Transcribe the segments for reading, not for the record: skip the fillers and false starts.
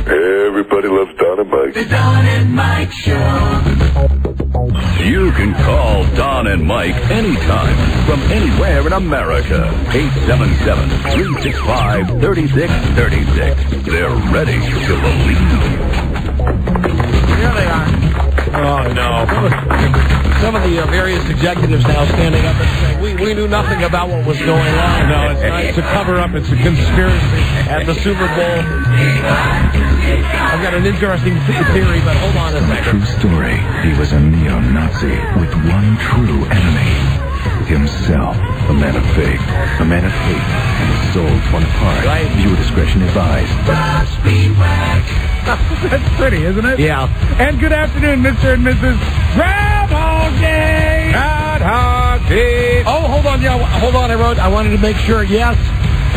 Everybody loves Don and Mike. The Don and Mike Show. You can call Don and Mike anytime from anywhere in America. 877-365-3636. They're ready to believe. Here they are. Oh, no. Some of the various executives now standing up and saying, we knew nothing about what was going on. No, it's not. It's a cover-up. It's a conspiracy. At the Super Bowl. I've got an interesting theory, but hold on a second. True story. He was a neo-Nazi with one true enemy. Himself. A man of faith. A man of hate. And his soul torn apart. Right. Viewer discretion advised. That's pretty, isn't it? Yeah. And good afternoon, Mr. and Mrs. Groundhog Day! Groundhog Day! Oh, hold on. Yeah, hold on. I wanted to make sure. Yes.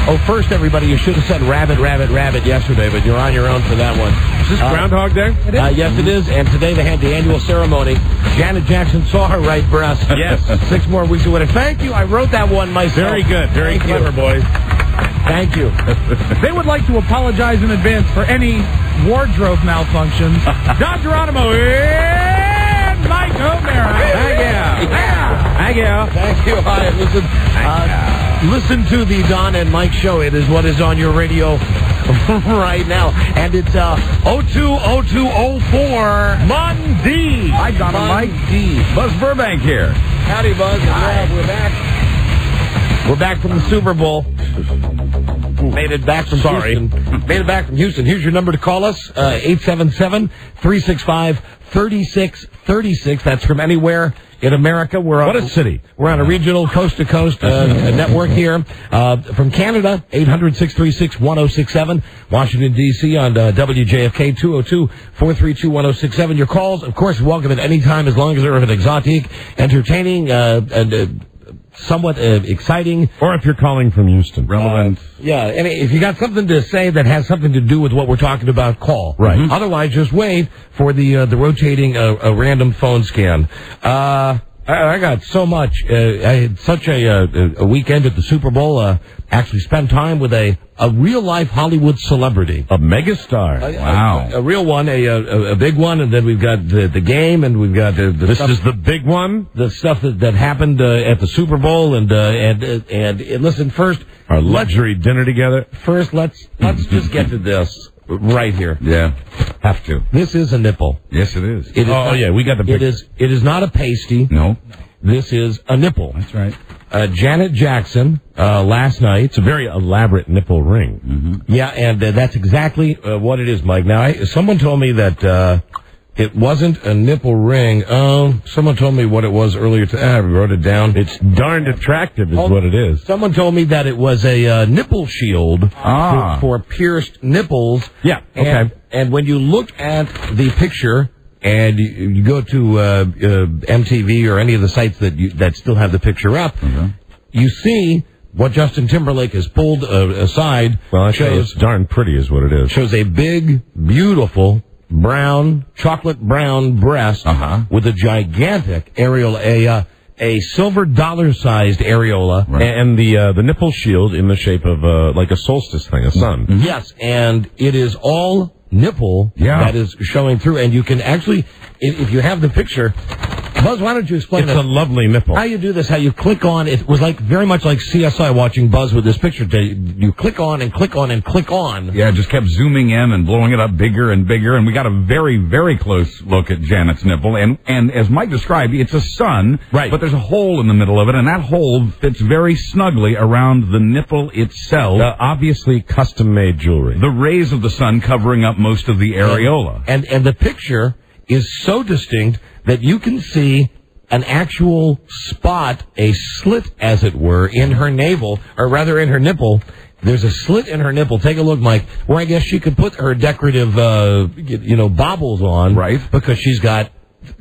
Oh, first, everybody, you should have said rabbit, rabbit, rabbit yesterday, but you're on your own for that one. Is this Groundhog Day? Yes, it is. And today they had the annual ceremony. Janet Jackson saw her right breast. Yes. 6 more weeks away. Thank you. I wrote that one myself. Very good. Very clever, boys. Thank you. They would like to apologize in advance for any wardrobe malfunctions. Don Geronimo and Mike O'Mara. Thank you. Thank you. Thank you. Hi. Listen to the Don and Mike Show. It is what is on your radio right now. And it's 020204 Monday. Hi, Don and Mike. Buzz Burbank here. Howdy, Buzz. Hi. We're back. We're back from the Super Bowl. Made it back from Houston. Made it back from Houston. Here's your number to call us, 877-365-3636. That's from anywhere in America. What a city. We're on a regional coast-to-coast network here. From Canada, 800-636-1067. Washington, D.C. on WJFK, 202-432-1067. Your calls, of course, welcome at any time as long as they're of an exotic, entertaining, and somewhat exciting. Or if you're calling from Houston. Relevant. Yeah, and if you got something to say that has something to do with what we're talking about, call. Right. Mm-hmm. Otherwise, just wait for the rotating a random phone scan. I got so much. I had such a weekend at the Super Bowl. Actually spent time with a real-life Hollywood celebrity. A megastar. Wow. A real one, a big one, and then we've got the game, and we've got the This stuff, is the big one? the stuff that happened at the Super Bowl, and listen, first... Our luxury dinner together? First, let's just get to this right here. Yeah. Have to. This is a nipple. Yes, it is. It is not, yeah, we got the picture. It is not a pasty. No. This is a nipple. That's right. Janet Jackson, last night. It's a very elaborate nipple ring. Mm-hmm. Yeah, and that's exactly what it is, Mike. Now, someone told me that it wasn't a nipple ring. Someone told me what it was earlier. I wrote it down. It's darned attractive is what it is. Someone told me that it was a nipple shield for pierced nipples. Yeah, okay. And when you look at the picture... And you go to MTV or any of the sites that still have the picture up, you see what Justin Timberlake has pulled aside. Well, it's darn pretty is what it is. Shows a big, beautiful, chocolate brown breast with a gigantic areola, a silver dollar-sized areola. Right. And the nipple shield in the shape of like a solstice thing, a sun. Mm-hmm. Yes, and it is all nipple that is showing through, and you can actually, if you have the picture, Buzz, why don't you explain It's a lovely nipple. How you do this, how you click on, it was like very much like CSI watching Buzz with this picture. You click on and click on and click on. Yeah, just kept zooming in and blowing it up bigger and bigger, and we got a very, very close look at Janet's nipple, and as Mike described, it's a sun, right? But there's a hole in the middle of it, and that hole fits very snugly around the nipple itself. Obviously custom-made jewelry. The rays of the sun covering up most of the areola. And the picture is so distinct that you can see an actual spot, a slit, as it were, in her navel, or rather in her nipple. There's a slit in her nipple. Take a look, Mike, where I guess she could put her decorative, baubles on. Right. Because she's got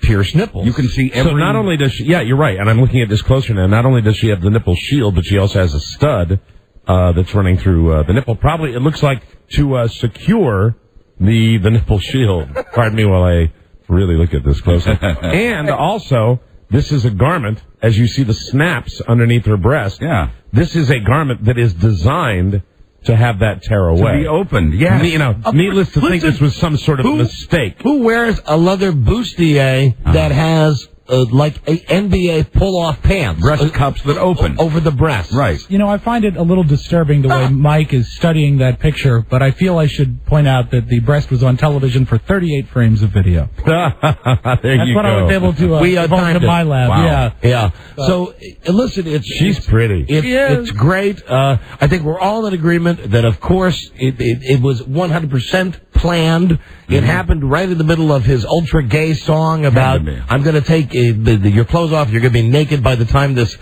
pierced nipples. You can see every... So not only does she... Yeah, you're right, and I'm looking at this closer now. Not only does she have the nipple shield, but she also has a stud that's running through the nipple. Probably, it looks like, to secure the nipple shield. Pardon me while I really look at this closely. And also, this is a garment, as you see the snaps underneath her breast. Yeah. This is a garment that is designed to have that tear away. To be opened, yeah. Needless to think this was some sort of mistake. Who wears a leather bustier that has like a NBA pull-off pants? Breast cups that open. Over the breast. Right. I find it a little disturbing the way Mike is studying that picture, but I feel I should point out that the breast was on television for 38 frames of video. There That's you what go. I was able to evolve in my lab. Wow. Yeah. So, listen, she's pretty. It's great. I think we're all in agreement that, of course, it was 100% planned. It happened right in the middle of his ultra-gay song about, I'm going to take your clothes off, you're going to be naked by the time this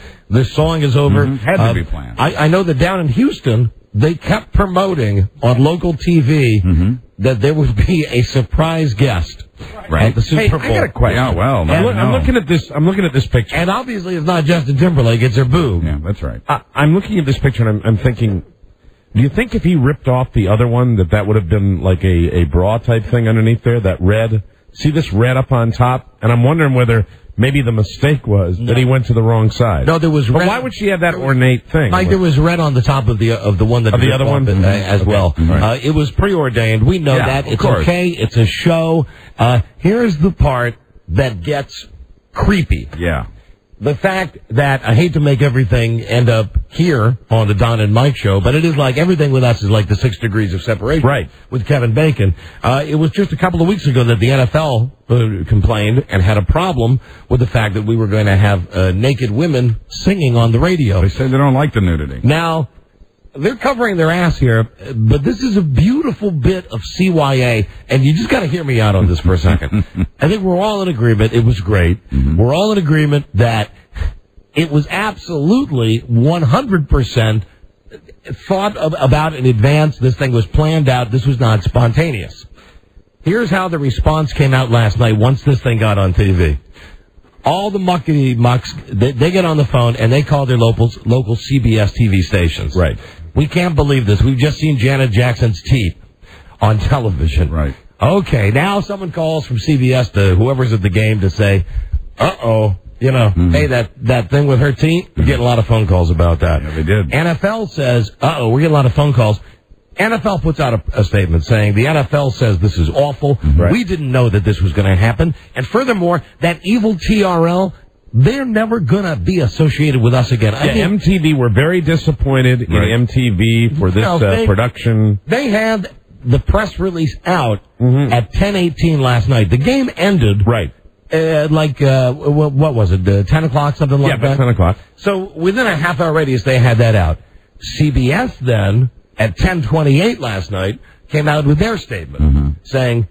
song is over. Had to be planned. I know that down in Houston, they kept promoting on local TV that there would be a surprise guest at the Super Bowl. I got a question. Yeah, well, I'm looking at this. I'm looking at this picture, and obviously it's not Justin Timberlake; it's her boob. Yeah, that's right. I'm looking at this picture, and I'm thinking, do you think if he ripped off the other one, that would have been like a bra type thing underneath there? That red. See this red up on top, and I'm wondering whether maybe the mistake was that he went to the wrong side. No, there was red. But why would she have that ornate thing? Like there was red on the top of the one that the other one as well. Right. It was preordained. We know that. It's okay. It's a show. Here's the part that gets creepy. Yeah. The fact that I hate to make everything end up here on the Don and Mike show, but it is like everything with us is like the 6 degrees of separation. Right. With Kevin Bacon. It was just a couple of weeks ago that the NFL complained and had a problem with the fact that we were going to have naked women singing on the radio. They said they don't like the nudity. Now, they're covering their ass here, but this is a beautiful bit of CYA, and you just got to hear me out on this for a second. I think we're all in agreement. It was great. We're all in agreement that it was absolutely 100% thought about in advance. This thing was planned out. This was not spontaneous. Here's how the response came out last night once this thing got on TV. All the muckety mucks, they get on the phone and they call their local CBS TV stations. Right. We can't believe this. We've just seen Janet Jackson's teeth on television. Right. Okay, now someone calls from CBS to whoever's at the game to say, hey, that thing with her teeth, we're getting a lot of phone calls about that. Yeah, they did. NFL says, we're getting a lot of phone calls. NFL puts out a statement saying the NFL says this is awful. Right. We didn't know that this was going to happen. And furthermore, that evil TRL, they're never going to be associated with us again. MTV were very disappointed in MTV for this production. They had the press release out at 10:18 last night. The game ended. Right. What was it, 10 o'clock, something like that? Yeah, 10 o'clock. So within a half-hour radius, they had that out. CBS then, at 10:28 last night, came out with their statement saying,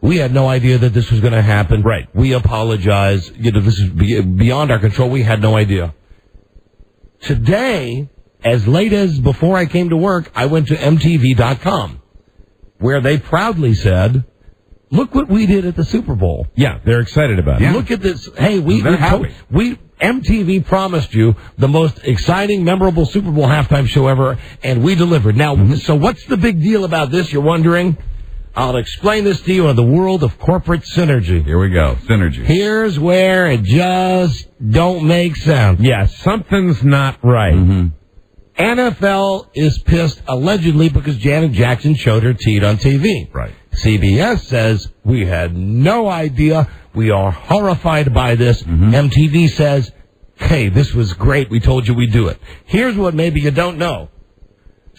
we had no idea that this was going to happen. Right. We apologize. This is beyond our control. We had no idea. Today, as late as before I came to work, I went to MTV.com, where they proudly said, look what we did at the Super Bowl. Yeah, they're excited about it. Yeah. Look at this. Hey, They're happy. MTV promised you the most exciting, memorable Super Bowl halftime show ever, and we delivered. Now, so what's the big deal about this, you're wondering? I'll explain this to you in the world of corporate synergy. Here we go. Synergy. Here's where it just don't make sense. Yeah, something's not right. NFL is pissed, allegedly, because Janet Jackson showed her teeth on TV. Right. CBS says, we had no idea. We are horrified by this. MTV says, hey, this was great. We told you we'd do it. Here's what maybe you don't know.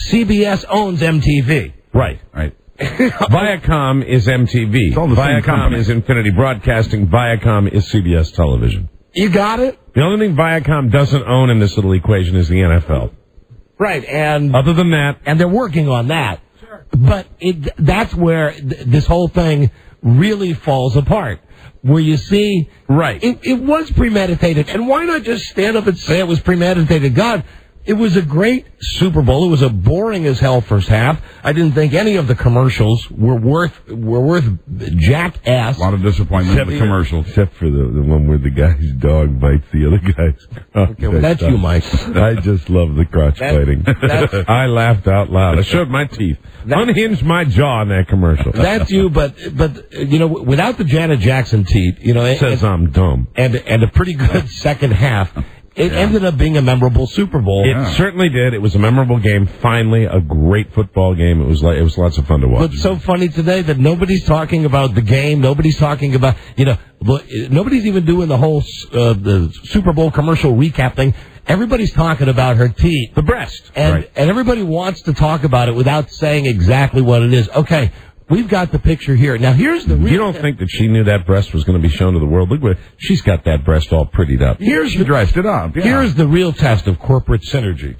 CBS owns MTV. Right. Right. Viacom is MTV. It's all the same Viacom company. is Infinity Broadcasting. Viacom is CBS Television. You got it? The only thing Viacom doesn't own in this little equation is the NFL. Right, and Other than that, and they're working on that. Sure. But that's where this whole thing really falls apart. Where you see, right, it was premeditated. And why not just stand up and say it was premeditated? God, it was a great Super Bowl. It was a boring as hell first half. I didn't think any of the commercials were worth jack ass. A lot of disappointment in the commercials. Except for the one where the guy's dog bites the other guy's. Okay, well, that's you, Mike. I just love the crotch fighting. I laughed out loud. I showed my teeth. Unhinged my jaw in that commercial. That's you, but without the Janet Jackson teeth, it says I'm dumb. And a pretty good second half. It ended up being a memorable Super Bowl. It certainly did. It was a memorable game. Finally, a great football game. It was lots of fun to watch. But it's so funny today that nobody's talking about the game. Nobody's talking about, nobody's even doing the whole the Super Bowl commercial recap thing. Everybody's talking about her teeth. The breast. And everybody wants to talk about it without saying exactly what it is. Okay, we've got the picture here. Now, here's the real... You don't think that she knew that breast was going to be shown to the world? Look, she's got that breast all prettied up. She dressed it up. Yeah. Here's the real test of corporate synergy.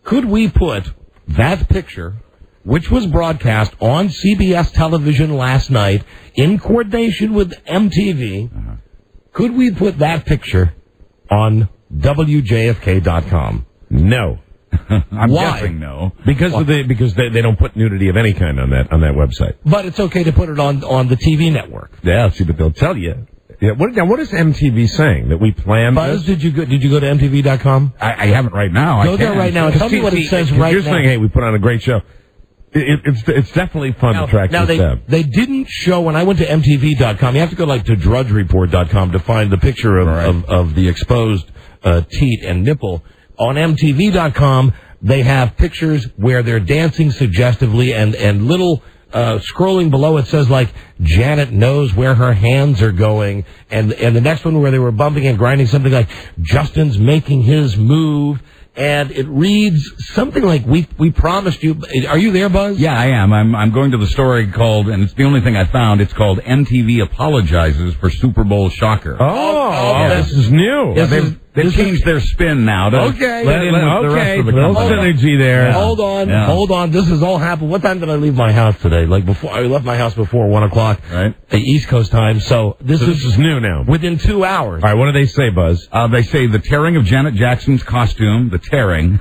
Could we put that picture, which was broadcast on CBS television last night in coordination with MTV, could we put that picture on WJFK.com? No. I'm Why? guessing no. Because they don't put nudity of any kind on that website. But it's okay to put it on the TV network. Yeah, see, but they'll tell you. Yeah, what is MTV saying? That we planned Buzz, this? did you go to MTV.com? I haven't right now. Go there right now and tell me what it says right now. You're saying, hey, we put on a great show. It's definitely fun to track this down. They didn't show, when I went to MTV.com, you have to go to drudgereport.com to find the picture of the exposed teat and nipple. On MTV.com, they have pictures where they're dancing suggestively and little scrolling below it says Janet knows where her hands are going, and the next one where they were bumping and grinding something like Justin's making his move. And it reads something like, we promised you. Are you there, Buzz? Yeah, I am. I'm going to the story called, and it's the only thing I found, it's called MTV Apologizes for Super Bowl Shocker. This is new. They've changed their spin now. Okay. Little synergy there. Hold on. This has all happened. What time did I leave my house today? I left my house before 1 o'clock. Right. The East Coast time. So this is new now. Within 2 hours. All right, what do they say, Buzz? They say the tearing of Janet Jackson's costume, tearing,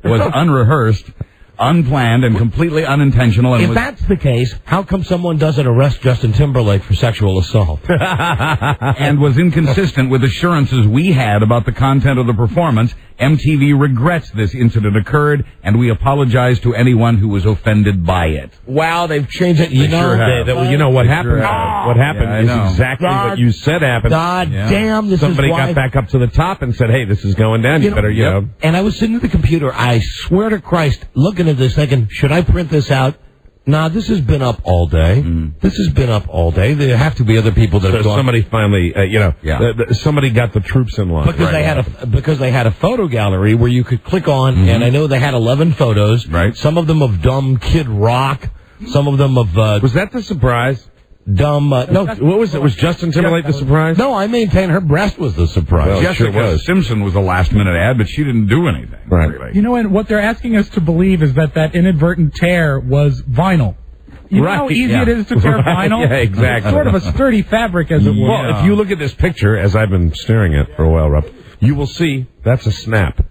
was unrehearsed, unplanned, and completely unintentional. And if that's the case, how come someone doesn't arrest Justin Timberlake for sexual assault? And was inconsistent with assurances we had about the content of the performance. MTV regrets this incident occurred, and we apologize to anyone who was offended by it. Wow, they've changed it. You know what happened? What happened is exactly what you said happened. God damn, this Somebody is why... got back up to the top and said, hey, this is going down. You better, And I was sitting at the computer, I swear to Christ, looking at this thinking, should I print this out? Nah, this has been up all day. This has been up all day. There have to be other people that have gone. Somebody finally, somebody got the troops in line. Because they had a photo gallery where you could click on, and I know they had 11 photos. Right. Some of them of dumb Kid Rock. Some of them of... was that the surprise? Dumb... no. What was it? Was Justin Timberlake the surprise? No, I maintain her breast was the surprise. Well, Jessica Simpson was a last-minute ad, but she didn't do anything. Right. Really. You know, and what they're asking us to believe is that inadvertent tear was vinyl. You know how easy it is to tear vinyl? Yeah, exactly. It's sort of a sturdy fabric, as it were. Well, if you look at this picture, as I've been staring at for a while, Rob, you will see that's a snap.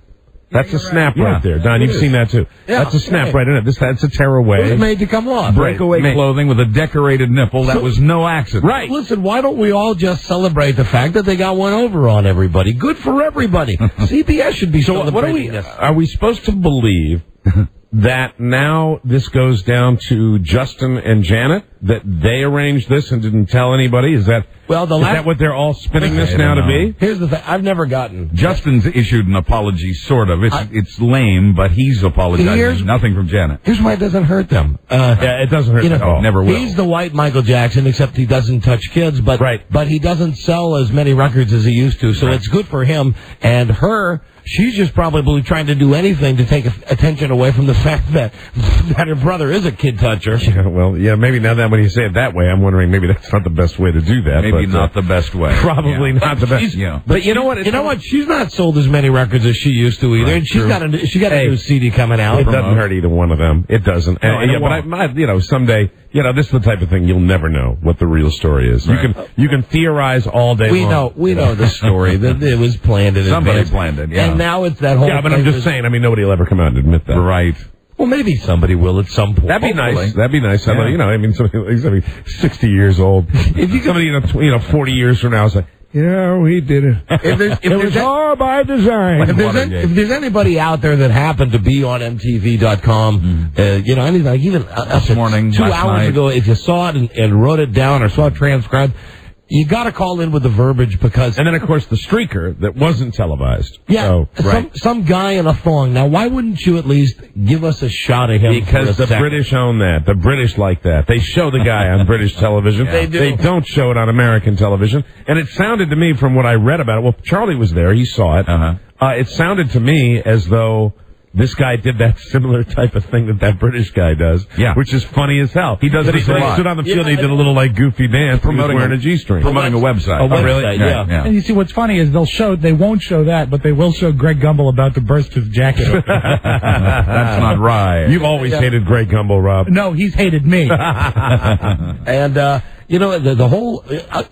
That's a snap right there. Don, you've seen that too. Yeah. That's a snap right in it. That's a tear away. It was made to come off. Breakaway clothing with a decorated nipple. That was no accident. Right. Listen, why don't we all just celebrate the fact that they got one over on everybody? Good for everybody. CBS should be celebrating this. Are we supposed to believe that now this goes down to Justin and Janet, that they arranged this and didn't tell anybody? Is that what they're all spinning this now to be? Here's the thing. I've never gotten... Justin's issued an apology, sort of. It's lame, but he's apologizing. Nothing from Janet. Here's why it doesn't hurt them. Yeah, it doesn't hurt them at all. Never will. He's the white Michael Jackson, except he doesn't touch kids, but he doesn't sell as many records as he used to, so it's good for him. And her... She's just probably trying to do anything to take attention away from the fact that her brother is a kid toucher. Yeah, maybe now that when you say it that way, I'm wondering maybe that's not the best way to do that. Maybe not the best way. Probably not the best. But you know what? You know what? She's not sold as many records as she used to either. And she's got a new CD coming out. It doesn't hurt either one of them. It doesn't. But someday, this is the type of thing you'll never know what the real story is. Right. You can theorize all day long. We know the story. That it was planned in Somebody advance. planned it, yeah. And now it's that whole... Yeah, but I'm just saying, nobody will ever come out and admit that. Right. Well, maybe somebody will at some point. That'd be Hopefully. nice. That'd be nice. Yeah. Somebody 60 years old. If somebody, 40 years from now is like, yeah, we did it. It was all by design. If there's anybody out there that happened to be on MTV.com, anything, even this morning, 2 hours ago, if you saw it and wrote it down or saw it transcribed, you got to call in with the verbiage because... And then, of course, the streaker that wasn't televised. Yeah, so, some guy in a thong. Now, why wouldn't you at least give us a shot of him? Because the British own that. The British like that. They show the guy on British television. They do. They don't show it on American television. And it sounded to me, from what I read about it, well, Charlie was there. He saw it. It sounded to me as though... this guy did that similar type of thing that British guy does, which is funny as hell. He does it a lot. He stood on the field, he did a little like goofy dance, promoting wearing a G-string, promoting a website. Oh, really? Yeah. And you see, what's funny is they won't show that, but they will show Greg Gumbel about to burst his jacket open. That's not right. You've always hated Greg Gumbel, Rob. No, he's hated me. And you know, the whole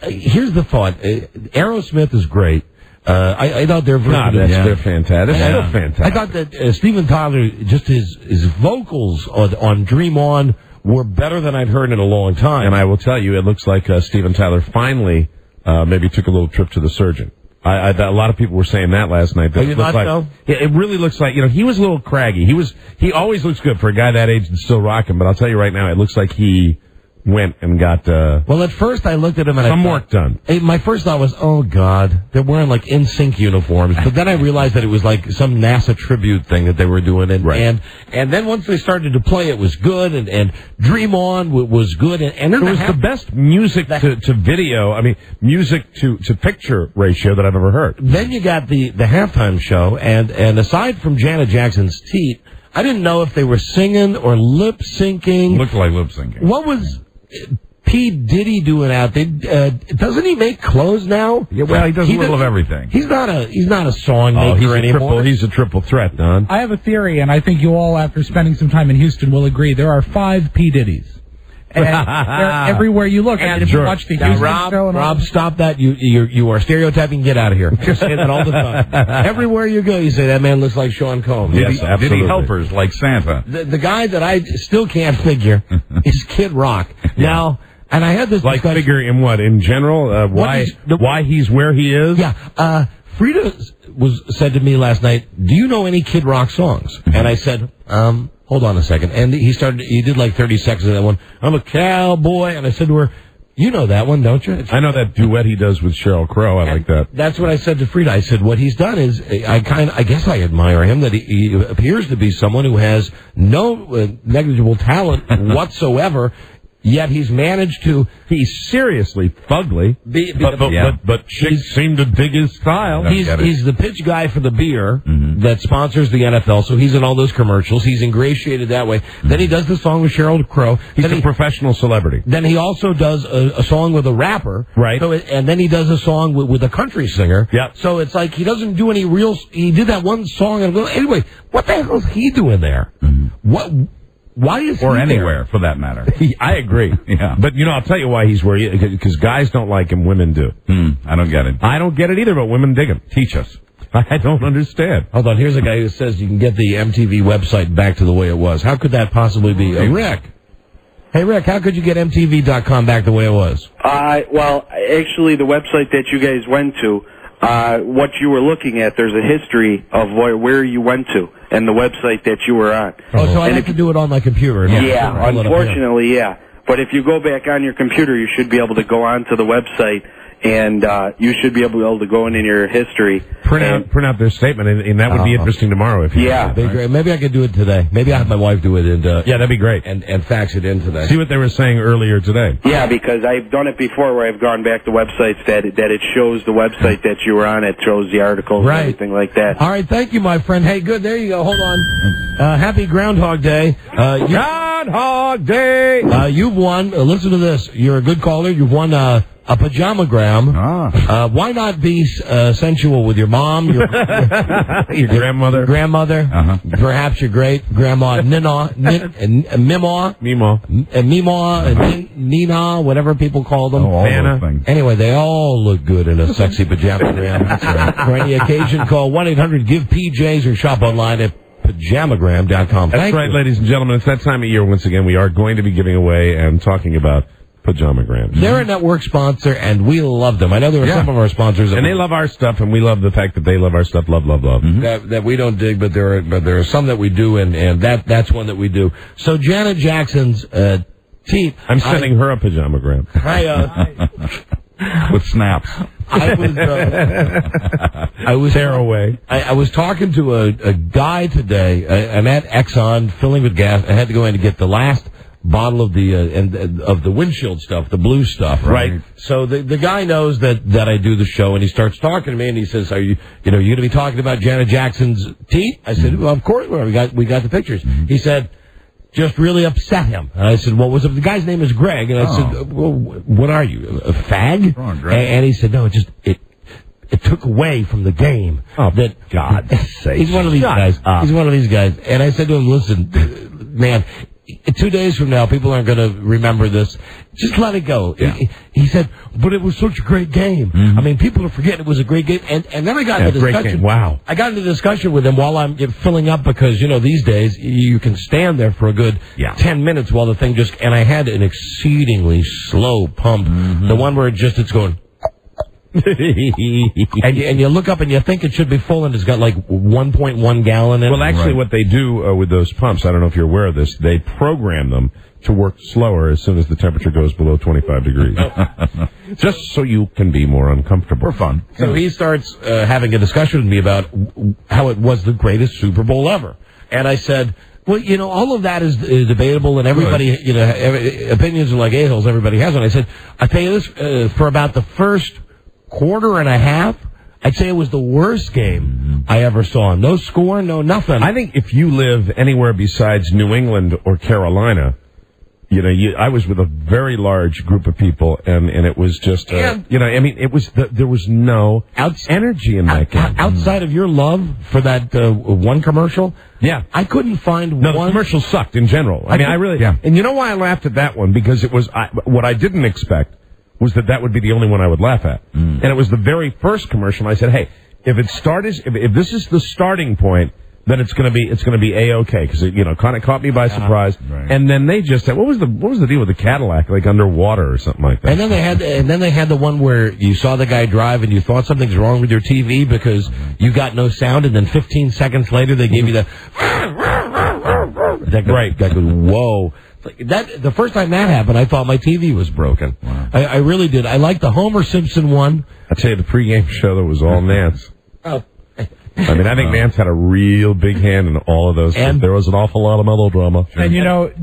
here's the thought: Aerosmith is great. I thought they're they're fantastic. They're still fantastic. I thought that Steven Tyler, just his vocals on Dream On were better than I'd heard in a long time. And I will tell you, it looks like Steven Tyler finally maybe took a little trip to the surgeon. A lot of people were saying that last night. You not know? Yeah, it really looks like, he was a little craggy. He always looks good for a guy that age and still rocking, but I'll tell you right now, it looks like he went and got well, at first I looked at him and some work done. My first thought was, oh God, they're wearing like NSYNC uniforms. But then I realized that it was like some NASA tribute thing that they were doing, and then once they started to play, it was good, and Dream On was good, and it was the best music to video. I mean, music to picture ratio that I've ever heard. Then you got the halftime show, and aside from Janet Jackson's teeth, I didn't know if they were singing or lip syncing. Looked like lip syncing. What was P. Diddy doing out there? Doesn't he make clothes now? Yeah, well, he does a little of everything. He's not a song maker anymore. He's a triple threat, Don. I have a theory, and I think you all, after spending some time in Houston, will agree. There are 5 P. Diddies. And they're everywhere you look. And if you watch the Houston show... Rob, stop that. You are stereotyping. Get out of here. You're saying that all the time. Everywhere you go, you say, that man looks like Sean Combs. Yes, absolutely. Diddy helpers like Santa. The guy that I still can't figure is Kid Rock. Now... And I had this discussion. Figure in what? In general? Why he's where he is? Yeah. Frida said to me last night, do you know any Kid Rock songs? And I said, hold on a second. And he did like 30 seconds of that one. I'm a cowboy. And I said to her, you know that one, don't you? I know that duet he does with Sheryl Crow. I like that. That's what I said to Frida. I said, what he's done is, I guess I admire him, that he appears to be someone who has no negligible talent whatsoever. Yet he's managed to... He's seriously fugly, but chicks seem to dig his style. He's the pitch guy for the beer that sponsors the NFL, so he's in all those commercials. He's ingratiated that way. Then he does the song with Sheryl Crow. He's a professional celebrity. Then he also does a song with a rapper. Right. And then he does a song with a country singer. Yep. So it's like he doesn't do any real... He did that one song, and anyway, what the hell is he doing there? Why is he anywhere, there? for that matter. I agree. Yeah. But, I'll tell you why he's where he is. Because guys don't like him, women do. I don't get it. I don't get it either, but women dig him. Teach us. I don't understand. Hold on. Here's a guy who says you can get the MTV website back to the way it was. How could that possibly be? Rick. Hey, Rick, how could you get MTV.com back the way it was? Well, actually, the website that you guys went to, what you were looking at, there's a history of where you went to and the website that you were on. Oh, so I have to do it on my computer. Yeah, unfortunately, yeah. But if you go back on your computer, you should be able to go onto the website, and you should be able to go in your history. Print out their statement, and that would be interesting tomorrow. If you great. Maybe I could do it today. Maybe I'll have my wife do it, and that'd be great. And fax it in today. See what they were saying earlier today. Yeah, because I've done it before, where I've gone back to websites that it shows the website that you were on. It shows the articles and everything like that. All right, thank you, my friend. Hey, good. There you go. Hold on. Happy Groundhog Day. Groundhog Day. You've won. Listen to this. You're a good caller. You've won a pajamagram. Why not be sensual with your mom, your grandmother, perhaps your great grandma, Mima, Nina, whatever people call them. Anna. Anyway, they all look good in a sexy pajamagram. That's right. For any occasion, call 1-800-GIVE-PJs or shop online at pajamagram.com. That's right, ladies and gentlemen. It's that time of year once again. We are going to be giving away and talking about pajamagrams. They're a network sponsor, and we love them. I know there are some of our sponsors, and they love our stuff, and we love the fact that they love our stuff. Love. That we don't dig, but there are some that we do, and that's one that we do. So Janet Jackson's teeth. I'm sending her a pajamagram. with snaps. I was tearaway. I was talking to a guy today. I'm at Exxon filling with gas. I had to go in to get the last bottle of the windshield stuff, the blue stuff, right? So the guy knows that I do the show, and he starts talking to me, and he says, "Are you going to be talking about Janet Jackson's teeth?" I said, "Well, of course, we got the pictures." He said, "Just really upset him." And I said, "Well, what's up?" The guy's name is Greg, and I said, "Well, what are you, a fag?" And he said, "No, it took away from the game." Oh, that God sake! He's one of these guys. He's one of these guys, and I said to him, "Listen, man. 2 days from now, people aren't going to remember this. Just let it go." Yeah. He said, "But it was such a great game." I mean, people are forgetting it was a great game. And then I got into discussion. Great game. Wow. I got into discussion with him while I'm filling up because, these days you can stand there for a good 10 minutes while the thing and I had an exceedingly slow pump. The one where it's going. and you look up and you think it should be full, and it's got like 1.1 gallon in it. Well, actually, what they do with those pumps, I don't know if you're aware of this, they program them to work slower as soon as the temperature goes below 25 degrees. Just so you can be more uncomfortable. For fun. So he starts having a discussion with me about how it was the greatest Super Bowl ever. And I said, well, all of that is debatable, and everybody, opinions are like a-holes, everybody has one. I said, I tell you this, for about the first quarter and a half, I'd say it was the worst game I ever saw. No score, no nothing. I think if you live anywhere besides New England or Carolina, I was with a very large group of people, and it was just, it was there was no energy in that game. Outside of your love for that one commercial, I couldn't find one. The commercial sucked in general. I really. Yeah. And you know why I laughed at that one? Because it was what I didn't expect was that would be the only one I would laugh at. And it was the very first commercial. I said, hey, if this is the starting point, then it's going to be A-okay, because it kind of caught me by surprise. Right. And then they just said, what was the deal with the Cadillac, like underwater or something like that? And then they had the one where you saw the guy drive and you thought something's wrong with your TV because you got no sound, and then 15 seconds later they gave you the that guy goes, whoa. The first time that happened, I thought my TV was broken. Wow. I really did. I liked the Homer Simpson one. I tell you, the pregame show that was all Nance. Oh. I think Nance had a real big hand in all of those. And there was an awful lot of melodrama. And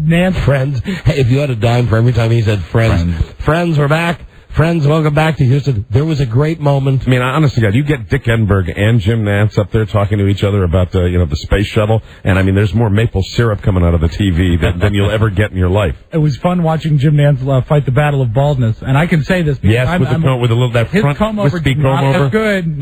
Nance, friends. Hey, if you had a dime for every time he said friends, we're back. Friends, welcome back to Houston. There was a great moment. I mean, honestly, God, you get Dick Enberg and Jim Nance up there talking to each other about the space shuttle, and I mean, there's more maple syrup coming out of the TV than you'll ever get in your life. It was fun watching Jim Nance fight the battle of baldness, and I can say this. Yes, with that front wispy comb over. Good.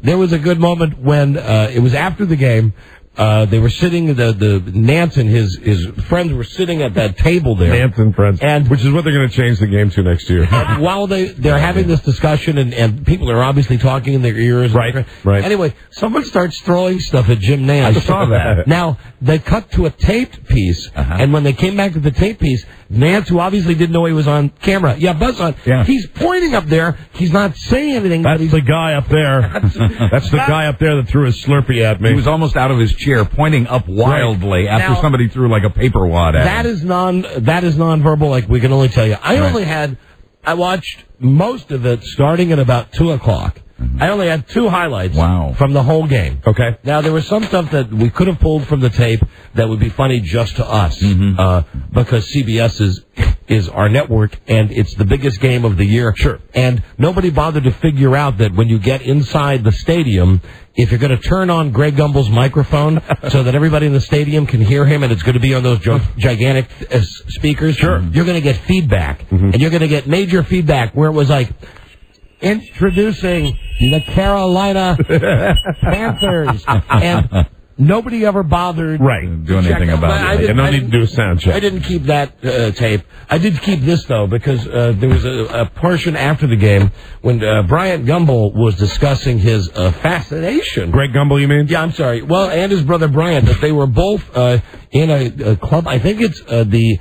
There was a good moment when it was after the game. They were sitting, the Nance and his friends were sitting at that table there. Nance and friends. Which is what they're going to change the game to next year. While they're having this discussion, and people are obviously talking in their ears. Right. Anyway, someone starts throwing stuff at Jim Nance. I saw that. Now, they cut to a taped piece, and when they came back to the taped piece, Nance, who obviously didn't know he was on camera, buzz on, he's pointing up there. He's not saying anything. That's the guy up there. That's the guy up there that threw his Slurpee at me. He was almost out of his chair, pointing up wildly after somebody threw like a paper wad at him. That is nonverbal, like we can only tell you. I watched most of it starting at about 2:00. I only had 2 highlights from the whole game. Okay. Now, there was some stuff that we could have pulled from the tape that would be funny just to us, because CBS is our network, and it's the biggest game of the year. Sure. And nobody bothered to figure out that when you get inside the stadium, if you're going to turn on Greg Gumbel's microphone so that everybody in the stadium can hear him, and it's going to be on those gigantic speakers, you're going to get feedback. And you're going to get major feedback where it was like, introducing the Carolina Panthers, and nobody ever bothered do anything about it. No need to do a sound check. I didn't keep that tape. I did keep this, though, because there was a portion after the game when Bryant Gumbel was discussing his fascination. Greg Gumbel, you mean? Yeah, I'm sorry. Well, and his brother Bryant, that they were both in a club. I think it's the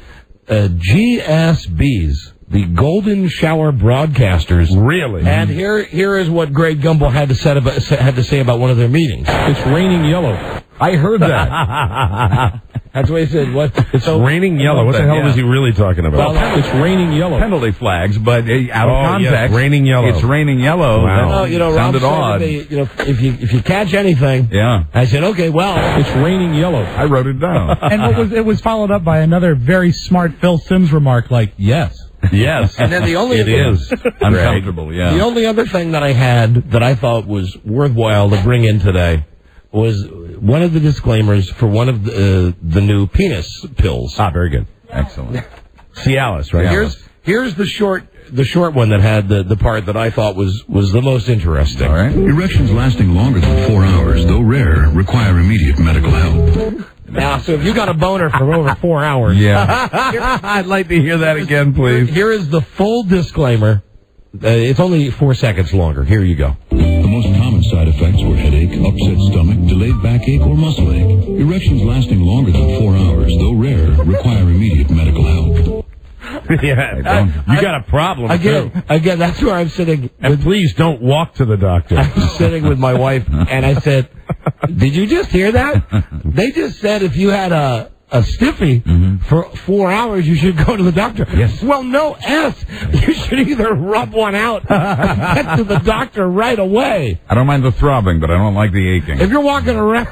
GSBs. The Golden Shower Broadcasters. Really? And here is what Greg Gumbel had to say about one of their meetings. It's raining yellow. I heard that. That's what he said. What? It's raining yellow. What the hell was he really talking about? Well, it's raining yellow. Penalty flags, but out of context. Yes, raining yellow. It's raining yellow. Wow. Rob sounded odd. To me, if you catch anything, yeah. I said, okay, well, it's raining yellow. I wrote it down. And it was followed up by another very smart Phil Simms remark, like, yes. Yes. And then it is uncomfortable. Yeah. The only other thing that I had that I thought was worthwhile to bring in today was one of the disclaimers for one of the new penis pills. Ah, very good. Excellent. Cialis, right? Here's the short one that had the part that I thought was the most interesting. All right. Erections lasting longer than 4 hours, though rare, require immediate medical help. Now, so if you got a boner for over 4 hours, yeah, I'd like to hear that again, please. Here is the full disclaimer. It's only 4 seconds longer. Here you go. The most common side effects were headache, upset stomach, delayed backache, or muscle ache. Erections lasting longer than 4 hours, though rare, require immediate medical help. Yeah, you got a problem. Again, that's where I'm sitting. And please don't walk to the doctor. I'm sitting with my wife, and I said, "Did you just hear that? They just said if you had a stiffy for 4 hours, you should go to the doctor." Yes. Well, no S. You should either rub one out or get to the doctor right away. I don't mind the throbbing, but I don't like the aching. If you're walking around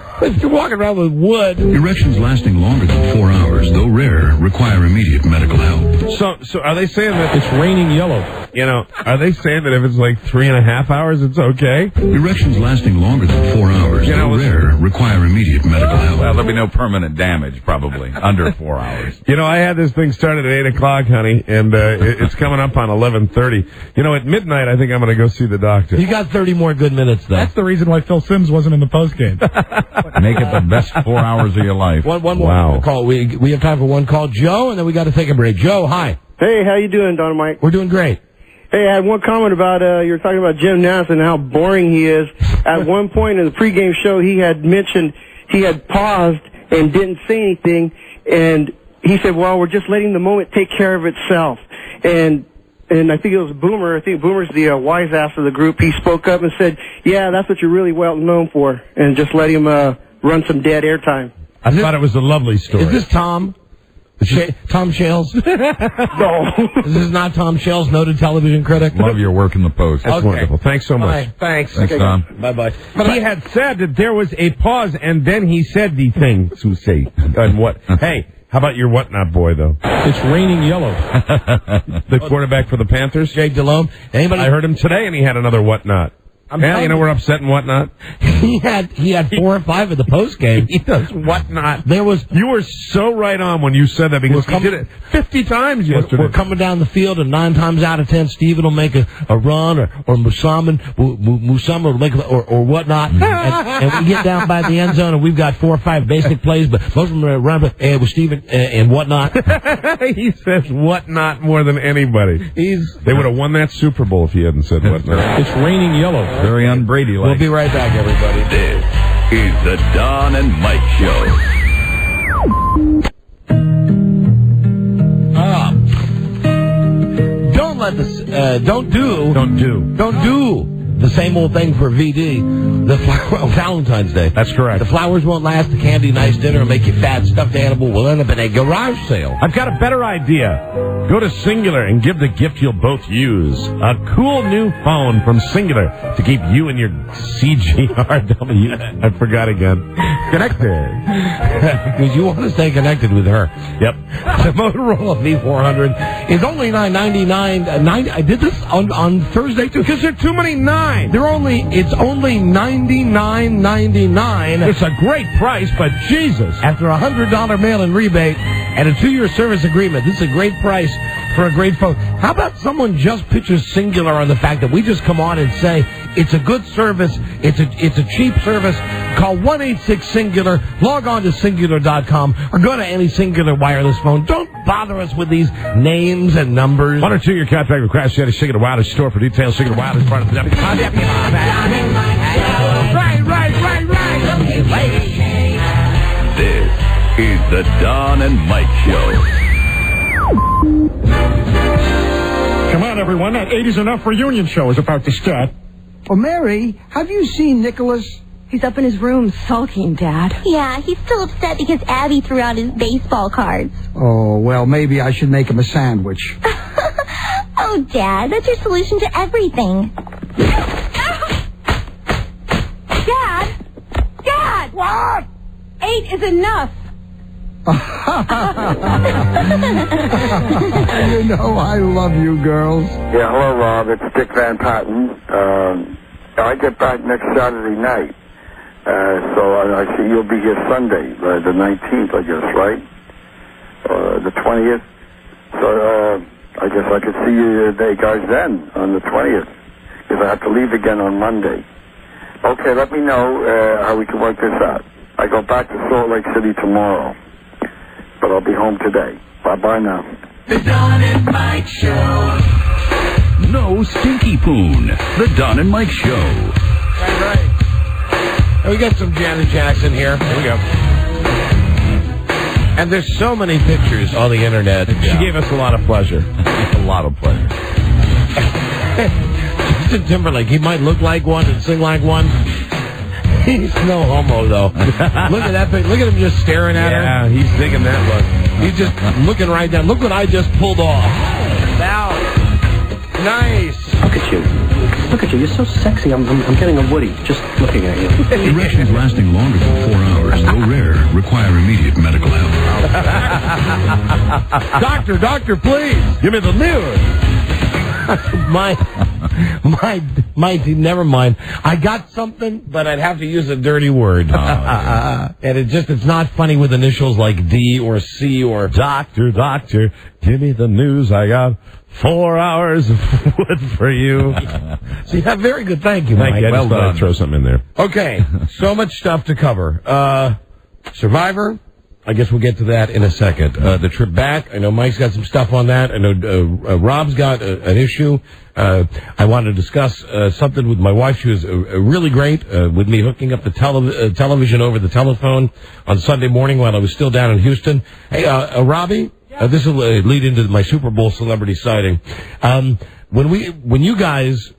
with wood. Erections lasting longer than 4 hours, though rare, require immediate medical help. So are they saying that it's raining yellow? Are they saying that if it's like 3.5 hours, it's okay? Erections lasting longer than 4 hours, though rare, require immediate medical help. Well, there'll be no permanent damage, probably, under 4 hours. I had this thing started at 8 o'clock, honey, and it's coming up on 11:30. At midnight, I think I'm going to go see the doctor. You got 30 more good minutes, though. That's the reason why Phil Simms wasn't in the postgame. Make it the best 4 hours of your life. One more call. We have time for one call. Joe, and then we got to take a break. Joe, hi. Hey, how you doing, Don and Mike? We're doing great. Hey, I had one comment about, you were talking about Jim Nance and how boring he is. At one point in the pregame show, he had mentioned he had paused and didn't say anything, and he said, well, we're just letting the moment take care of itself. And I think it was Boomer. I think Boomer's the wise ass of the group. He spoke up and said, yeah, that's what you're really well known for, and just let him run some dead airtime. I thought it was a lovely story. Is this Tom? Tom Shales? No. This is not Tom Shales, noted television critic? Love your work in the post. That's wonderful. Thanks so much. Bye. Thanks. Thanks, Tom. Bye-bye. He had said that there was a pause, and then he said the thing to say. And what? Hey, how about your whatnot boy, though? It's raining yellow. The quarterback for the Panthers? Jake Delhomme. I heard him today, and he had another whatnot. We're upset and whatnot. He had 4 or 5 at the post game. He does whatnot. You were so right on when you said that because he did it 50 times yesterday. We're coming down the field, and 9 times out of 10, Steven will make a run, or Musamman will make or whatnot, and we get down by the end zone, and we've got 4 or 5 basic plays, but most of them are run with Steven and whatnot. He says whatnot more than anybody. They would have won that Super Bowl if he hadn't said whatnot. It's raining yellow. Very un-Brady-like. We'll be right back, everybody. This is the Don and Mike Show. Don't do the same old thing for VD. Valentine's Day. That's correct. The flowers won't last. The candy, nice dinner will make you fat. Stuffed animal will end up in a garage sale. I've got a better idea. Go to Singular and give the gift you'll both use. A cool new phone from Singular to keep you and your CGRW. I forgot again. Connected. Because you want to stay connected with her. Yep. The Motorola V400 is only $999. I did this on Thursday too. Because there are too many 9. It's only $99.99. It's a great price, but Jesus. After a $100 mail-in rebate and a 2-year service agreement, this is a great price for a great phone. How about someone just pitches Singular on the fact that we just come on and say it's a good service, it's a cheap service. Call 1-866-SINGULAR, log on to Singular.com, or go to any Singular wireless phone. Don't bother us with these names and numbers. 1 or 2 year contract requires you at a Singular Wireless store for details. Singular Wireless part of the Right. This is the Don and Mike Show. Come on, everyone. That 80's Enough reunion show is about to start. Oh, Mary, have you seen Nicholas? He's up in his room sulking, Dad. Yeah, he's still upset because Abby threw out his baseball cards. Oh, well, maybe I should make him a sandwich. Oh, Dad, that's your solution to everything. Dad! Dad! What? 8 is enough. You know, I love you girls. Yeah, hello, Rob. It's Dick Van Patten. I get back next Saturday night. So I see you'll be here Sunday, the 19th, I guess, right? The 20th. So I guess I could see you guys then on the 20th, because I have to leave again on Monday. Okay, let me know how we can work this out. I go back to Salt Lake City tomorrow, but I'll be home today. Bye-bye now. The Don and Mike Show. No stinky poon. The Don and Mike Show. Right. And we got some Janet Jackson here. There we go. And there's so many pictures on the internet. She gave us a lot of pleasure. A lot of pleasure. Justin Timberlake, he might look like one and sing like one. He's no homo, though. Look at that thing. Look at him just staring at her. Yeah, he's digging that look. He's just looking right down. Look what I just pulled off. Now, nice. Look at you. Look at you. You're so sexy. I'm getting a Woody just looking at you. Erections lasting longer than 4 hours, though rare, require immediate medical help. Doctor, please. Give me the news. Never mind. I got something, but I'd have to use a dirty word. And it's not funny with initials like D or C or... Doctor, give me the news. I got 4 hours of wood for you. See, very good. Thank you, Thank Mike. you. I Well just thought done. I'd throw something in there. Okay, so much stuff to cover. Survivor, I guess we'll get to that in a second. The trip back, I know Mike's got some stuff on that. I know Rob's got an issue. I wanted to discuss something with my wife. She was really great with me hooking up the television over the telephone on Sunday morning while I was still down in Houston. Hey, Robbie, this will lead into my Super Bowl celebrity sighting. When you guys...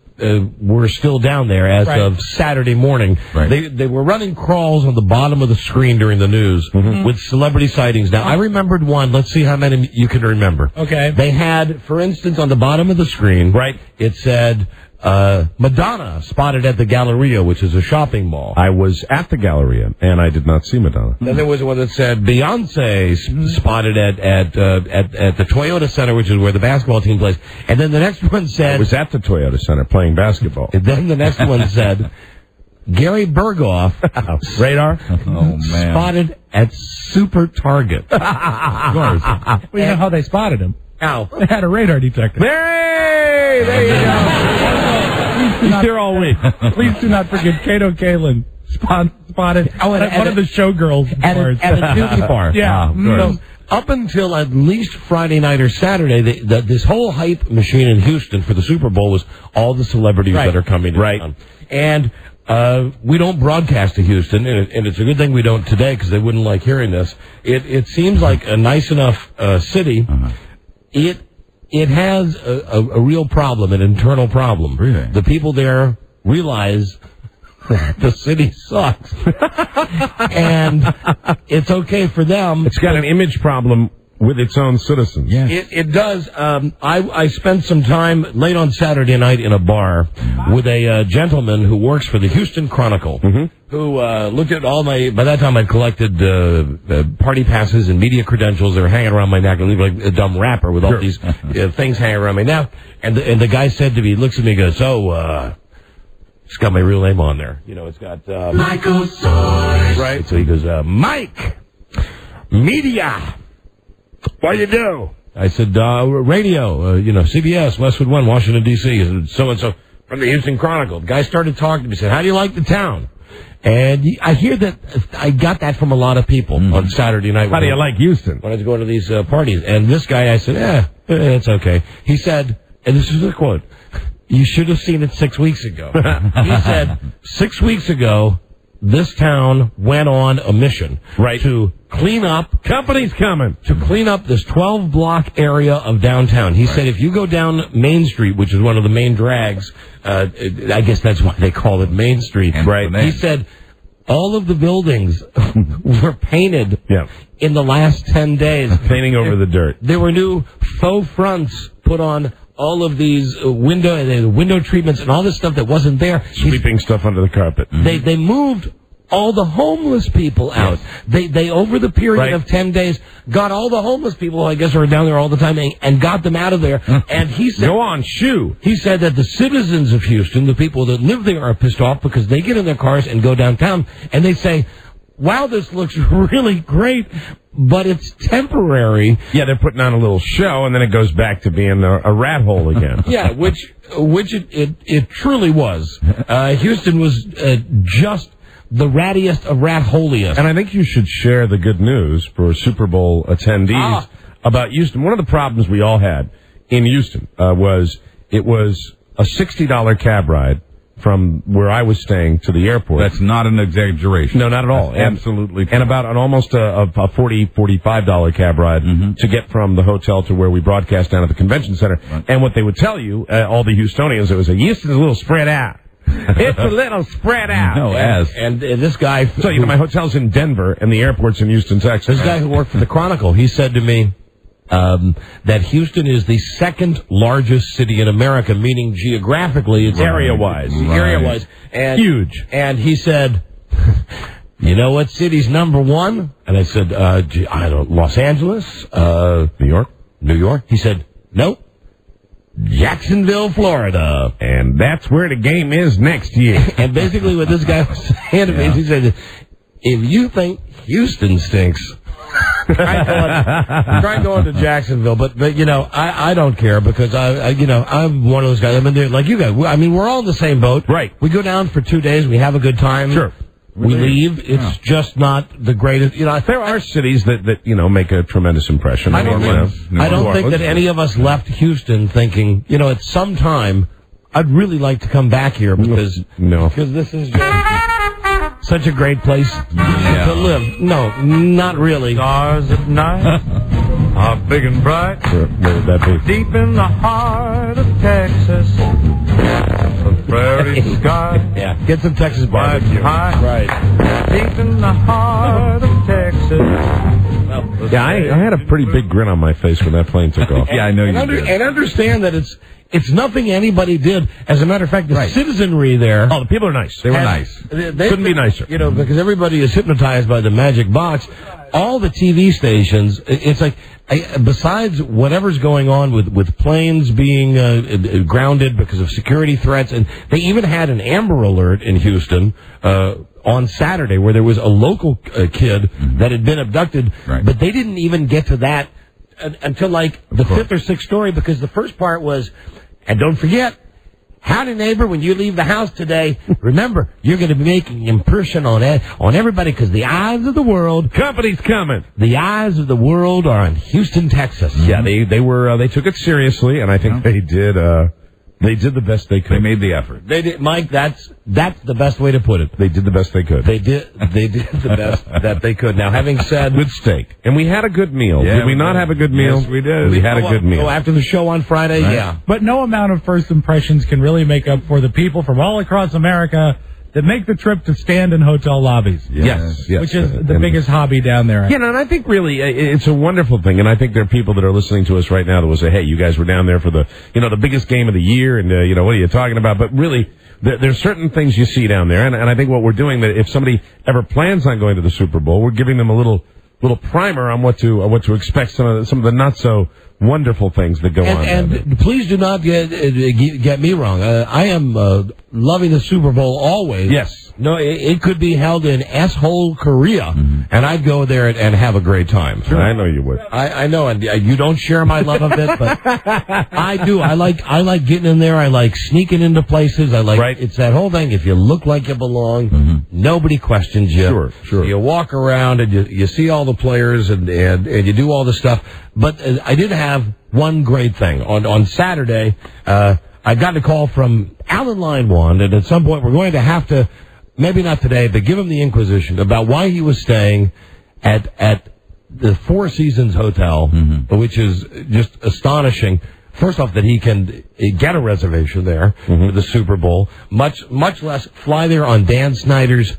were still down there as of Saturday morning. Right. They were running crawls on the bottom of the screen during the news with celebrity sightings. Now, I remembered one. Let's see how many you can remember. Okay. They had, for instance, on the bottom of the screen, it said, Madonna spotted at the Galleria, which is a shopping mall. I was at the Galleria, and I did not see Madonna. Then there was one that said Beyonce spotted at the Toyota Center, which is where the basketball team plays. And then the next one said... I was at the Toyota Center playing basketball. And then the next one said... Gary Berghoff, radar, spotted at Super Target. Of course. Well, you know how they spotted him? How? They had a radar detector. Hey, there you go. He's here all week. Please do not forget Kato Kalin spotted at one of the showgirls bars. At a duty bar. Yeah. So, up until at least Friday night or Saturday, this whole hype machine in Houston for the Super Bowl was all the celebrities that are coming to town. And we don't broadcast to Houston, and it's a good thing we don't today because they wouldn't like hearing this. It seems like a nice enough city. It has a real problem, an internal problem. Really? The people there realize the city sucks. And it's okay for them. It's got an image problem with its own citizens. Yes. It does. I spent some time late on Saturday night in a bar with a gentleman who works for the Houston Chronicle, who looked at all my... By that time, I'd collected party passes and media credentials that were hanging around my neck. I look like a dumb rapper with all these things hanging around me. Now, and the guy said to me, looks at me and goes, so... it's got my real name on there. You know, it's got... Michael Soares. Right? So he goes, Mike! Media! What do you do? I said, radio, CBS, Westwood One, Washington, D.C., and so-and-so from the Houston Chronicle. The guy started talking to me, said, how do you like the town? And I hear that, I got that from a lot of people on Saturday night. How do you like Houston? When I was going to these parties. And this guy, I said, it's okay. He said, and this is a quote, you should have seen it 6 weeks ago. He said, 6 weeks ago, this town went on a mission to clean up. Company's coming. To clean up this 12-block area of downtown. He said if you go down Main Street, which is one of the main drags, I guess that's why they call it Main Street. Right. He said all of the buildings were painted in the last 10 days. Painting over the dirt. There were new faux fronts put on all of these window treatments and all this stuff that wasn't there. Sweeping stuff under the carpet. They moved all the homeless people out. Yes. They over the period of 10 days, got all the homeless people, I guess, who were down there all the time, and got them out of there. And he said, go on, shoo. He said that the citizens of Houston, the people that live there, are pissed off because they get in their cars and go downtown, and they say, wow, this looks really great, but it's temporary. Yeah, they're putting on a little show, and then it goes back to being a rat hole again. Yeah, which it truly was. Houston was just the rattiest of rat holiest. And I think you should share the good news for Super Bowl attendees about Houston. One of the problems we all had in Houston was it was a $60 cab ride from where I was staying to the airport. That's not an exaggeration. No, not at all. Absolutely. And about almost a $45 cab ride to get from the hotel to where we broadcast down at the convention center. Right. And what they would tell you, all the Houstonians, it was Houston's a little spread out. It's a little spread out. No, and this guy... So, my hotel's in Denver, and the airport's in Houston, Texas. This guy who worked for the Chronicle, he said to me that Houston is the second largest city in America, meaning geographically, it's area-wise. Area-wise. And, huge. And he said, you know what city's number one? And I said, Los Angeles? New York? New York? He said, nope. Jacksonville, Florida. And that's where the game is next year. And basically what this guy was saying to me is he said, if you think Houston stinks, try going to Jacksonville. But I don't care because I'm one of those guys. I've been there like you guys. I mean, we're all in the same boat. Right. We go down for 2 days. We have a good time. Sure. We leave. It's just not the greatest. There are cities that make a tremendous impression. I don't think that any of us left Houston thinking, at some time, I'd really like to come back here because this is just such a great place to live. No, not really. Stars at night are big and bright. Where would that be? Deep in the heart of Texas. The prairie sky. Yeah, get some Texas barbecue. Right. Deep in the heart of Texas. Yeah, I had a pretty big grin on my face when that plane took off. Yeah, I know you did. And understand that it's nothing anybody did. As a matter of fact, the citizenry there... Oh, the people are nice. They were nice. Couldn't be nicer. Because everybody is hypnotized by the magic box. All the TV stations, it's like, besides whatever's going on with planes being grounded because of security threats, and they even had an Amber Alert in Houston on Saturday where there was a local kid that had been abducted, but they didn't even get to that until like the fifth or sixth story, because the first part was, and don't forget, howdy neighbor, when you leave the house today, remember, you're going to be making impression on everybody because the eyes of the world... Company's coming. The eyes of the world are in Houston, Texas. Yeah, they took it seriously, and I think they did the best they could. They made the effort. They did, Mike, that's the best way to put it. They did the best they could. They did the best that they could. Now, having said... Good steak. And we had a good meal. Yeah, did we not have a good meal? Yes, we did. We had a good meal. After the show on Friday, yeah. But no amount of first impressions can really make up for the people from all across America that make the trip to stand in hotel lobbies. Yes. Which is the biggest hobby down there. Yeah, and I think really it's a wonderful thing, and I think there are people that are listening to us right now that will say, hey, you guys were down there for the biggest game of the year, and what are you talking about? But really, there's certain things you see down there, and I think what we're doing, that if somebody ever plans on going to the Super Bowl, we're giving them a little primer on what to expect, some of the not so wonderful things that go on. And please do not get me wrong. I am loving the Super Bowl always. Yes. No, it could be held in S-hole Korea, and I'd go there and have a great time. Sure. I know you would. I know, and you don't share my love of it, but I do. I like getting in there. I like sneaking into places. It's that whole thing. If you look like you belong, nobody questions you. Sure. So you walk around and you see all the players and you do all the stuff. But I did have one great thing on Saturday. I got a call from Alan Linewand, and at some point we're going to have to. Maybe not today, but give him the inquisition about why he was staying at the Four Seasons Hotel, which is just astonishing. First off, that he can get a reservation there for the Super Bowl, much less fly there on Dan Snyder's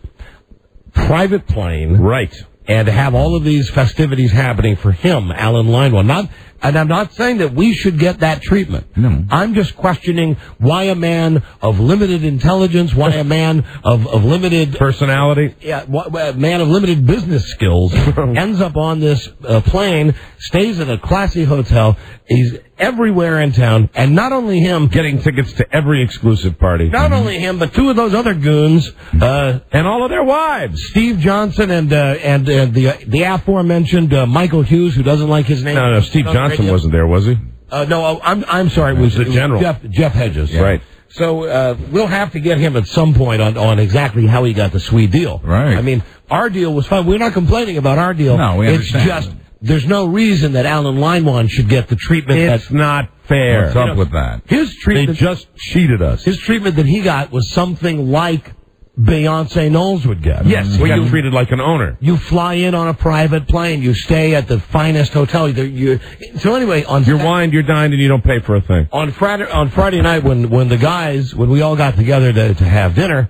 private plane. Right. And to have all of these festivities happening for him, Alan Leinwand. And I'm not saying that we should get that treatment. No. I'm just questioning why a man of limited intelligence, why a man of limited personality, a man of limited business skills ends up on this plane, stays at a classy hotel. He's everywhere in town, and not only him, getting tickets to every exclusive party. Not only him, but two of those other goons, and all of their wives, Steve Johnson and the aforementioned Michael Hughes, who doesn't like his name. No, Steve Johnson wasn't there, was he? No, I'm sorry. It was the general, Jeff Hedges, right? So we'll have to get him at some point on exactly how he got the sweet deal. Right. I mean, our deal was fine. We're not complaining about our deal. No, we understand. It's just there's no reason that Alan Leinwand should get the treatment. It's not fair. What's up with that? His treatment. They just cheated us. His treatment that he got was something like Beyonce Knowles would get. Yes, he got treated like an owner. You fly in on a private plane. You stay at the finest hotel. So anyway, you're wined, you're dined, and you don't pay for a thing. On Friday night, when we all got together to have dinner,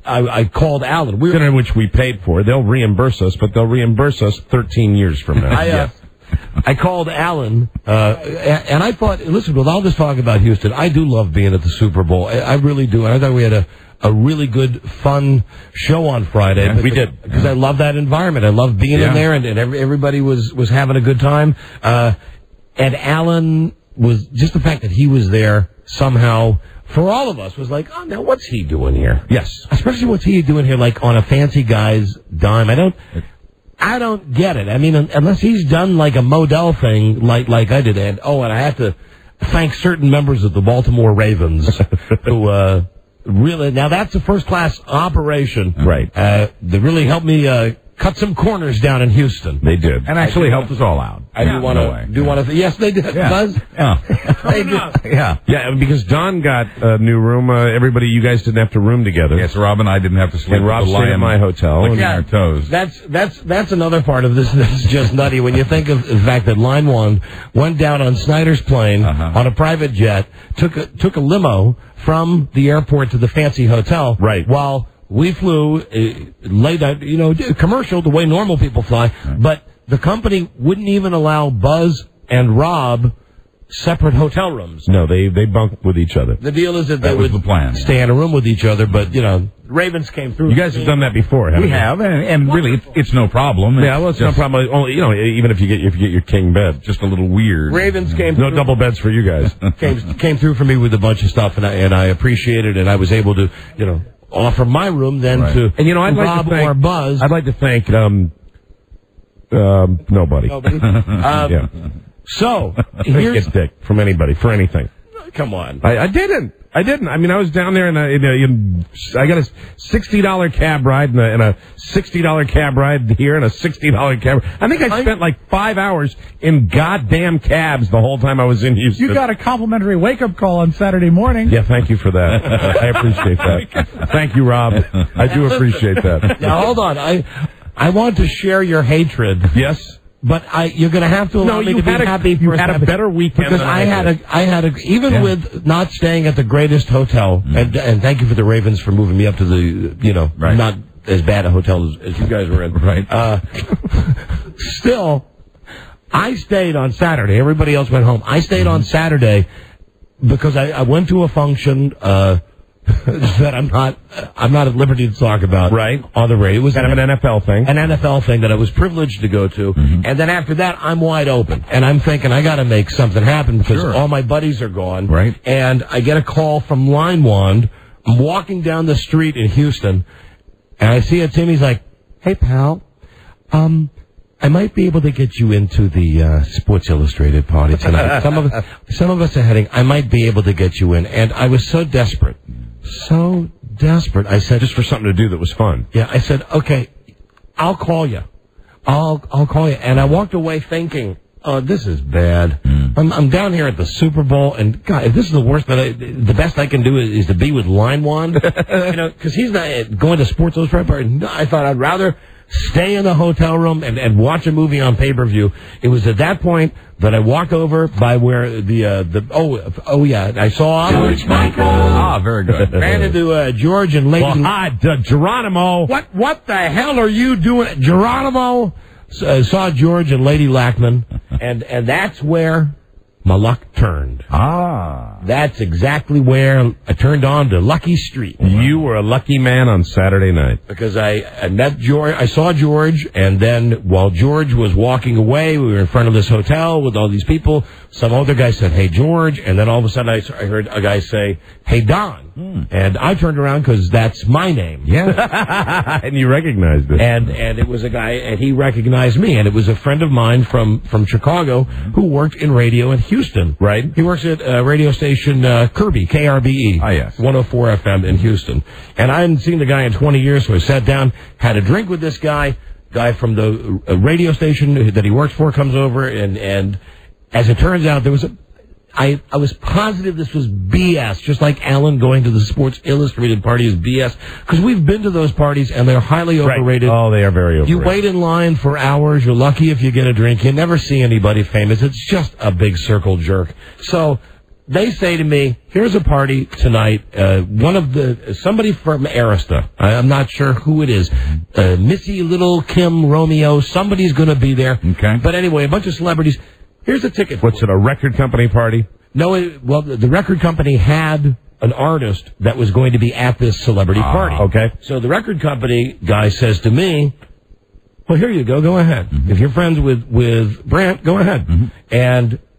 I called Alan. Dinner which we paid for. They'll reimburse us, but they'll reimburse us 13 years from now. I called Alan, and I thought, listen, with all this talk about Houston, I do love being at the Super Bowl. I really do. And I thought we had a really good, fun show on Friday. Yeah, we did. Because I love that environment. I love being in there, and everybody was having a good time. And Alan was, just the fact that he was there somehow, for all of us, was like, oh, now what's he doing here? Yes. Especially what's he doing here, like on a fancy guy's dime. I don't get it. I mean, unless he's done like a Modell thing, like I did. And I have to thank certain members of the Baltimore Ravens who really, now that's a first class operation, right? They really helped me cut some corners down in Houston. They did, and actually helped us all out. I do want to. Yes, they did. Buzz. They did. Yeah, because Don got a new room. Everybody, you guys didn't have to room together. Yes, Rob and I didn't have to sleep. And Rob stayed at my hotel. Licking our toes. That's another part of this that's just nutty. When you think of the fact that Leinwand went down on Snyder's plane on a private jet, took a limo from the airport to the fancy hotel, right? While we flew late night, commercial, the way normal people fly, but the company wouldn't even allow Buzz and Rob separate hotel rooms. No, they bunked with each other. The deal is that they would stay in a room with each other, but Ravens came through. You guys have done that before, haven't you? We have, and really, it's no problem. It's no problem. Only, even if you get your king bed, just a little weird. Ravens came. No double beds for you guys. came through for me with a bunch of stuff, and I appreciate it, and I was able to, offer my room then to and I'd like Rob to thank, or Buzz. I'd like to thank nobody. Yeah. So here's a dick from anybody for anything. Come on. I didn't. I mean, I was down there and I got a $60 cab ride and a $60 cab ride here and a $60 cab. I think I spent like 5 hours in goddamn cabs the whole time I was in Houston. You got a complimentary wake-up call on Saturday morning. Yeah, thank you for that. I appreciate that. Thank you, Rob. I do appreciate that. Now, hold on. I want to share your hatred. Yes. But you're going to have to allow me to be happy for you had a better weekend because than I had even with not staying at the greatest hotel, and thank you for the Ravens for moving me up to the not as bad a hotel as you guys were in. Right. Still, I stayed on Saturday. Everybody else went home. I stayed on Saturday because I went to a function that I'm not at liberty to talk about on the radio. It was kind of an NFL thing. An NFL thing that I was privileged to go to. And then after that, I'm wide open. And I'm thinking, I got to make something happen because all my buddies are gone. Right. And I get a call from Leinwand. I'm walking down the street in Houston, and I see a Timmy's like, hey, pal, I might be able to get you into the Sports Illustrated party tonight. Some of us are heading. I might be able to get you in. And I was so desperate. I said, just for something to do that was fun. Yeah, I said, okay, I'll call you. I'll call you. And I walked away thinking, oh, this is bad. I'm down here at the Super Bowl, and God, if this is the worst, the best I can do is to be with Leinwand, because he's not going to Sports Illustrated party. I thought I'd rather stay in the hotel room and watch a movie on pay-per-view. It was at that point that I walked over by where I saw George Michael. Ah, very good. Ran into George and Lady Geronimo. What the hell are you doing, Geronimo? Saw George and Lady Lackman, and that's where my luck turned. That's exactly where I turned on to Lucky Street. You were a lucky man on Saturday night. Because I met George, I saw George, and then while George was walking away, we were in front of this hotel with all these people. Some other guy said, "Hey, George," and then all of a sudden I heard a guy say, "Hey, Don." And I turned around because that's my name. Yeah. And you recognized it. And it was a guy, and he recognized me, and it was a friend of mine from Chicago who worked in radio in Houston. Right. He works at radio station Kirby, KRBE. Yes. 104 FM in Houston. And I hadn't seen the guy in 20 years, so I sat down, had a drink with this guy from the radio station that he works for comes over, and as it turns out, there was I was positive this was BS, just like Alan going to the Sports Illustrated party is BS, because we've been to those parties and they're highly overrated. Right. Oh, they are very overrated. You wait in line for hours. You're lucky if you get a drink. You never see anybody famous. It's just a big circle jerk. So they say to me, "Here's a party tonight. Somebody from Arista. I'm not sure who it is. Missy, Little Kim, Romeo. Somebody's going to be there." Okay. But anyway, a bunch of celebrities. Here's a ticket. What's it, a record company party? No, the record company had an artist that was going to be at this celebrity party. Okay. So the record company guy says to me, "Well, here you go. Go ahead. If you're friends with Brant, go ahead."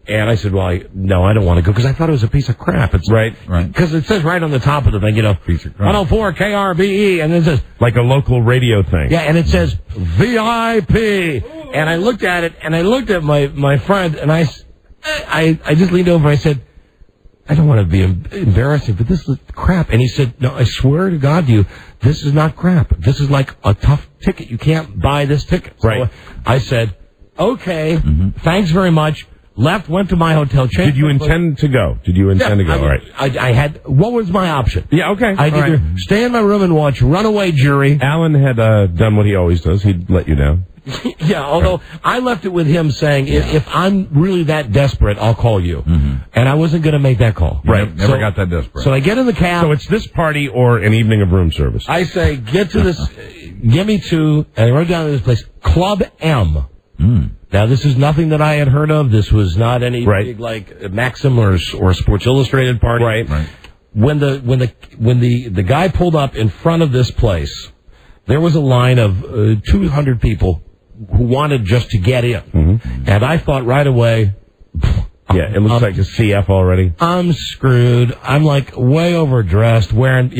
And I said, "Well, no, I don't want to go," because I thought it was a piece of crap. It's right. Because it says right on the top of the thing, piece of crap. 104 KRBE, and it says like a local radio thing. Yeah, and it says VIP. And I looked at it, and I looked at my friend, and I just leaned over and I said, "I don't want to be embarrassing, but this is crap." And he said, "No, I swear to God to you, this is not crap. This is like a tough ticket. You can't buy this ticket." Right. So I said, "Okay, thanks very much." Left, went to my hotel. Did you intend to go? Did you intend to go? All right. I had. What was my option? Yeah. Okay. I'd either stay in my room and watch Runaway Jury. Alan had done what he always does. He'd let you down. Yeah, although I left it with him saying, if I'm really that desperate, I'll call you. And I wasn't going to make that call. Right. Never got that desperate. So I get in the cab. So it's this party or an evening of room service. I say, get to this, give me to, and I wrote down this place, Club M. Now, this is nothing that I had heard of. This was not any big, like, Maxim or Sports Illustrated party. Right. When the guy pulled up in front of this place, there was a line of 200 people who wanted just to get in. And I thought right away, yeah, it looks like a CF already. I'm screwed. I'm like way overdressed, wearing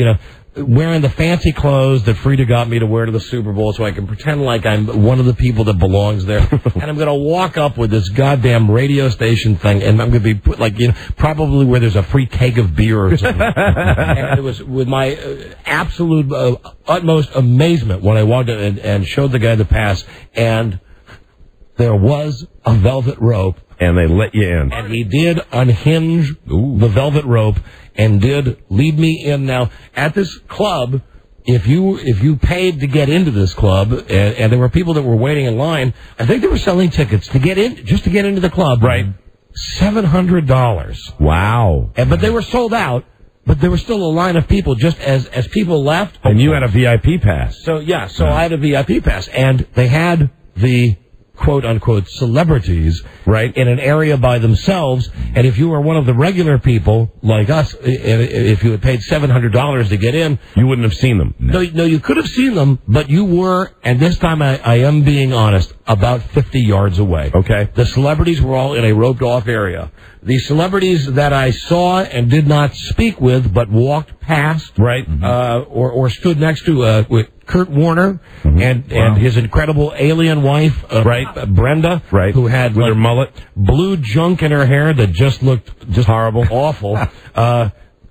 the fancy clothes that Frida got me to wear to the Super Bowl so I can pretend like I'm one of the people that belongs there. And I'm going to walk up with this goddamn radio station thing, and I'm going to be put probably where there's a free keg of beer or something. And it was with my absolute utmost amazement when I walked in and showed the guy the pass, and there was a velvet rope. And they let you in. And he did unhinge the velvet rope and did lead me in. Now, at this club, if you paid to get into this club, and there were people that were waiting in line, I think they were selling tickets to get in, just to get into the club. Right. $700. Wow. But they were sold out. But there was still a line of people just as people left. And you had a VIP pass. So I had a VIP pass, and they had the quote-unquote celebrities in an area by themselves, and if you were one of the regular people like us, if you had paid $700 to get in, you wouldn't have seen them. No, you could have seen them, but you were, and this time I am being honest, about 50 yards away. Okay. The celebrities were all in a roped-off area. The celebrities that I saw and did not speak with, but walked past, or stood next to with Kurt Warner and his incredible alien wife, Brenda, who had with her mullet, blue junk in her hair that just looked horrible, awful.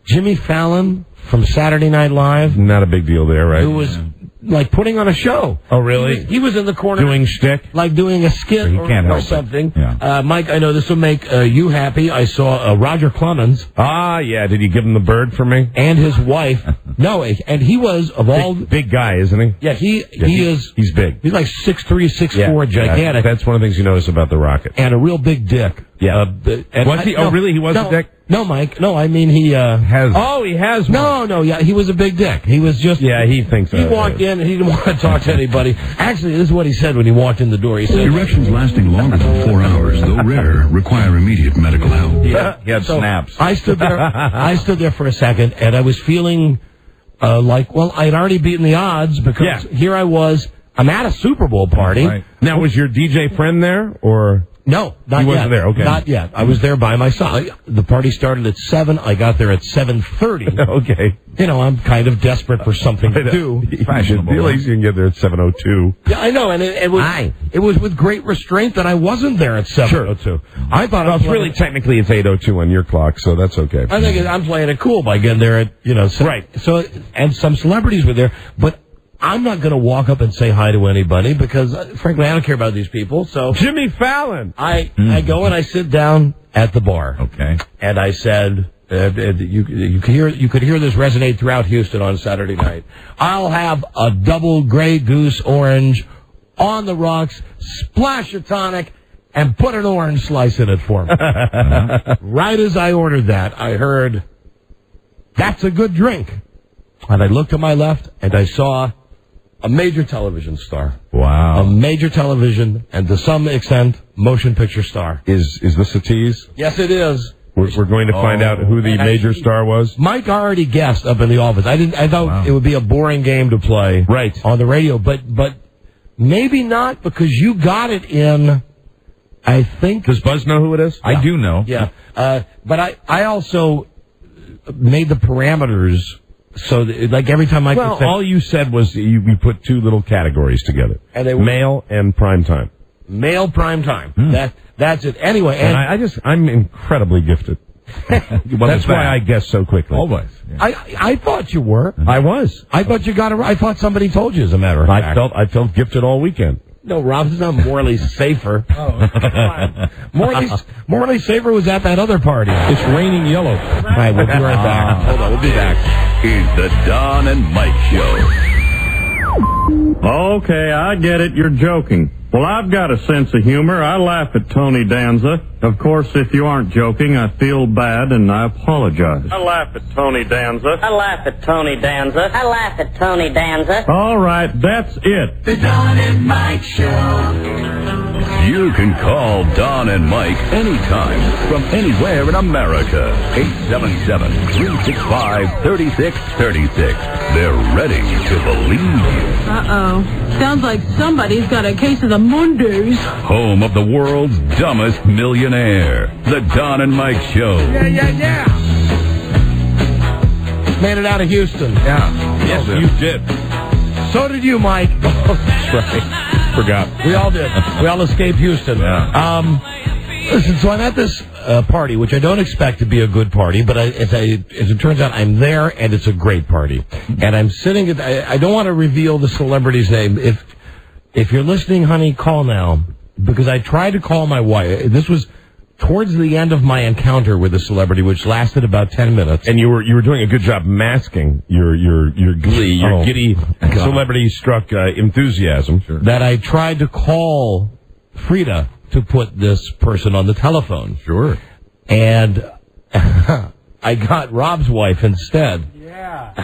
Jimmy Fallon from Saturday Night Live, not a big deal there, right? Who was like putting on a show. Oh, really? He was in the corner doing shtick, like doing a skit or something. Yeah. Mike, I know this will make you happy. I saw Roger Clemens. Ah, yeah. Did you give him the bird for me? And his wife No, and he was, of all... Big guy, isn't he? Yeah, he is... He's big. He's like 6'3", 6'4", gigantic. That's one of the things you notice about the Rocket. And a real big dick. Yeah. Was he? Really? He was a dick? No, Mike. No, I mean he has. Oh, he has one. No, yeah, he was a big dick. He was just. Yeah, he thinks so. He walked in and he didn't want to talk to anybody. Actually, this is what he said when he walked in the door. He said, "Erections lasting longer than 4 hours, though rare, require immediate medical help." Yeah, he had snaps. I stood there. I stood there for a second, and I was feeling like, well, I had already beaten the odds because here I was. I'm at a Super Bowl party. Right. Now, was your DJ friend there, or? No, not he yet. Wasn't there. Okay, not yet. I was there by myself. The party started at 7. I got there at 7:30. Okay. You know, I'm kind of desperate for something to do. Fashionable. At least you can get there at 7:02. Yeah, I know, and it was with great restraint that I wasn't there at 7:02. Sure. I thought it's really technically it's 8:02 on your clock, so that's okay. I think I'm playing it cool by getting there at 7. Right. So, and some celebrities were there, but I'm not going to walk up and say hi to anybody because, frankly, I don't care about these people. So Jimmy Fallon. I go and I sit down at the bar. Okay. And I said, you could hear this resonate throughout Houston on Saturday night. I'll have a double Grey Goose orange on the rocks, splash a tonic, and put an orange slice in it for me. Right as I ordered that, I heard, "That's a good drink." And I looked to my left, and I saw a major television star. Wow. A major television, and to some extent, motion picture star. Is this a tease? Yes, it is. We're going to find out who the major star was? Mike already guessed up in the office. I thought it would be a boring game to play on the radio, but maybe not, because you got it in, I think... Does Buzz know who it is? I do know. Yeah. But I also made the parameters... So, like, every time I could say... all you said was you put two little categories together. And they were... Male and prime time. Male prime time. That's it. Anyway, and I'm incredibly gifted. That's why I guessed so quickly. Always. Yeah. I thought you were. I was. I thought you got it right. I thought somebody told you, as a matter of fact. I felt gifted all weekend. No, Rob's not Morley Safer. Oh, come on. Morley Safer was at that other party. It's raining yellow. All right, we'll be right back. Hold on, we'll be back. Is the Don and Mike Show. Okay, I get it. You're joking. Well, I've got a sense of humor. I laugh at Tony Danza. Of course, if you aren't joking, I feel bad and I apologize. I laugh at Tony Danza. I laugh at Tony Danza. I laugh at Tony Danza. All right, that's it. The Don and Mike Show. You can call Don and Mike anytime from anywhere in America. 877-365-3636. They're ready to believe you. Uh-oh. Sounds like somebody's got a case of the Mondays. Home of the world's dumbest millionaire. The Don and Mike Show. Yeah. Made it out of Houston. Yeah. Yes, you did. So did you, Mike. That's right. Forgot. We all did. We all escaped Houston. Yeah. Listen, so I'm at this party, which I don't expect to be a good party, but as it turns out, I'm there, and it's a great party. And I'm sitting at... I don't want to reveal the celebrity's name. If you're listening, honey, call now, because I tried to call my wife. This was towards the end of my encounter with the celebrity, which lasted about 10 minutes. And you were doing a good job masking your glee, your giddy, celebrity-struck enthusiasm. Sure. That I tried to call Frida to put this person on the telephone. Sure. And I got Rob's wife instead. Yeah.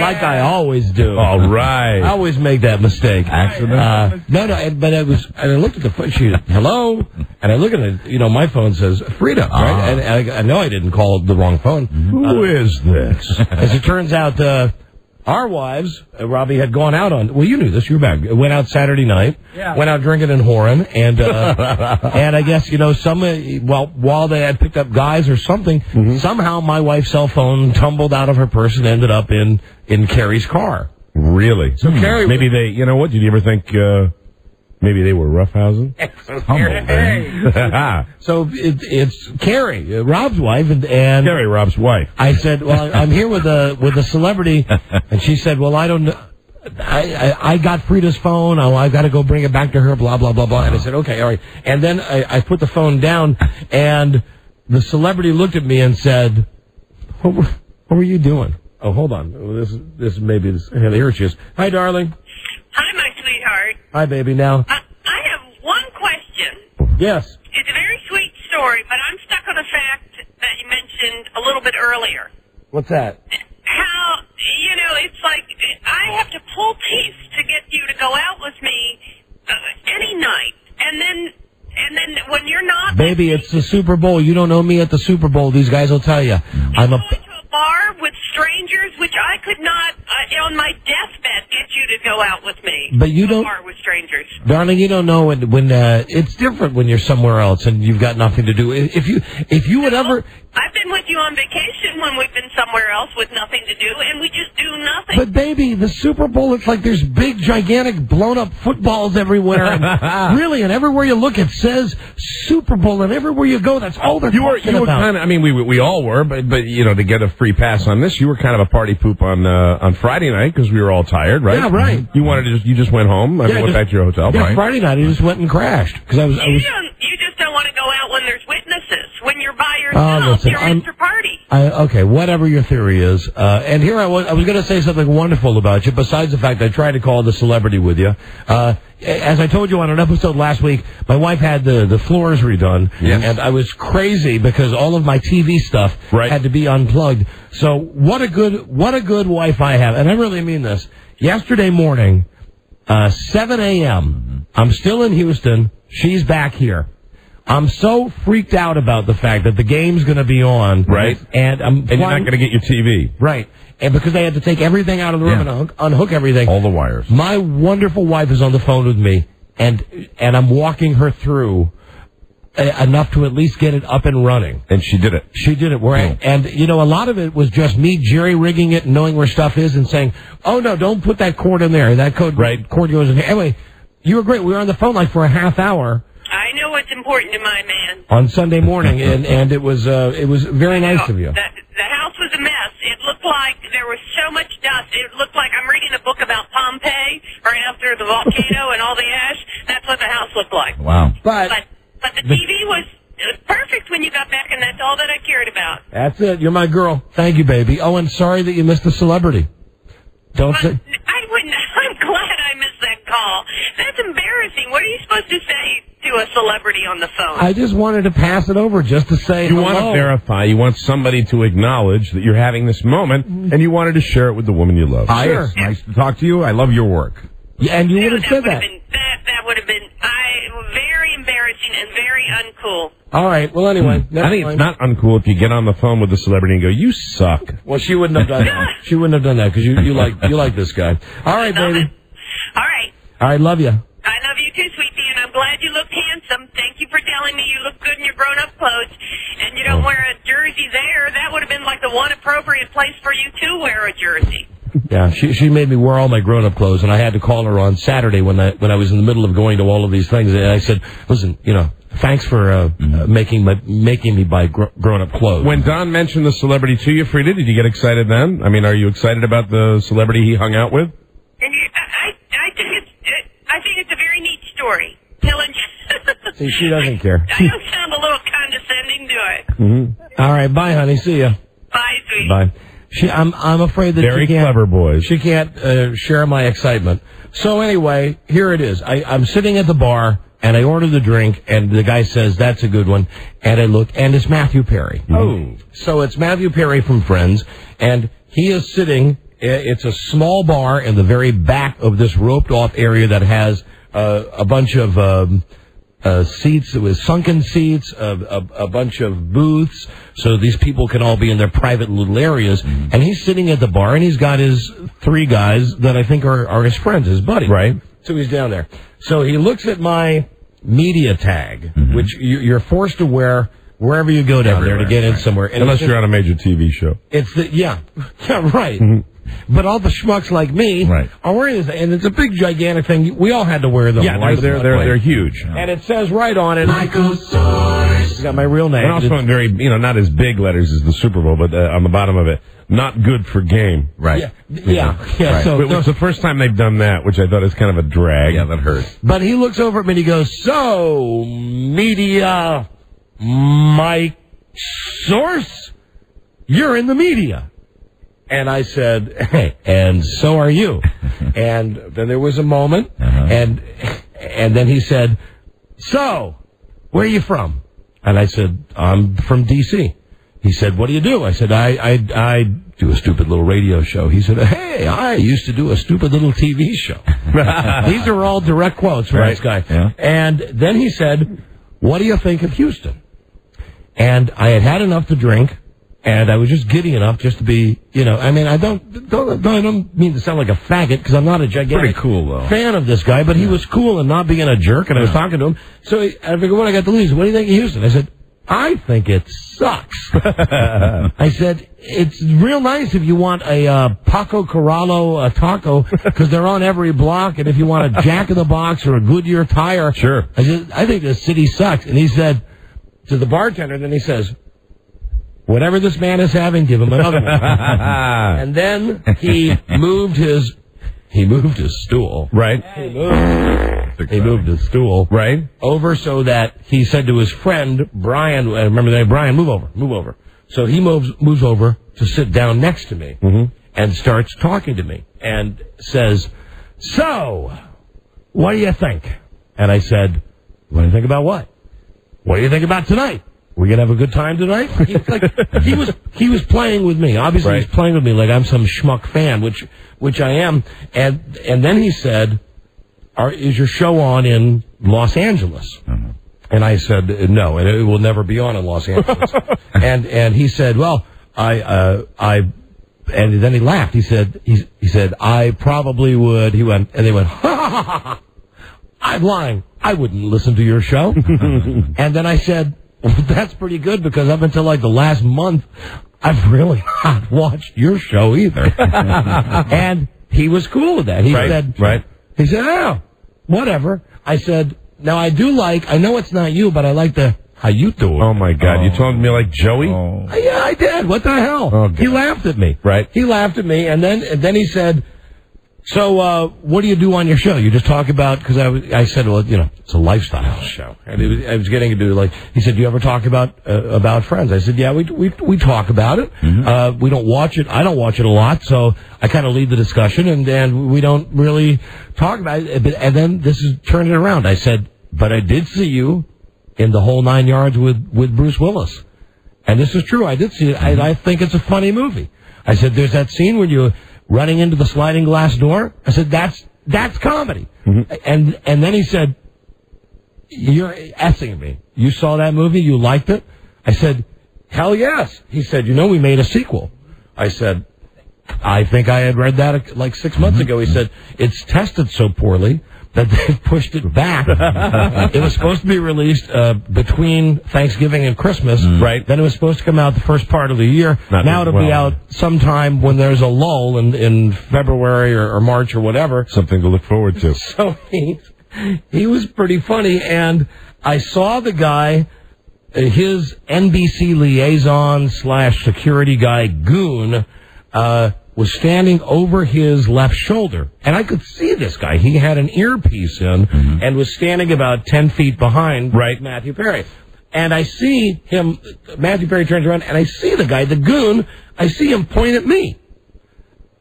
Like I always do. All right. I always make that mistake. Accident? No, but I looked at the phone. She, hello? And I look at it, my phone says Frida, right? And I know I didn't call the wrong phone. Who is this? As it turns out, our wives, Robbie had gone out on, well, you knew this, you were back, went out Saturday night, went out drinking in Horan, and I guess, while they had picked up guys or something, somehow my wife's cell phone tumbled out of her purse and ended up in Carrie's car. Really? So Carrie... Maybe they, you know what, did you ever think, maybe they were roughhousing? So it's Carrie, Rob's wife, and Carrie, Rob's wife. I said, well, I'm here with a celebrity, and she said, well, I don't know. I got Frida's phone. I've got to go bring it back to her, blah, blah, blah, blah. And I said, okay, all right. And then I put the phone down, and the celebrity looked at me and said, what were you doing? Oh, hold on. This maybe this. Here she is. Hi, darling. Hi, my sweetheart. Hi, baby. Now. I have one question. Yes. It's a very sweet story, but I'm stuck on the fact that you mentioned a little bit earlier. What's that? How, it's like I have to pull teeth to get you to go out with me any night. And then when you're not... Baby, it's the Super Bowl. You don't know me at the Super Bowl. These guys will tell you. I'm a... bar with strangers, which I could not, on my deathbed, get you to go out with me. But you don't... bar with strangers. Darling, you don't know when it's different when you're somewhere else and you've got nothing to do. If you would ever... I've been with you on vacation when we've been somewhere else with nothing to do, and we just do nothing. But, baby, the Super Bowl, it's like there's big, gigantic, blown-up footballs everywhere. And really, and everywhere you look, it says Super Bowl, and everywhere you go, that's all they're talking about. You were kind of, I mean, we all were, but to get a free pass on this, you were kind of a party poop on Friday night because we were all tired, right? Yeah, right. You just went home. Went back to your hotel, yeah, right? Friday night, I just went and crashed because I was. You just don't want to go out when there's witnesses. When you're by yourself, you're after party. Okay, whatever your theory is. And here I was going to say something wonderful about you, besides the fact I tried to call the celebrity with you. As I told you on an episode last week, my wife had the floors redone, and I was crazy because all of my TV stuff had to be unplugged. So what a good wife I have, and I really mean this. Yesterday morning, 7 a.m., I'm still in Houston. She's back here. I'm so freaked out about the fact that the game's going to be on. Right. And you're not going to get your TV. Right. And because they had to take everything out of the room and unhook everything. All the wires. My wonderful wife is on the phone with me, and I'm walking her through enough to at least get it up and running. And she did it. She did it. And, a lot of it was just me jerry-rigging it and knowing where stuff is and saying, oh, no, don't put that cord in there. That cord goes in here. Anyway, you were great. We were on the phone for a half hour. I know what's important to my man. On Sunday morning, and it was very nice of you. The house was a mess. It looked like there was so much dust. It looked like I'm reading a book about Pompeii right after the volcano and all the ash. That's what the house looked like. Wow. But the TV was perfect when you got back, and that's all that I cared about. That's it. You're my girl. Thank you, baby. Oh, and sorry that you missed the celebrity. Don't say... I wouldn't. I'm glad I missed that call. That's embarrassing. What are you supposed to say to a celebrity on the phone? I just wanted to pass it over just to say you want to verify. You want somebody to acknowledge that you're having this moment, and you wanted to share it with the woman you love. Sure. It's nice to talk to you. I love your work. Yeah, and you would have said that. That would have been very embarrassing and very uncool. All right. Well, anyway. I think it's not uncool if you get on the phone with the celebrity and go, "You suck." Well, she wouldn't have done that. She wouldn't have done that because you like this guy. All right, baby. All right. All right. Love you. I love you too, sweetie, and I'm glad you looked handsome. Thank you for telling me you look good in your grown-up clothes, and you don't wear a jersey there. That would have been like the one appropriate place for you to wear a jersey. Yeah, she made me wear all my grown-up clothes, and I had to call her on Saturday when I was in the middle of going to all of these things. And I said, "Listen, thanks for making me buy grown-up clothes." When Don mentioned the celebrity to you, Frida, did you get excited then? I mean, are you excited about the celebrity he hung out with? I think it's a very neat story. Helen. See, she doesn't care. I don't sound a little condescending, do I? Mm-hmm. All right, bye, honey. See ya. Bye, sweetie. Bye. I'm afraid that very clever boys. She can't share my excitement. So anyway, here it is. I'm sitting at the bar and I order the drink, and the guy says that's a good one, and I look, and it's Matthew Perry. Oh, so it's Matthew Perry from Friends, and he is sitting. It's a small bar in the very back of this roped-off area that has a bunch of seats with sunken seats, a bunch of booths, so these people can all be in their private little areas. And he's sitting at the bar, and he's got his three guys that I think are his friends, his buddies. Right. So he's down there. So he looks at my media tag, which you're forced to wear wherever you go down there to get in somewhere. And unless you're on a major TV show. It's yeah, right. But all the schmucks like me are wearing this, and it's a big, gigantic thing. We all had to wear them. Yeah, they're huge. And it says right on it, Michael Source. It's got my real name. And also in very, not as big letters as the Super Bowl, but on the bottom of it, not good for game. Right. Yeah. Right. So it's the first time they've done that, which I thought is kind of a drag. Yeah, that hurt. But he looks over at me and he goes, "So, media, Mike Source, you're in the media." And I said, hey, and so are you. And then there was a moment, and then he said, so, where are you from? And I said, I'm from D.C. He said, what do you do? I said, I do a stupid little radio show. He said, hey, I used to do a stupid little TV show. These are all direct quotes from this guy. Yeah. And then he said, what do you think of Houston? And I had had enough to drink, and I was just giddy enough just to be, I mean, I don't mean to sound like a faggot, because I'm not a gigantic fan of this guy, but he was cool and not being a jerk, and I was talking to him. So I figured, what I got to lose? What do you think of Houston? I said, I think it sucks. I said, it's real nice if you want a Paco Corralo taco, because they're on every block, and if you want a Jack in the Box or a Goodyear tire. Sure. I said, I think this city sucks. And he said to the bartender, then he says, whatever this man is having, give him another one. And then he moved his stool. Right. He moved his stool. Right. Over so that he said to his friend, Brian, remember that, Brian, move over. So he moves over to sit down next to me and starts talking to me and says, so, what do you think? And I said, what do you think about what? What do you think about tonight? We're going to have a good time tonight? He was playing with me. Obviously, he's playing with me like I'm some schmuck fan, which I am. And then he said, is your show on in Los Angeles? And I said, no, and it will never be on in Los Angeles. and he said, well, and then he laughed. He said, I probably would. He went, and they went, ha ha ha ha ha. I'm lying. I wouldn't listen to your show. And then I said, well, that's pretty good, because up until like the last month, I've really not watched your show either. And he was cool with that. He said, oh, whatever. I said, now I know it's not you, but I like how you do it. Oh my God, you told me like Joey? Yeah, I did. What the hell? Oh, he laughed at me. Right. He laughed at me, and then he said, so, what do you do on your show? You just talk about, because I said, well, it's a lifestyle show. And I was getting into, he said, do you ever talk about friends? I said, yeah, we talk about it. We don't watch it. I don't watch it a lot, so I kind of lead the discussion, and we don't really talk about it. And then this is turned it around. I said, but I did see you in the whole 9 yards with Bruce Willis. And this is true. I did see it. I think it's a funny movie. I said, there's that scene when you're running into the sliding glass door. I said, that's comedy. And then he said, you're essing me. You saw that movie? You liked it? I said, hell yes. He said, we made a sequel. I said, I think I had read that like 6 months ago. He said, it's tested so poorly that they pushed it back. It was supposed to be released between Thanksgiving and Christmas. Right. Then it was supposed to come out the first part of the year. Now it'll be out sometime when there's a lull in February or March or whatever. Something to look forward to. So he was pretty funny, and I saw the guy, his NBC liaison / security guy, Goon, was standing over his left shoulder. And I could see this guy. He had an earpiece in and was standing about 10 feet behind Matthew Perry. And I see him, Matthew Perry turns around, and I see the guy, the Goon, I see him point at me.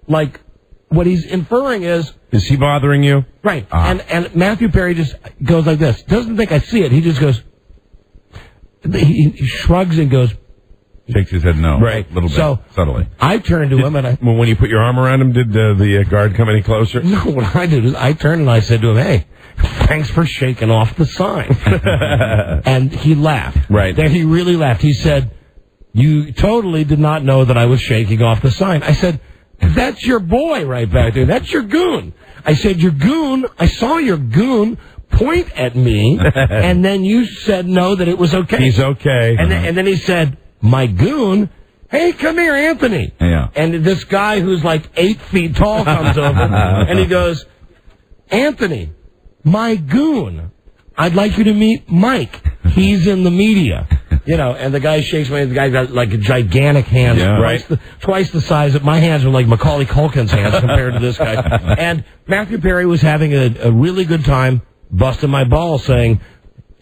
Like, what he's inferring is he bothering you? Right. And Matthew Perry just goes like this. Doesn't think I see it. He just goes, he shrugs and goes, shakes his head no. Right. A little bit. So subtly. I turned to him, and when you put your arm around him, did the guard come any closer? No, what I did is I turned and I said to him, hey, thanks for shaking off the sign. And he laughed. Right. Then he really laughed. He said, you totally did not know that I was shaking off the sign. I said, that's your boy right back there. That's your Goon. I said, your Goon, I saw your Goon point at me, and then you said no, that it was okay. He's okay. And then he said, my Goon, hey, come here, Anthony. Yeah. And this guy who's like 8 feet tall comes over, and he goes, Anthony, my Goon, I'd like you to meet Mike. He's in the media. And the guy shakes my hand. The guy got like a gigantic hand, twice the size of my hands are like Macaulay Culkin's hands compared to this guy. And Matthew Perry was having a really good time busting my balls, saying,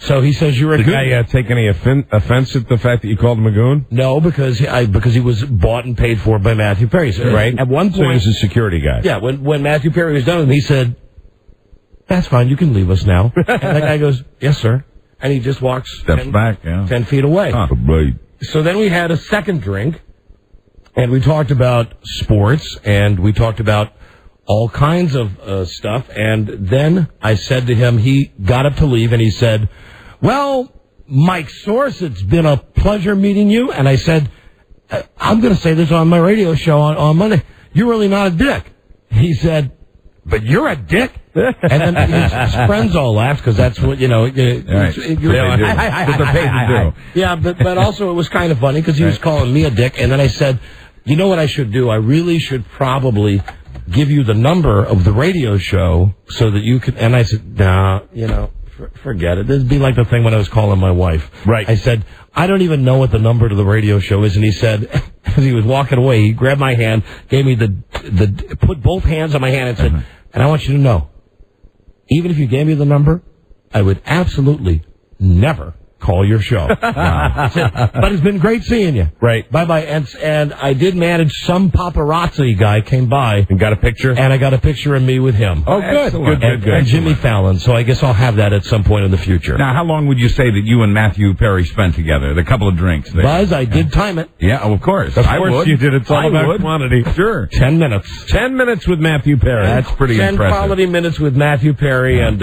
So he says you're a good guy. Take any offense at the fact that you called him a goon? No, because he was bought and paid for by Matthew Perry. So right. At one point, so he was a security guy. Yeah. When Matthew Perry was done, he said, "That's fine. You can leave us now." And the guy goes, "Yes, sir." And he just walks steps back, 10 feet away. Right. So then we had a second drink, and we talked about sports, and we talked about all kinds of stuff. And then I said to him, he got up to leave, and he said, "Well, Mike Source, it's been a pleasure meeting you." And I said, "I'm going to say this on my radio show on Monday. You're really not a dick." He said, "But you're a dick." And then his friends all laughed because that's what, what they're paid to do. Yeah, but also it was kind of funny because he was calling me a dick. And then I said, "You know what I should do? I really should probably give you the number of the radio show so that you can." And I said, "Nah, forget it. This would be like the thing when I was calling my wife." Right. I said, "I don't even know what the number to the radio show is." And he said, as he was walking away, he grabbed my hand, gave me put both hands on my hand and said, "And I want you to know, even if you gave me the number, I would absolutely never call your show." Wow. Said, "But it's been great seeing you." Right. Bye-bye. And I did manage some paparazzi guy came by. And got a picture? And I got a picture of me with him. Oh, good. Good. And Jimmy Fallon. So I guess I'll have that at some point in the future. Now, how long would you say that you and Matthew Perry spent together? The couple of drinks there. Buzz, I did time it. Yeah, of course. Of course you did. It's all about quantity. Sure. 10 minutes. 10 minutes with Matthew Perry. That's pretty 10 impressive. 10 quality minutes with Matthew Perry. And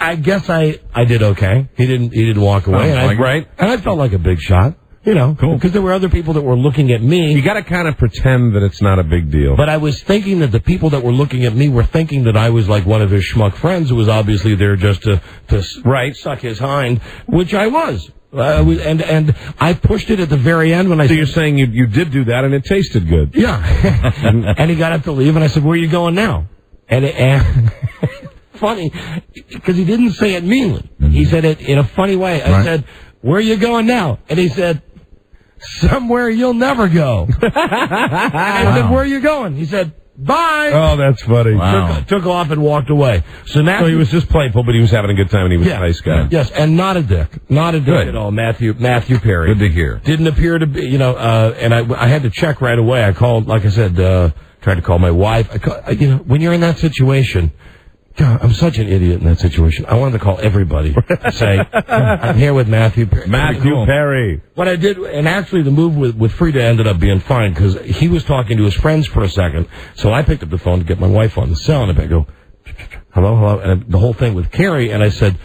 I guess I did okay. He didn't walk away. And I felt like a big shot. Cool. Because there were other people that were looking at me. You got to kind of pretend that it's not a big deal. But I was thinking that the people that were looking at me were thinking that I was like one of his schmuck friends who was obviously there just to suck his hind, which I was. And I pushed it at the very end when I. So you're saying you did do that and it tasted good? Yeah. And he got up to leave, and I said, "Where are you going now?" And funny, because he didn't say it meanly. He said it in a funny way. I said, "Where are you going now?" And he said, "Somewhere you'll never go." I said, "Where are you going?" He said, "Bye." Oh, that's funny. Wow. Took off and walked away. So he was just playful, but he was having a good time, and he was a nice guy. Yes, and not a dick. Not a dick at all, Matthew Perry. Good to hear. Didn't appear to be, and I had to check right away. I called, like I said, tried to call my wife. When you're in that situation, God, I'm such an idiot in that situation. I wanted to call everybody to say, "I'm here with Matthew Perry." Perry. What I did, and actually the move with Frida ended up being fine because he was talking to his friends for a second. So I picked up the phone to get my wife on the cell, and I go, "Hello," and the whole thing with Carrie, and I said,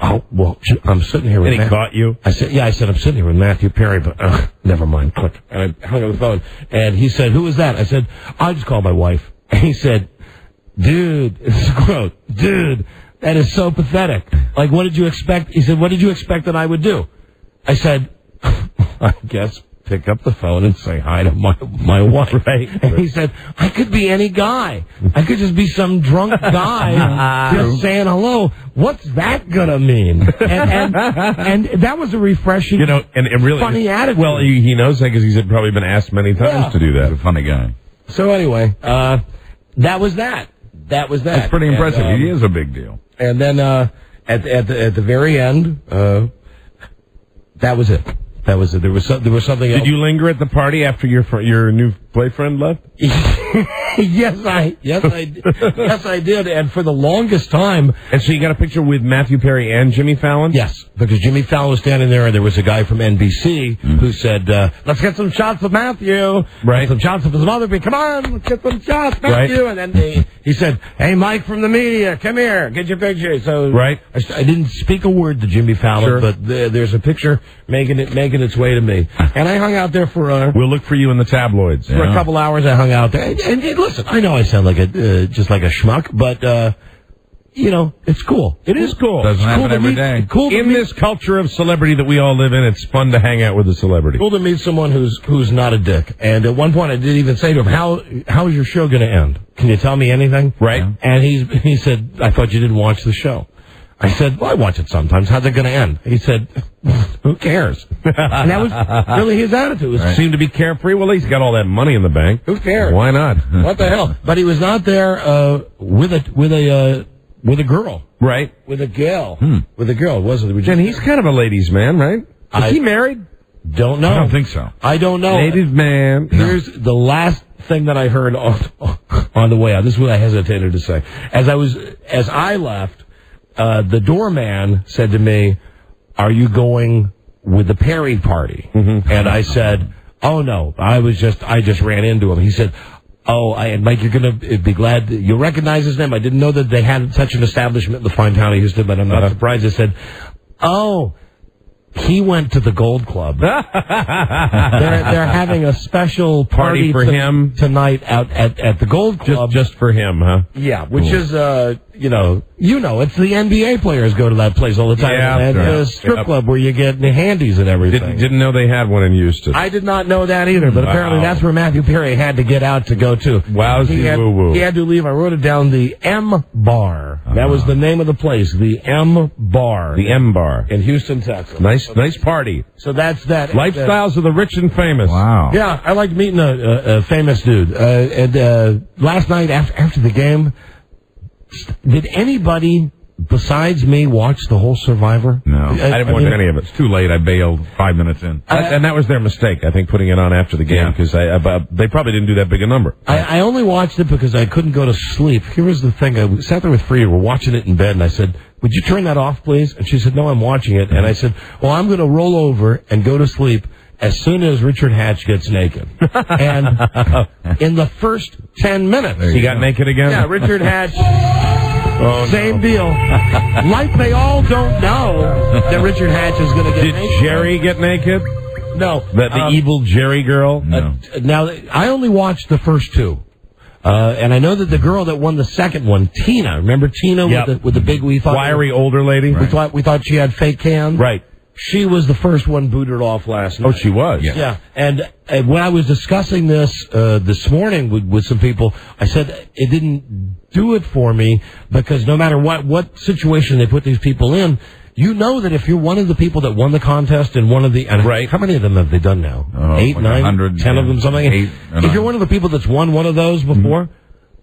"Oh, well, I'm sitting here with." And he caught you? I said, "Yeah." I said, "I'm sitting here with Matthew Perry, but never mind." Click. And I hung up the phone, and he said, "Who is that?" I said, "I just called my wife." And he said, "Dude," it's a quote, "Dude, that is so pathetic. Like, what did you expect?" He said, "What did you expect that I would do?" I said, "I guess pick up the phone and say hi to my wife." Right. And he said, "I could be any guy. I could just be some drunk guy just saying hello. What's that gonna mean?" And that was a refreshing, and really funny attitude. Well, he knows that because he's probably been asked many times to do that. He's a funny guy. So anyway, that was that. That's pretty impressive. He is a big deal. And then at the very end, that was it. There was something else. Did you linger at the party after your new boyfriend left? Yes, I did. And for the longest time. And so you got a picture with Matthew Perry and Jimmy Fallon? Yes, because Jimmy Fallon was standing there, and there was a guy from NBC who said, "Let's get some shots of Matthew." Right. Some shots of his mother. Come on, let's get some shots, Matthew. Right. And then he said, "Hey, Mike from the media, come here, get your picture." So I didn't speak a word to Jimmy Fallon, but there's a picture making its way to me. And I hung out there for we'll look for you in the tabloids. For a couple hours, I hung out there. And listen, I know I sound like just like a schmuck, but it's cool. It is cool. Doesn't happen every day. Cool in this culture of celebrity that we all live in, it's fun to hang out with a celebrity. Cool to meet someone who's not a dick. And at one point, I did even say to him, "How is your show going to end? Can you tell me anything?" Right. Yeah. And he said, "I thought you didn't watch the show." I said, "Well, I watch it sometimes. How's it going to end?" He said, "Who cares?" And that was really his attitude. Right. Seemed to be carefree. Well, he's got all that money in the bank. Who cares? Why not? What the hell? But he was not there with a with a girl. Right. With a girl. With a girl, wasn't it? And he's kind of a ladies' man, right? Is he married? Don't know. I don't think so. I don't know. Ladies' man. Here's the last thing that I heard on the way out. This is what I hesitated to say. As I left, the doorman said to me, "Are you going with the Perry party?" And I said, "Oh no, I just ran into him." He said, "Oh, Mike, you're going to be glad you'll recognize his name. I didn't know that they had such an establishment in the fine town of Houston, but I'm not surprised." I said, "Oh, he went to the Gold Club. They're having a special party for him tonight out at the Gold Club, just for him, huh?" Yeah, which is it's the NBA players go to that place all the time. And the strip club where you get the handies and everything. Didn't know they had one in Houston. I did not know that either, but apparently that's where Matthew Perry had to get out to go to. Wowzy woo-woo. He had to leave. I wrote it down, the M Bar. That was the name of the place, the M Bar. The M Bar. In Houston, Texas. Nice party. So that's that. Lifestyles of the rich and famous. Wow. Yeah, I liked meeting a famous dude. And last night after the game, did anybody besides me watch the whole Survivor? No, I didn't watch any of it. It's too late. I bailed 5 minutes in. And that was their mistake, I think, putting it on after the game, because they probably didn't do that big a number. I only watched it because I couldn't go to sleep. Here was the thing. I sat there with Frida. We're watching it in bed, and I said, "Would you turn that off, please?" And she said, "No, I'm watching it." And I said, "Well, I'm going to roll over and go to sleep as soon as Richard Hatch gets naked." And in the first 10 minutes... He got naked again? Yeah, Richard Hatch... Same deal. Like they all don't know that Richard Hatch is going to get naked. Did Jerry get naked? No. The evil Jerry girl? No. Now, I only watched the first two. And I know that the girl that won the second one, Tina, remember Tina with the big, wiry older lady? Right. We thought she had fake cans. Right. She was the first one booted off last night. Oh, she was? Yeah. And when I was discussing this morning with some people, I said it didn't do it for me because no matter what situation they put these people in, you know that if you're one of the people that won the contest and one of the... And how many of them have they done now? 8, 9, 100, 10 of them, something? 8 if you're one of the people that's won one of those before...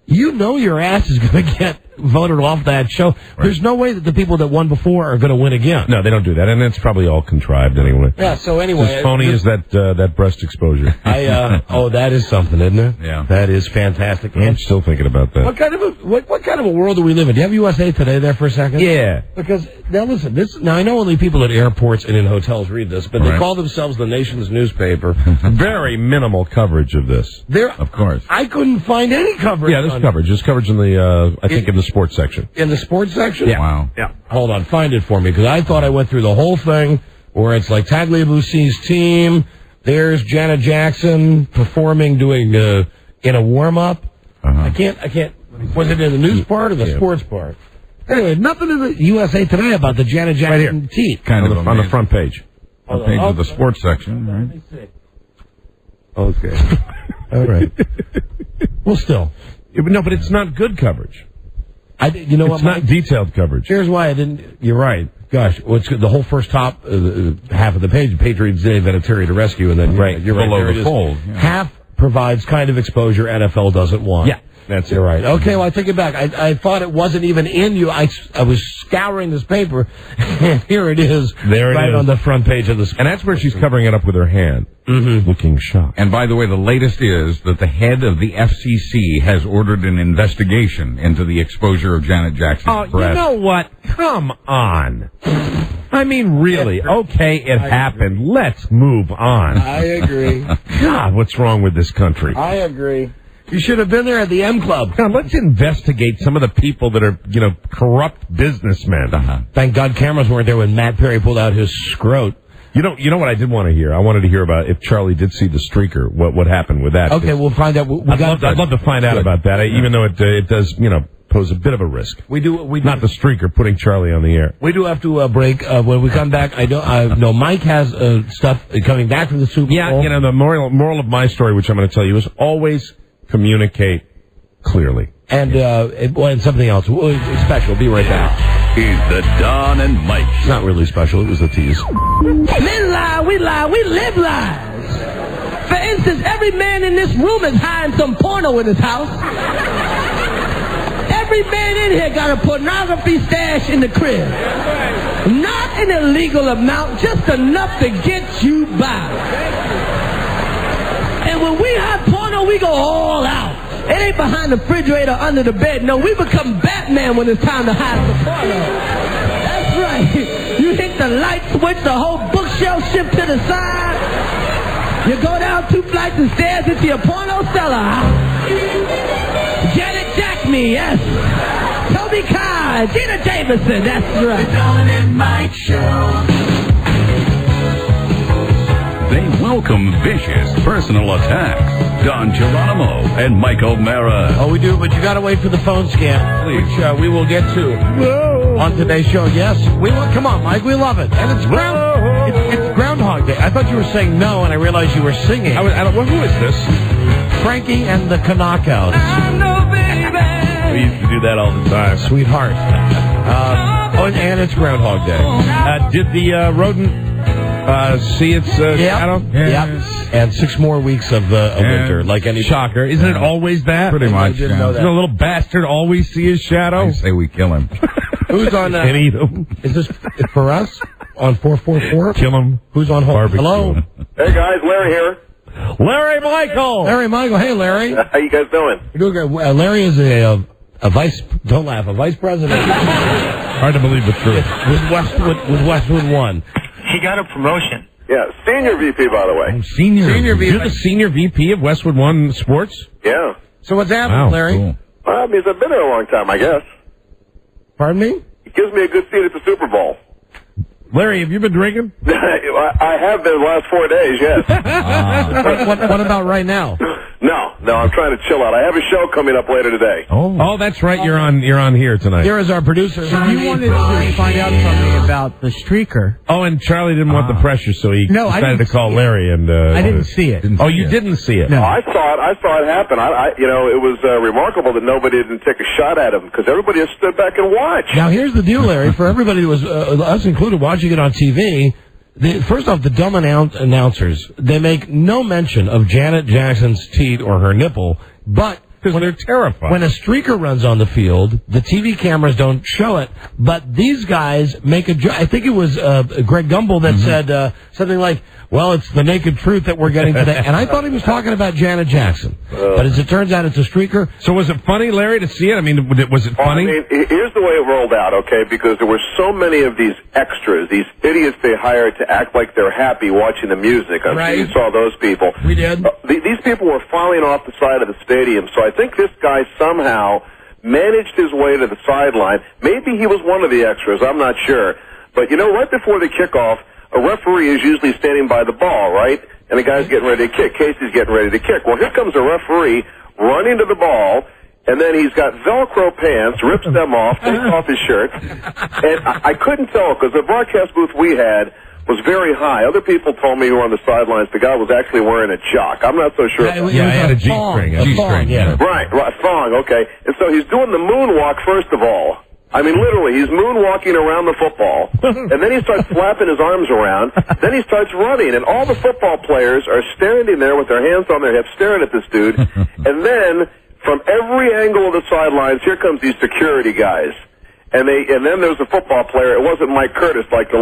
You know your ass is going to get voted off that show. Right. There's no way that the people that won before are going to win again. No, they don't do that, and it's probably all contrived anyway. Yeah. So anyway, as phony as that breast exposure. That is something, isn't it? Yeah. That is fantastic. I'm still thinking about that. What kind of a world do we live in? Do you have USA Today there for a second? Yeah. Because now listen, I know only people at airports and in hotels read this, but they call themselves the nation's newspaper. Very minimal coverage of this. Of course. I couldn't find any coverage. Yeah, there's coverage. There's coverage in the I think in the sports section. In the sports section? Yeah. Wow. Yeah. Hold on, find it for me, because I thought I went through the whole thing where it's like Tagliabussi's team. There's Janet Jackson performing, doing in a warm up. I can't. Was it in the news part or the sports part? Anyway, nothing in the USA Today about the Janet Jackson teeth. Kind of on the front page. Front page of the sports section, right? Let me see. Okay. All right. Well, still. No, but it's not good coverage. You know what? It's not detailed coverage. Here's why I didn't. You're right. Gosh, the whole first top half of the page, Patriots Day, then a Terry to rescue, and then you're below right, the fold. Yeah. Half provides kind of exposure NFL doesn't want. Yeah, that's You're right. Okay, well, I take it back. I thought it wasn't even in you. I was scouring this paper, and here it is. There it right is. on the front page of the. And that's where she's covering it up with her hand, looking shocked. And by the way, the latest is that the head of the FCC has ordered an investigation into the exposure of Janet Jackson's breast. You know what? Come on. I mean, really. Okay, it happened. Let's move on. I agree. God, what's wrong with this country? I agree. You should have been there at the M Club. Now, let's investigate some of the people that are, corrupt businessmen. Thank God cameras weren't there when Matt Perry pulled out his scrot. You know what I did want to hear? I wanted to hear about if Charlie did see the streaker, what happened with that. Okay, we'll find out. I'd love to find out about that, even though it does, pose a bit of a risk. We do. Not the streaker putting Charlie on the air. We do have to break. When we come back, no, Mike has stuff coming back from the Super Bowl. Yeah, the moral of my story, which I'm going to tell you, is always communicate clearly. And something else. Special. Be right back. Is the Don and Mike. It's not really special. It was a tease. Men lie, we live lies. For instance, every man in this room is hiding some porno in his house. Every Every man in here got a pornography stash in the crib. Not an illegal amount, just enough to get you by. And when we have porno, we go all out. It ain't behind the refrigerator, under the bed. No, we become Batman when it's time to hide the porno. That's right. You hit the light switch, the whole bookshelf shift to the side. You go down 2 flights of stairs into your porno cellar. Janet Jackson, yes. Toby Carr, Gina Davidson, that's right. The Don and Mike Show. They welcome vicious personal attacks. Don Geronimo and Mike O'Mara. Oh, we do, but you got to wait for the phone scam, which we will get to on today's show. Yes, we will. Come on, Mike, we love it, and it's Groundhog Day. I thought you were saying no, and I realized you were singing. Who is this? Frankie and the Knockouts. We used to do that all the time. Sweetheart. And it's Groundhog Day. Did the rodent see its shadow? Yep. And 6 more weeks of winter, like any shocker. Isn't it always that? Pretty much. Didn't know that. Doesn't a little bastard always see his shadow? I say we kill him. Who's on? And eat him. Is this for us on 444? Kill him. Who's on hold? Barbecue. Hello. Hey guys, Larry here. Larry Michael. Larry Michael. Hey, Larry. How you guys doing? We're doing good. Larry is a vice. Don't laugh. A vice president. Hard to believe the truth. With Westwood One. He got a promotion. Yeah, senior VP, by the way. Senior VP. You're the senior VP of Westwood One Sports? Yeah. So what's happening, Larry? Cool. Well, I mean, I've been there a long time, I guess. Pardon me? It gives me a good seat at the Super Bowl. Larry, have you been drinking? I have been the last 4 days, yes. What about right now? No, I'm trying to chill out. I have a show coming up later today. Oh, that's right. You're on here tonight. Here is our producer. You wanted to find out something about the streaker. Oh, and Charlie didn't want the pressure, so he decided to call Larry. And I didn't see it. You didn't see it? No. I saw it happen. It was remarkable that nobody didn't take a shot at him because everybody just stood back and watched. Now, here's the deal, Larry. For everybody who was, us included, watching it on TV, first off, the dumb announcers, they make no mention of Janet Jackson's teat or her nipple, but because they're terrified. When a streaker runs on the field, the TV cameras don't show it, but these guys make a joke. I think it was Greg Gumbel that said something like, well, it's the naked truth that we're getting today. And I thought he was talking about Janet Jackson. But as it turns out, it's a streaker. So was it funny, Larry, to see it? I mean, was it funny? I mean, here's the way it rolled out, okay, because there were so many of these extras, these idiots they hired to act like they're happy watching the music. I'm sure you saw those people. We did. These people were filing off the side of the stadium, so I think this guy somehow managed his way to the sideline. Maybe he was one of the extras, I'm not sure. But, right before the kickoff, a referee is usually standing by the ball, right? And the guy's getting ready to kick. Casey's getting ready to kick. Well, here comes a referee running to the ball, and then he's got Velcro pants, rips them off, takes off his shirt. And I couldn't tell because the broadcast booth we had was very high. Other people told me who were on the sidelines the guy was actually wearing a jock. I'm not so sure. He had a G-string. Right, thong, okay. And so he's doing the moonwalk first of all. I mean, literally, he's moonwalking around the football, and then he starts flapping his arms around, then he starts running, and all the football players are standing there with their hands on their hips staring at this dude, and then from every angle of the sidelines, here comes these security guys. And then there's a football player. It wasn't Mike Curtis like the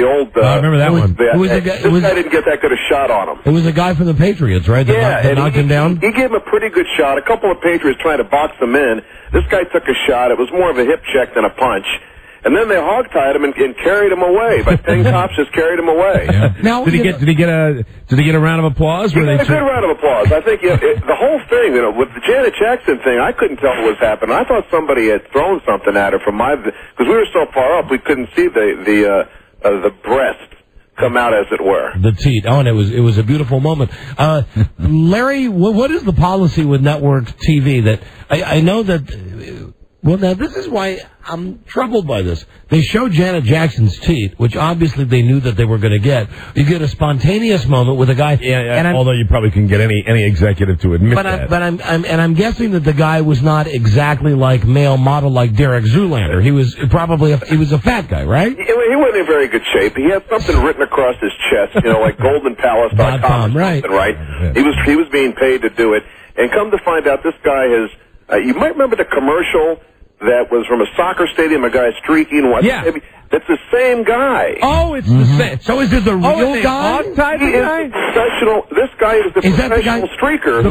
old. I remember that one. This guy didn't get that good a shot on him. It was a guy from the Patriots, right? That knocked him down. He gave him a pretty good shot. A couple of Patriots trying to box him in. This guy took a shot. It was more of a hip check than a punch. And then they hogtied him and carried him away. But 10 cops just carried him away. Yeah. Now, did he get a round of applause? He got a good round of applause. I think the whole thing, with the Janet Jackson thing, I couldn't tell what was happening. I thought somebody had thrown something at her from because we were so far up we couldn't see the breast come out, as it were. The teat. Oh, and it was a beautiful moment. Larry, what is the policy with network TV that I know that? Well, now, this is why I'm troubled by this. They show Janet Jackson's teeth, which obviously they knew that they were going to get. You get a spontaneous moment with a guy. Yeah, although you probably can get any executive to admit that. But I'm guessing that the guy was not exactly like male model like Derek Zoolander. He was probably he was a fat guy, right? He wasn't in very good shape. He had something written across his chest, like goldenpalace.com, right? Yeah. He was being paid to do it. And come to find out, this guy has. You might remember the commercial that was from a soccer stadium, a guy streaking. Yeah. That's the same guy. Oh, it's the same. So is it the real guy? This guy is the professional streaker.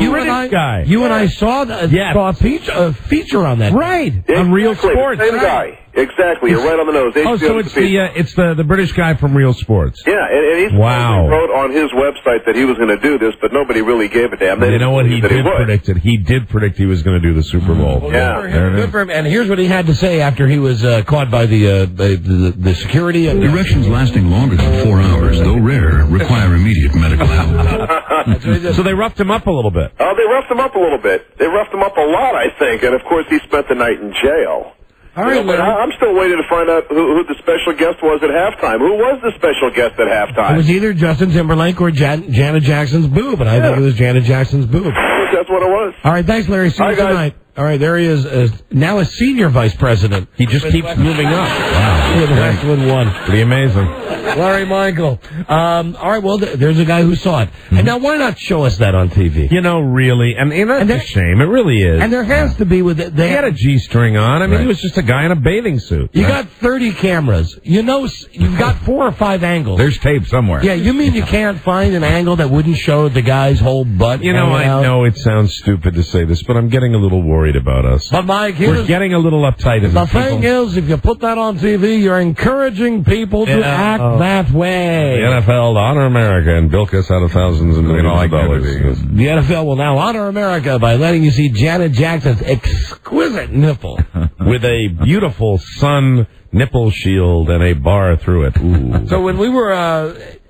You and I saw a feature on that. Right. Exactly, on Real Sports. The same guy. Exactly. You're right on the nose. Oh, so it's the British guy from Real Sports. Yeah, and he wrote on his website that he was going to do this, but nobody really gave a damn. You know what he did predict it? He did predict he was going to do the Super Bowl. Good for him. And here's what he had to say after he was caught by the security. Erections lasting longer than 4 hours, though rare, require immediate medical help. So they roughed him up a little bit. Oh, they roughed him up a little bit. They roughed him up a lot, I think. And, of course, he spent the night in jail. All right, but I'm still waiting to find out who the special guest was at halftime. Who was the special guest at halftime? It was either Justin Timberlake or Janet Jackson's boob, and I think it was Janet Jackson's boob. That's what it was. All right, thanks, Larry. See you tonight. All right, there he is, now a senior vice president. He just keeps moving up. Wow. The Westwood one. Pretty amazing. Larry Michael. All right, well, there's a guy who saw it. And now why not show us that on TV? You know, really. And that's a shame. It really is. And there has to be with it. He had a G-string on. I mean, he was just a guy in a bathing suit. You got 30 cameras. You know, you've got 4 or 5 angles. There's tape somewhere. Yeah, you mean you can't find an angle that wouldn't show the guy's whole butt? You know, I know it sounds stupid to say this, but I'm getting a little worried about us. But Mike, we're getting a little uptight. The thing is, if you put that on TV, you're encouraging people to act that way. The NFL to honor America and bilk us out of thousands and millions of dollars. The NFL will now honor America by letting you see Janet Jackson's exquisite nipple with a beautiful sun nipple shield and a bar through it. Ooh. So when we were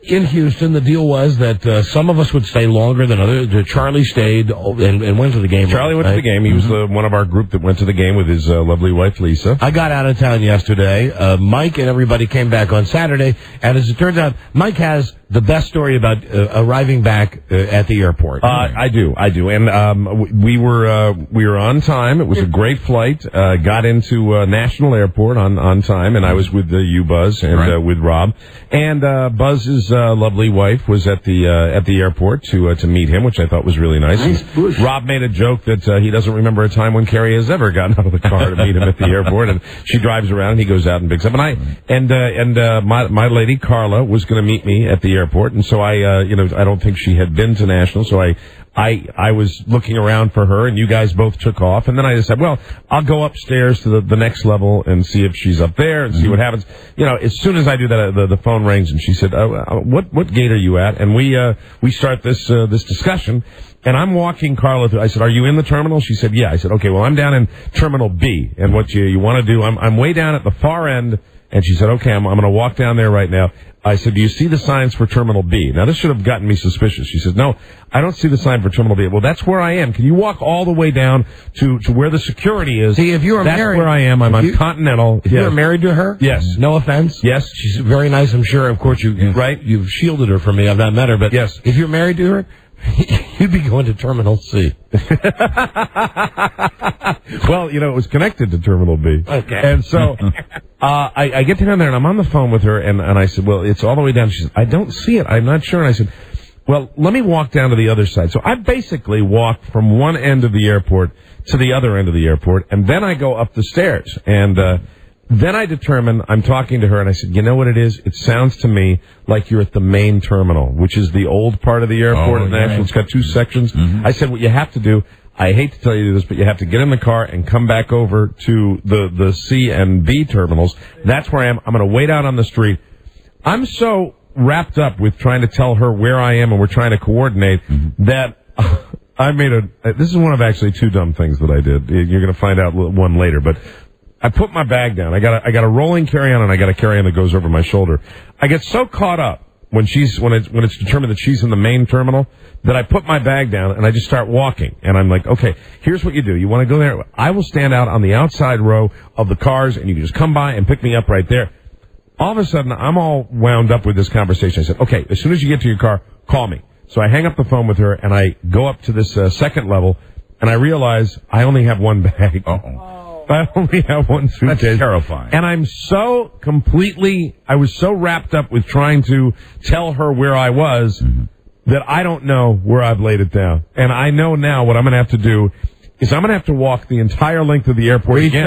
in Houston, the deal was that some of us would stay longer than others. Charlie stayed and went to the game. Charlie went to the game. He was one of our group that went to the game with his lovely wife, Lisa. I got out of town yesterday. Mike and everybody came back on Saturday. And as it turns out, Mike has the best story about arriving back at the airport. I do. And we were on time. It was a great flight. Got into National Airport on time, and I was with you, Buzz, and with Rob. And Buzz's lovely wife was at the airport to meet him, which I thought was really nice. Rob made a joke that he doesn't remember a time when Carrie has ever gotten out of the car to meet him at the airport, and she drives around, and he goes out and picks up. And my lady Carla was going to meet me at the airport, and so I don't think she had been to National, so I was looking around for her, and you guys both took off, and then I decided, well, I'll go upstairs to the next level and see if she's up there and see what happens. You know, as soon as I do that, the phone rings, and she said, what gate are you at? And we start this discussion, and I'm walking Carla through. I said, are you in the terminal? She said, yeah. I said, okay, well, I'm down in Terminal B, and what you want to do, I'm way down at the far end. And she said, okay, I'm going to walk down there right now. I said, do you see the signs for Terminal B? Now, this should have gotten me suspicious. She said, no, I don't see the sign for Terminal B. Well, that's where I am. Can you walk all the way down to where the security is? See, if you were that's married... That's where I am. I'm on Continental. If you were married to her? Yes. No offense? Yes. She's very nice, I'm sure. Of course, you've shielded her from me. I've not met her. But yes. If you're married to her... You'd be going to Terminal C. Well, it was connected to Terminal B. Okay. And so I get down there, and I'm on the phone with her, and I said, well, it's all the way down. She said, I don't see it. I'm not sure. And I said, well, let me walk down to the other side. So I basically walked from one end of the airport to the other end of the airport, and then I go up the stairs. And then I determine, I'm talking to her, and I said, you know what it is? It sounds to me like you're at the main terminal, which is the old part of the airport. It's got 2 sections. Mm-hmm. I said, what you have to do, I hate to tell you this, but you have to get in the car and come back over to the C and B terminals. That's where I am. I'm going to wait out on the street. I'm so wrapped up with trying to tell her where I am, and we're trying to coordinate, that I made this is one of actually 2 dumb things that I did. You're going to find out one later, but I put my bag down. I got a rolling carry-on, and I got a carry-on that goes over my shoulder. I get so caught up when it's determined that she's in the main terminal that I put my bag down and I just start walking. And I'm like, okay, here's what you do. You want to go there? I will stand out on the outside row of the cars, and you can just come by and pick me up right there. All of a sudden, I'm all wound up with this conversation. I said, okay, as soon as you get to your car, call me. So I hang up the phone with her, and I go up to this second level, and I realize I only have one bag. I only have one suitcase. That's terrifying. And I was so wrapped up with trying to tell her where I was that I don't know where I've laid it down. And I know now what I'm going to have to do is I'm going to have to walk the entire length of the airport again.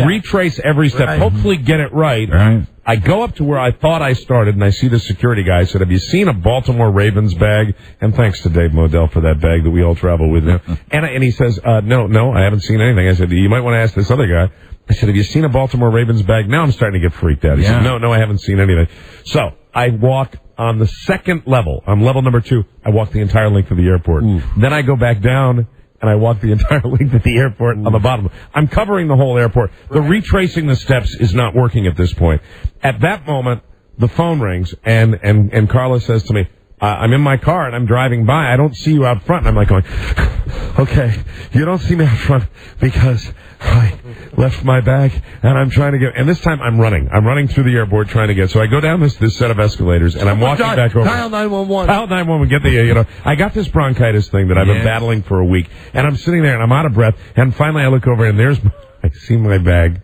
Retrace every step. Right. Hopefully get it right. I go up to where I thought I started, and I see the security guy. I said, have you seen a Baltimore Ravens bag? And thanks to Dave Modell for that bag that we all travel with now. And he says, no, I haven't seen anything. I said, you might want to ask this other guy. I said, have you seen a Baltimore Ravens bag? Now I'm starting to get freaked out. He said, no, I haven't seen anything. So I walk on the second level. On level number 2, I walk the entire length of the airport. Then I go back down, and I walk the entire length of the airport on the bottom. I'm covering the whole airport. The retracing the steps is not working at this point. At that moment, the phone rings, and Carla says to me, I'm in my car, and I'm driving by. I don't see you out front. And I'm like going, okay, you don't see me out front because I left my bag, and I'm trying to get... And this time, I'm running. I'm running through the airport trying to get... So I go down this set of escalators, and I'm walking back over... Dial 911. Dial 911. Get the... I got this bronchitis thing that I've been battling for a week, and I'm sitting there, and I'm out of breath, and finally I look over, and I see my bag.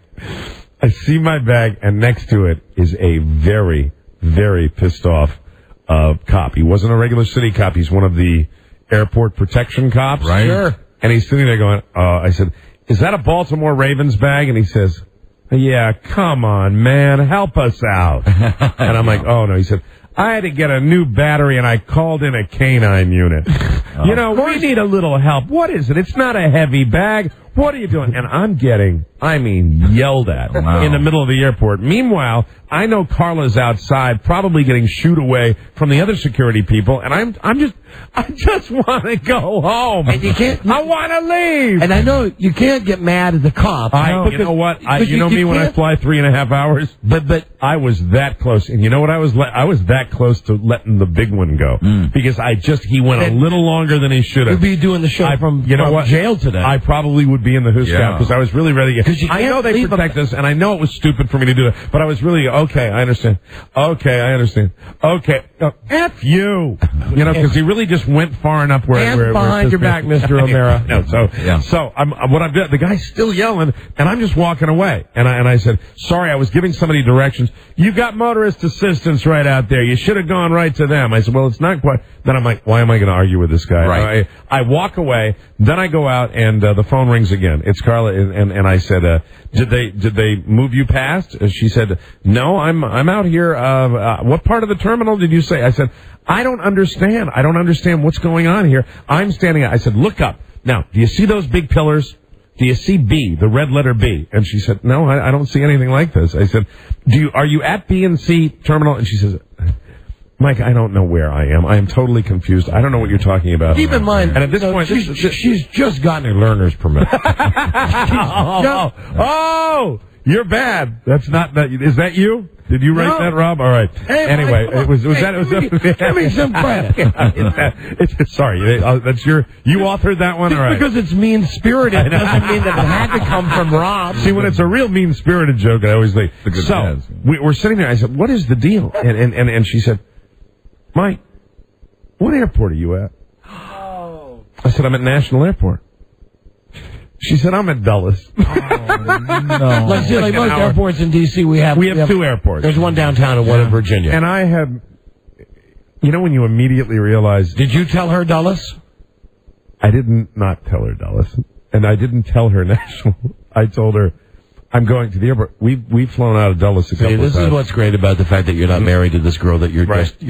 I see my bag, and next to it is a very, very pissed off cop. He wasn't a regular city cop. He's one of the airport protection cops. Right. Sure. And he's sitting there going, I said, is that a Baltimore Ravens bag? And he says, yeah, come on, man, help us out. And I'm like, oh, no. He said, I had to get a new battery, and I called in a canine unit. We need a little help. What is it? It's not a heavy bag. What are you doing? And I'm getting, yelled at in the middle of the airport. Meanwhile, I know Carla's outside, probably getting shooed away from the other security people, and I just want to go home. And you can't. I want to leave. And I know you can't get mad at the cop. You know what? You know me when I fly 3.5 hours? But I was that close. And you know what I was that close to letting the big one go. Because he went a little longer than he should have. You'd be doing the show from jail today. I probably would be in the Hooskout because I was really ready to get... I know they protect us, and I know it was stupid for me to do it, but I was really, okay, I understand. Okay, F you. Because he really just went far enough where behind your back, Mr. O'Mara. What I'm doing, the guy's still yelling, and I'm just walking away. And I said, sorry, I was giving somebody directions. You got motorist assistance right out there. You should have gone right to them. I said, well, it's not quite. Then I'm like, why am I going to argue with this guy? Right. I walk away, then I go out, and the phone rings again. It's Carla, and I said, did they move you past? She said, no, I'm out here. What part of the terminal did you say? I said, I don't understand. I don't understand what's going on here. I'm standing. I said, look up. Now, do you see those big pillars? Do you see B, the red letter B? And she said, no, I don't see anything like this. I said, are you at B and C terminal? And she says, Mike, I don't know where I am. I am totally confused. I don't know what you're talking about. Keep in mind, and at this point, she's just gotten her learner's permit. You're bad. That's not that. Is that you? Did you write that, Rob? All right. Hey, anyway, Mike, give me some credit. Sorry, that's you authored that one. Just all right. Because it's mean-spirited doesn't mean that it had to come from Rob. See, when it's a real mean-spirited joke, I always think. So we're sitting there. I said, "What is the deal?" And she said, "Mike, what airport are you at?" I said, "I'm at National Airport." She said, "I'm at Dulles." No. Like most airports in D.C., we have 2 airports. There's one downtown and one in Virginia. And I had, when you immediately realize... Did you tell her Dulles? I didn't not tell her Dulles. And I didn't tell her National. I told her, I'm going to the airport. We've flown out of Dulles a couple of times. This is what's great about the fact that you're not married to this girl, that you're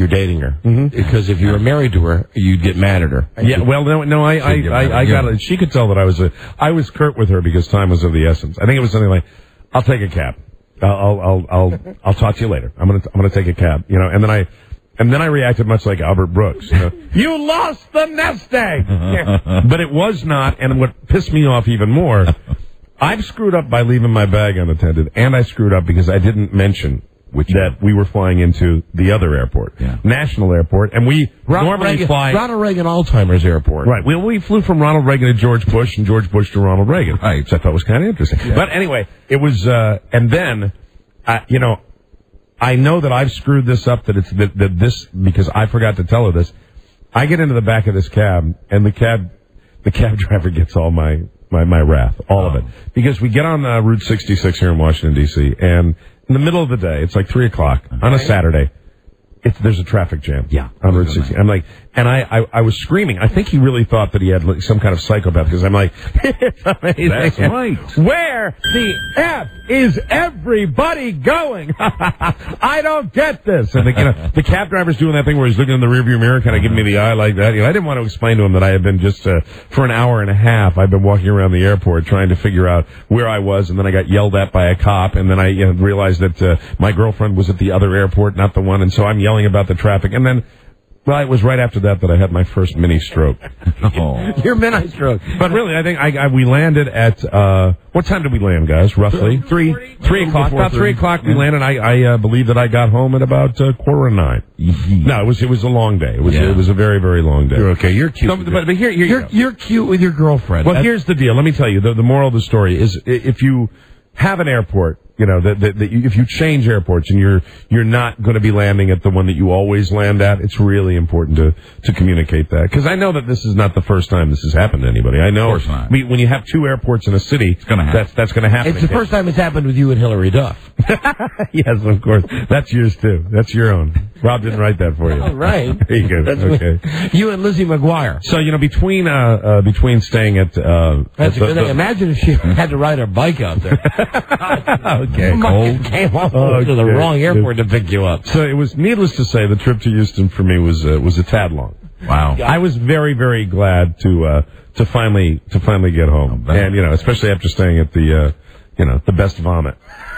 dating her. Mm-hmm. Because if you were married to her, you'd get mad at her. Yeah, well, no, I got it. She could tell that I was curt with her because time was of the essence. I think it was something like, I'll take a cab. I'll talk to you later. I'm gonna take a cab, and then I reacted much like Albert Brooks. You lost the nest egg! But it was not, and what pissed me off even more, I've screwed up by leaving my bag unattended, and I screwed up because I didn't mention that we were flying into the other airport, National Airport, and we normally fly... Ronald Reagan Alzheimer's Airport. Right. We flew from Ronald Reagan to George Bush, and George Bush to Ronald Reagan, which I thought was kind of interesting. Yeah. But anyway, it was... and then, I know that I've screwed this up, that this... Because I forgot to tell her this. I get into the back of this cab, and the cab driver gets all my wrath, all of it. Because we get on Route 66 here in Washington, D.C., and in the middle of the day, it's like 3 o'clock on a Saturday, there's a traffic jam on Route 60. I'm like, And I was screaming. I think he really thought that he had like, some kind of psychopath because I'm like, it's amazing. That's right. Where the F is everybody going? I don't get this. And the cab driver's doing that thing where he's looking in the rearview mirror, kind of giving me the eye like that. I didn't want to explain to him that I had been just for an hour and a half. I've been walking around the airport trying to figure out where I was, and then I got yelled at by a cop, and then I realized that my girlfriend was at the other airport, not the one, and so I'm yelling about the traffic, and then. Well, it was right after that I had my first mini stroke. Your mini stroke. But really, I think we landed at, what time did we land, guys, roughly? 3 o'clock. About 3 o'clock we landed. I believe that I got home at about 8:45. No, it was a long day. It was a very, very long day. You're okay. You're cute. So, but here you're cute with your girlfriend. Well, here's the deal. Let me tell you, the moral of the story is if you have an airport, if you change airports and you're not going to be landing at the one that you always land at, it's really important to communicate that. Because I know that this is not the first time this has happened to anybody. I know. Of course not. When you have 2 airports in a city, that's going to happen. It's the first time it's happened with you and Hillary Duff. Yes, of course. That's yours too. That's your own. Rob didn't write that for you. All right. There you go. Okay. You and Lizzie McGuire. So between staying at that's a good thing. Imagine if she had to ride her bike out there. Okay. Cold. Came all to the wrong airport to pick you up. So it was needless to say the trip to Houston for me was a tad long. Wow. I was very, very glad to finally get home, and especially after staying at the best vomit.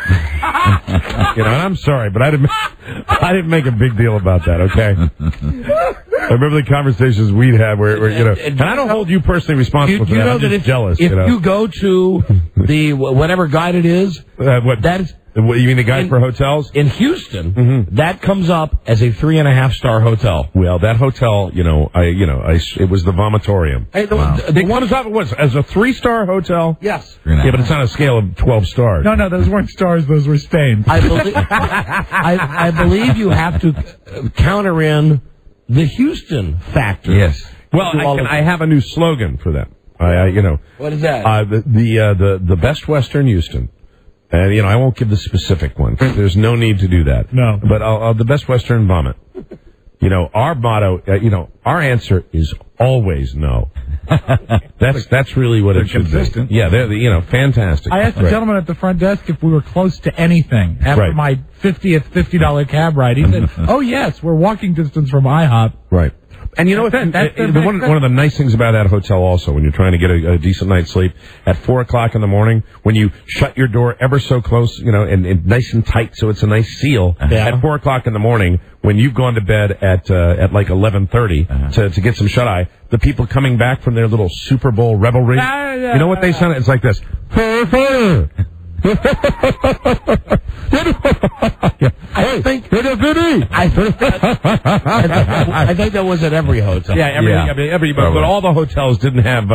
And I'm sorry, but I didn't make a big deal about that. Okay. I remember the conversations we'd had where and I don't hold you personally responsible for that. I'm just jealous. If you go to the whatever guide it is, that is. What, you mean the guide for hotels? In Houston, that comes up as a 3.5-star hotel. Well, that hotel, it was the vomitorium. Hey, the one is up, was as a 3-star hotel? Yes. Yeah, but it's on a scale of 12 stars. No, those weren't stars, those were stains. I believe you have to counter in the Houston factor. Yes. Well, I have a new slogan for them. What is that? The Best Western Houston. And, I won't give the specific one. There's no need to do that. No. But the Best Western vomit. Our motto, our answer is always no. That's really what it should be. Yeah, they're fantastic. I asked the gentleman at the front desk if we were close to anything after my 50th $50 cab ride. He said, "Oh yes, we're walking distance from IHOP." Right. And one of the nice things about that hotel also, when you're trying to get a decent night's sleep, at 4 o'clock in the morning, when you shut your door ever so close, and nice and tight, so it's a nice seal. At 4 o'clock in the morning, when you've gone to bed at like 11:30 to get some shut eye, the people coming back from their little Super Bowl revelry, you know what they sound? It's like this. I think that was at every hotel. Yeah, every but all the hotels didn't have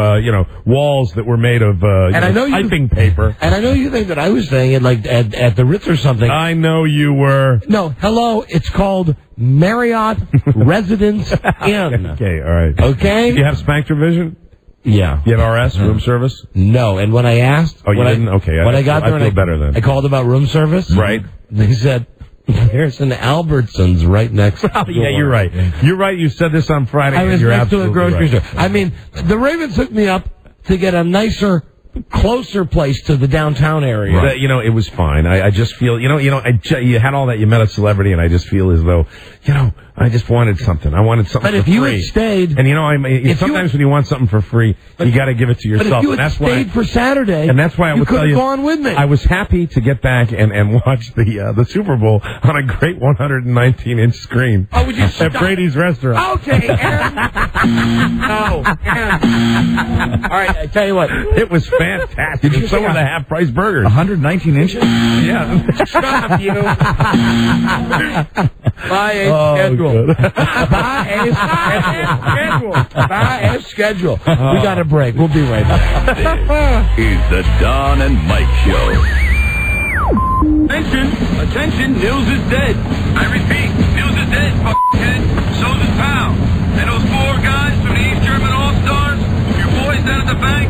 walls that were made of piping paper. And I know you think that I was staying at the Ritz or something. I know you were. No, hello, it's called Marriott Residence Inn. Okay, all right. Okay. Do you have Spectrovision? Yeah. You have RS, room service? No, and when I asked... Oh, you didn't? Okay. When I got there, I feel better then. I called about room service. Right. They said, there's an Albertsons right next door. Yeah, you're right. You're right. You said this on Friday. I was you're next to a grocery store. Right. I mean, the Ravens hooked me up to get a nicer, closer place to the downtown area. Right. It was fine. I just feel, you had all that. You met a celebrity, and I just feel as though, I just wanted something. I wanted something for free. But if you had stayed... And sometimes when you want something for free, you got to give it to yourself. But if you had stayed for Saturday, and that's why I would tell you, you could have gone with me. I was happy to get back and watch the Super Bowl on a great 119-inch screen at Brady's Restaurant. Okay, Aaron. No, Aaron. All right, I tell you what. It was fantastic. And so were the half-price burgers. 119 inches? Yeah. Shut up, you. Buy a schedule. Buy a schedule. We got a break. We'll be right back. This is the Don and Mike Show. Attention, Nils is dead. I repeat, Nils is dead, f***head. So's his pal. And those 4 guys from the East German All-Stars, your boys down at the bank,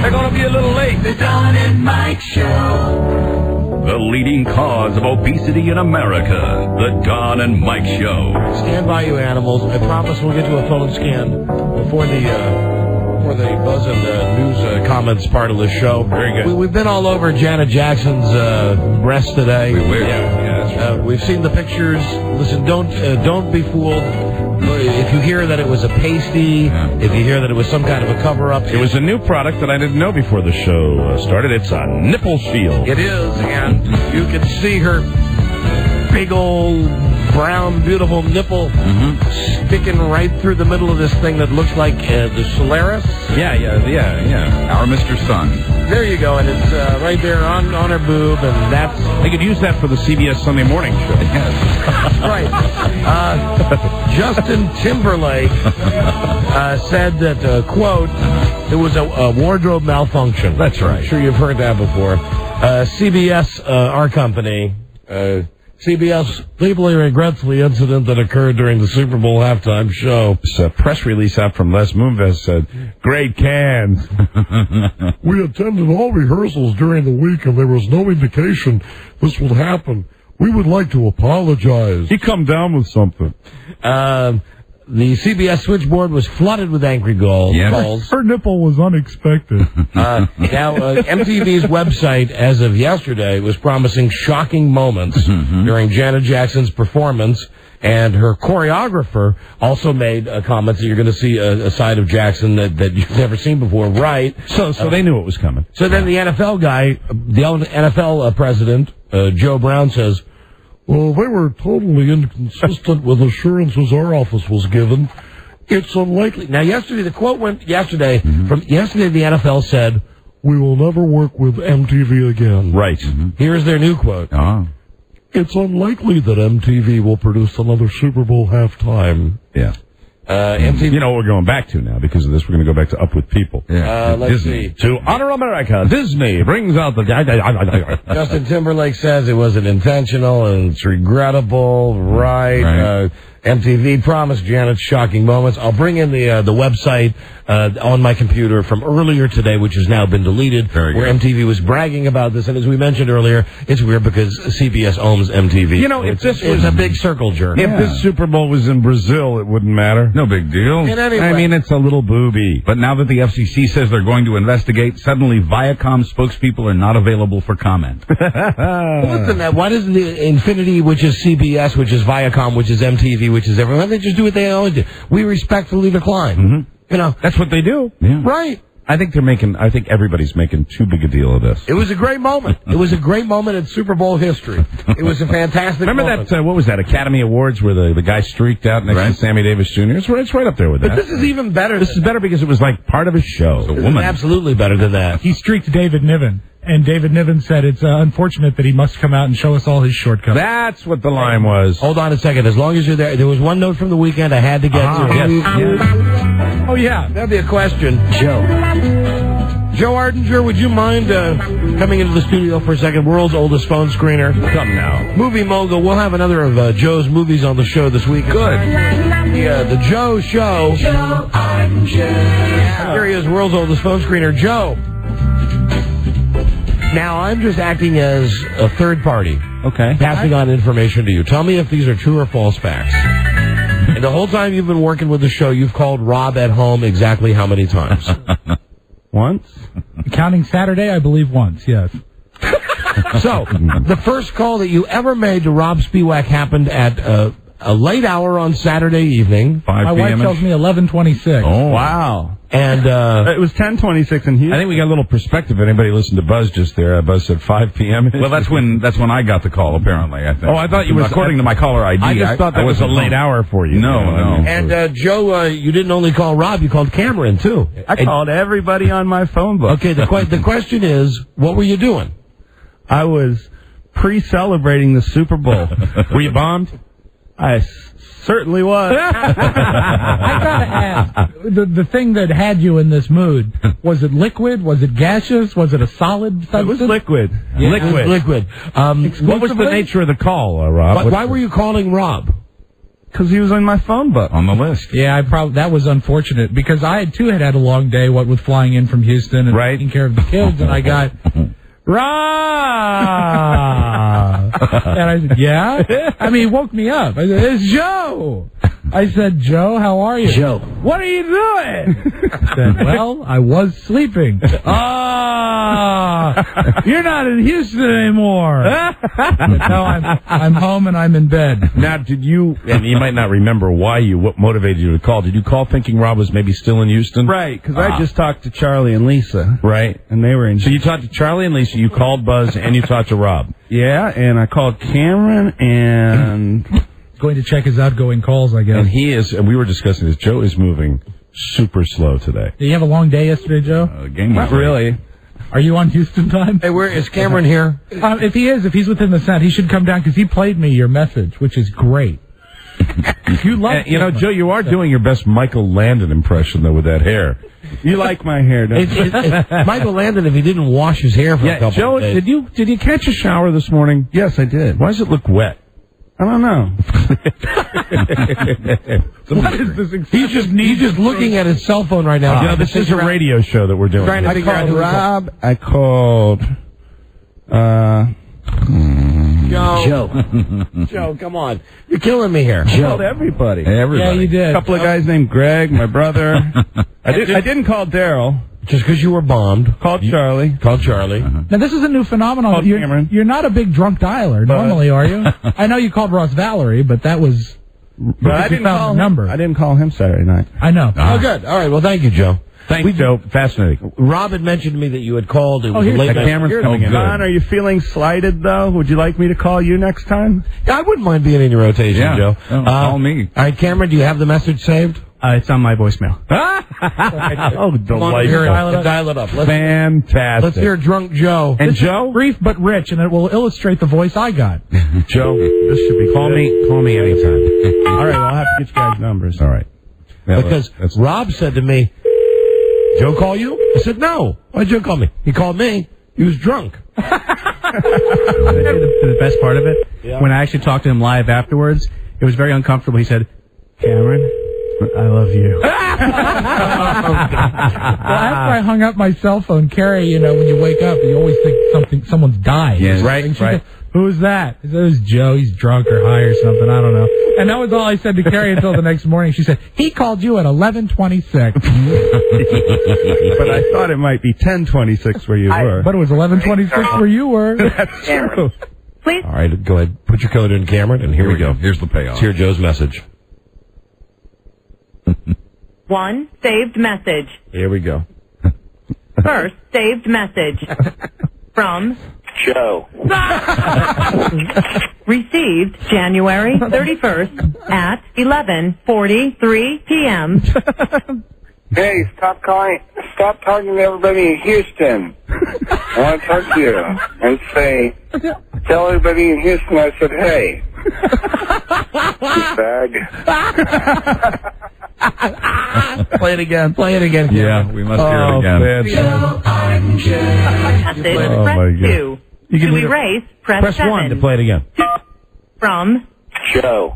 they're gonna be a little late. The Don and Mike Show. the leading cause of obesity in America. The Don and Mike Show. Stand by, you animals. I promise we'll get to a phone scan before the buzz and news comments part of the show. Very good. We've been all over Janet Jackson's breast today. We've seen the pictures. Listen, don't be fooled. If you hear that it was a pasty, if you hear that it was some kind of a cover-up. It was a new product that I didn't know before the show started. It's a nipple shield. It is, and you can see her big old brown, beautiful nipple sticking right through the middle of this thing that looks like the Solaris. Yeah. Our Mr. Sun. There you go, and it's right there on her boob, and that's... They could use that for the CBS Sunday Morning show. Yes. Right. Justin Timberlake said that, quote, it was a wardrobe malfunction. That's right. I'm sure you've heard that before. CBS, our company... CBS deeply regrets the incident that occurred during the Super Bowl halftime show. This press release out from Les Moonves said, great cans. We attended all rehearsals during the week and there was no indication this would happen. We would like to apologize. He come down with something. The CBS switchboard was flooded with angry calls. Her nipple was unexpected. Now, MTV's website, as of yesterday, was promising shocking moments during Janet Jackson's performance, and her choreographer also made comments that you're going to see a side of Jackson that you've never seen before, right? So they knew it was coming. So then the NFL guy, the NFL president, Joe Brown, says, well, they were totally inconsistent with assurances our office was given. It's unlikely. Now, yesterday, the quote went yesterday. From yesterday, the NFL said, we will never work with MTV again. Right. Here's their new quote. It's unlikely that MTV will produce another Super Bowl halftime. Yeah. MTV. You know what we're going back to now because of this. We're going to go back to Up With People. Let's see. To honor America, Disney brings out the... Justin Timberlake says it wasn't intentional and it's regrettable. Right. MTV promised Janet's shocking moments. I'll bring in the website on my computer from earlier today, which has now been deleted, where MTV was bragging about this. And as we mentioned earlier, it's weird because CBS owns MTV. You know, if this was a big circle jerk. If this Super Bowl was in Brazil, it wouldn't matter. No big deal. I mean, it's a little booby. But now that the FCC says they're going to investigate, suddenly Viacom spokespeople are not available for comment. Listen, why doesn't the Infinity, which is CBS, which is Viacom, which is MTV, which is everyone, they just do what they always do? We respectfully decline. You know, that's what they do. Yeah. Right. I think everybody's making too big a deal of this. It was a great moment. It was a great moment in Super Bowl history. It was a fantastic moment. That, what was that, Academy Awards where the guy streaked out next to Sammy Davis Jr.? It's right up there with that. But this is even better. This is better because it was like part of his show. This is absolutely better than that. He streaked David Niven. And David Niven said it's unfortunate that he must come out and show us all his shortcuts. That's what the line was. Hold on a second. As long as you're there, there was one note from the weekend I had to get to. Yes. Oh, yeah. That'd be a question. Joe Ardinger, would you mind coming into the studio for a second? World's oldest phone screener. Come now. Movie mogul. We'll have another of Joe's movies on the show this week. Good. The Joe Show. Joe Ardinger. Here he is, world's oldest phone screener. Joe. Now, I'm just acting as a third party. Okay. Passing on information to you. Tell me if these are true or false facts. And the whole time you've been working with the show, you've called Rob at home exactly how many times? Once? Counting Saturday, I believe once, yes. So, the first call that you ever made to Rob Spiewak happened at a late hour on Saturday evening. 5 My wife tells me 11:26. Oh, wow. And it was 10:26 in Houston. I think we got a little perspective. Anybody listened to Buzz just there? Buzz said 5 p.m. Well, that's when I got the call. Apparently, I think. Oh, I thought you was according to my caller ID. I just thought that was a late hour for you. No. And Joe, you didn't only call Rob; you called Cameron too. I called everybody on my phone book. Okay. The question is, what were you doing? I was pre-celebrating the Super Bowl. Were you bombed? I certainly was. I gotta ask, the thing that had you in this mood, was it liquid? Was it gaseous? Was it a solid substance? It was liquid. Yeah, liquid. It was liquid. What was the nature of the call, Rob? Why were you calling Rob? Because he was on my phone book. On the list. Yeah, that was unfortunate because I had had a long day, what with flying in from Houston and taking care of the kids, and I got Rob! And I said, yeah? I mean, he woke me up. I said, it's Joe! I said, Joe, how are you? Joe. What are you doing? I said, well, I was sleeping. You're not in Houston anymore. No, I'm home and I'm in bed. Now, did you, and you might not remember what motivated you to call. Did you call thinking Rob was maybe still in Houston? Right, because I just talked to Charlie and Lisa. Right. And they were in So you talked to Charlie and Lisa, you called Buzz, and you talked to Rob. Yeah, and I called Cameron and... Going to check his outgoing calls, I guess. And we were discussing this, Joe is moving super slow today. Did you have a long day yesterday, Joe? Not really. Are you on Houston time? Hey, is Cameron here? If he's within the set, he should come down because he played me your message, which is great. Joe, you are doing your best Michael Landon impression, though, with that hair. You like my hair, don't you? Michael Landon, if he didn't wash his hair for a couple Joe, of days. did you catch a shower this morning? Yes, I did. Why does it look wet? I don't know. What is this? He's just looking at his cell phone right now. This is a radio show that we're doing. Trying to figure out who Rob. I called. Joe. Joe, come on. You're killing me here. I called everybody. Yeah, you did. A couple of guys named Greg, my brother. I didn't call Daryl. Just because you were bombed. Called Charlie. Now, this is a new phenomenon. Called Cameron. You're not a big drunk dialer normally, are you? I know you called Ross Valerie, but that was... But I didn't call him. I didn't call him Saturday night. I know. Oh, good. All right. Well, thank you, Joe. Thanks, Joe. Fascinating. Rob had mentioned to me that you had called. It was a late night. Cameron's coming in. Don, are you feeling slighted, though? Would you like me to call you next time? I wouldn't mind being in your rotation, Joe. Call me. All right, Cameron, do you have the message saved? It's on my voicemail. Oh, delightful. Dial it up. Fantastic. Let's hear Drunk Joe. And Joe? Brief but rich, and it will illustrate the voice I got. Joe, this should be Call me anytime. All right, well, I'll have to get you guys' numbers. All right. Because Rob said to me, Joe call you? I said, no. Why'd Joe call me? He called me. He was drunk. The best part of it, when I actually talked to him live afterwards, it was very uncomfortable. He said, Cameron, I love you. Well, after I hung up my cell phone, Carrie, when you wake up, you always think someone's died. Yes, right. And she said, who's that? I said, it was Joe. He's drunk or high or something. I don't know. And that was all I said to Carrie until the next morning. She said, he called you at 11:26. But I thought it might be 10:26 where you were. But it was 11:26 where you were. That's true. Please. All right, go ahead. Put your code in, Cameron, and here we go. Here's the payoff. Let's hear Joe's message. 1, saved message. Here we go. First, saved message. From Joe. Received January 31st at 11:43 p.m. Hey, stop talking to everybody in Houston. I want to talk to you and say, tell everybody in Houston I said, hey. You fag. Play it again. Yeah, we must hear it again. Message, press 2. To erase, press 7. 1 to play it again. From Joe.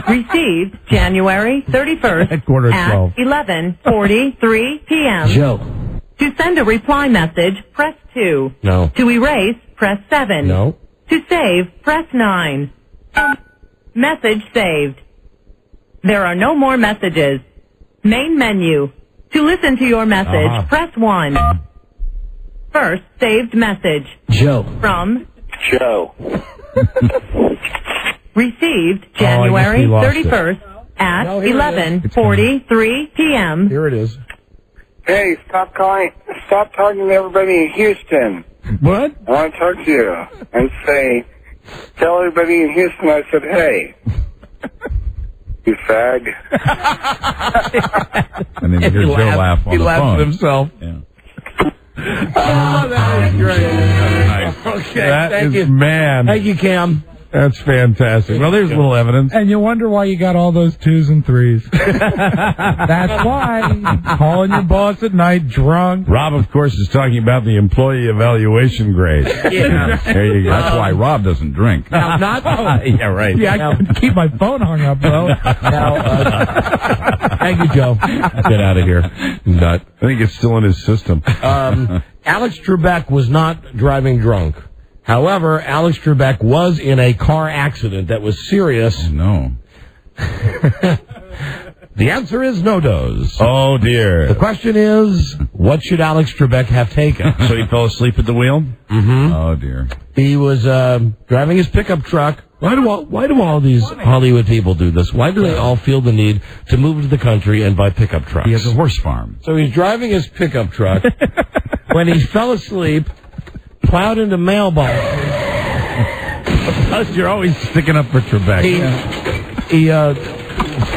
Received January 31st at 11:43 p.m. Joe. To send a reply message, press 2. No. To erase, press 7. No. To save, press 9. Message saved. There are no more messages. Main menu. To listen to your message, press 1. First saved message. Joe. From Joe. Received January 31st at 11:43 p.m. Here it is. Hey, stop talking to everybody in Houston. What? I want to talk to you and say, tell everybody in Houston I said, hey. You fag. And then you hear Joe laugh on the phone. He laughed at himself. Yeah. Oh, that is great. Nice. Okay, Thank you. Man. Thank you, Cam. That's fantastic. Well, there's a little evidence. And you wonder why you got all those 2s and 3s. That's why. Calling your boss at night drunk. Rob, of course, is talking about the employee evaluation grade. Yeah. There you go. That's why Rob doesn't drink. Now, not... Yeah, right. Yeah, I couldn't keep my phone hung up, bro. Now, thank you, Joe. Get out of here. Nut. I think it's still in his system. Alex Trebek was not driving drunk. However, Alex Trebek was in a car accident that was serious. Oh, no. The answer is no dose. Oh, dear. The question is, what should Alex Trebek have taken? So he fell asleep at the wheel? Mm-hmm. Oh, dear. He was driving his pickup truck. Why do all these Hollywood people do this? Why do they all feel the need to move to the country and buy pickup trucks? He has a horse farm. So he's driving his pickup truck. When he fell asleep, plowed into mailboxes. You're always sticking up for Trebek. He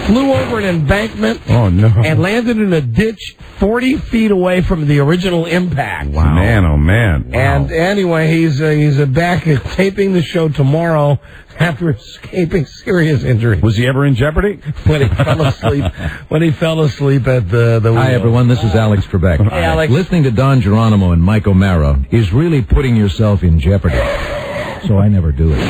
flew over an embankment and landed in a ditch 40 feet away from the original impact. Wow. Man, oh, man. Wow. And anyway, he's back taping the show tomorrow after escaping serious injury. Was he ever in jeopardy? When he fell asleep. When he fell asleep at the wheel. Hi, everyone. This is Alex Trebek. Hey, Alex. Listening to Don Geronimo and Mike O'Mara is really putting yourself in jeopardy. So I never do it.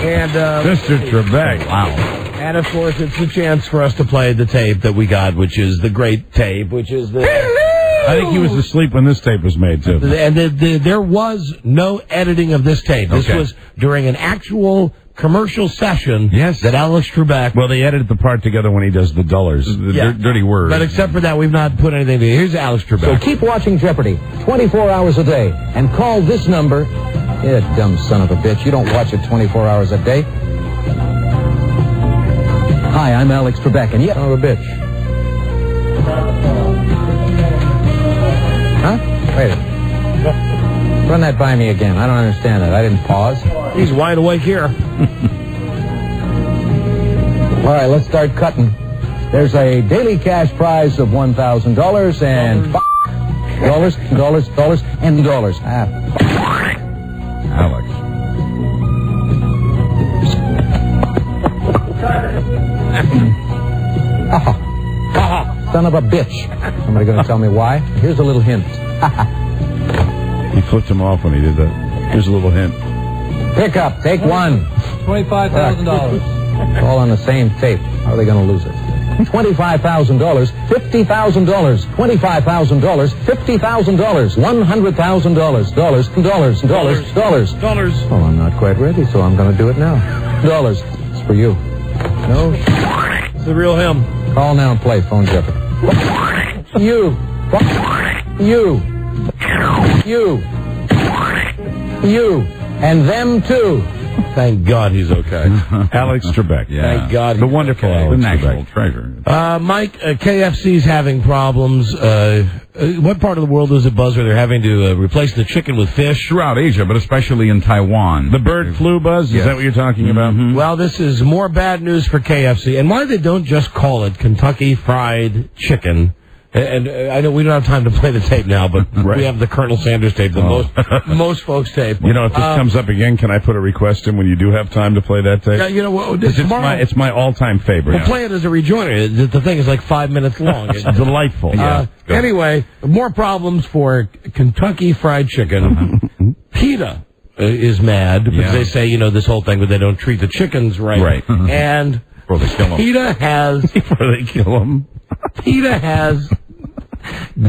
And Mr. Trebek. Wow. And of course, it's the chance for us to play the tape that we got, which is the great tape, which is the... I think he was asleep when this tape was made, too. And there was no editing of this tape. This was during an actual commercial session that Alex Trebek... Well, they edited the part together when he does the dullers, the dirty words. But except for that, we've not put anything to... Here's Alex Trebek. So keep watching Jeopardy 24 hours a day and call this number... You dumb son of a bitch. You don't watch it 24 hours a day. Hi, I'm Alex Trebek, and you son of a bitch. Huh? Wait a minute. Run that by me again. I don't understand that. I didn't pause. He's wide awake here. All right, let's start cutting. There's a daily cash prize of $1,000 and dollars, and dollars. Alex. Son of a bitch. Somebody going to tell me why? Here's a little hint. He flipped him off when he did that. Here's a little hint. Pick up. Take one. $25,000. It's all on the same tape. How are they going to lose it? $25,000, $50,000, $25,000, $50,000, $100,000, dollars. Well, I'm not quite ready, so I'm going to do it now. Dollars. It's for you. No. It's the real him. Call now and play phone jeopardy. You. And them too. Thank God he's okay. Alex Trebek. Yeah. Thank God. The wonderful okay. Alex The national Trebek. treasure. Mike, KFC's having problems. What part of the world is it, Buzz, where they're having to replace the chicken with fish? Throughout Asia, but especially in Taiwan. The bird flu, Buzz? Is that what you're talking about? Mm-hmm. Well, this is more bad news for KFC. And why they don't just call it Kentucky Fried Chicken? And I know we don't have time to play the tape now, but we have the Colonel Sanders tape, the most folks tape. You know, if this comes up again, can I put a request in when you do have time to play that tape? Yeah, you know what? It's my all-time favorite. We'll play it as a rejoinder. The thing is like 5 minutes long. It's delightful. Anyway, more problems for Kentucky Fried Chicken. PETA is mad because they say, this whole thing where they don't treat the chickens right. Right. And Before they kill them. PETA has... Before they kill them. PETA has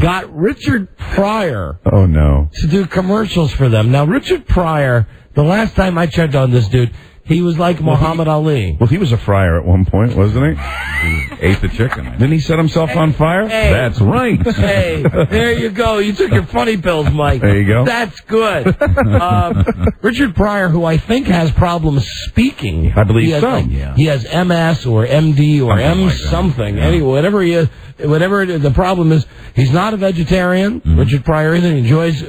got Richard Pryor to do commercials for them. Now, Richard Pryor, the last time I checked on this dude, he was like Muhammad Ali. Well, he was a fryer at one point, wasn't he? He ate the chicken. Didn't he set himself on fire? Hey. That's right. Hey, there you go. You took your funny pills, Mike. There you go. That's good. Richard Pryor, who I think has problems speaking. I believe so. He has MS or MD or something. Anyway, whatever he is, whatever the problem is, he's not a vegetarian. Richard Pryor isn't. He enjoys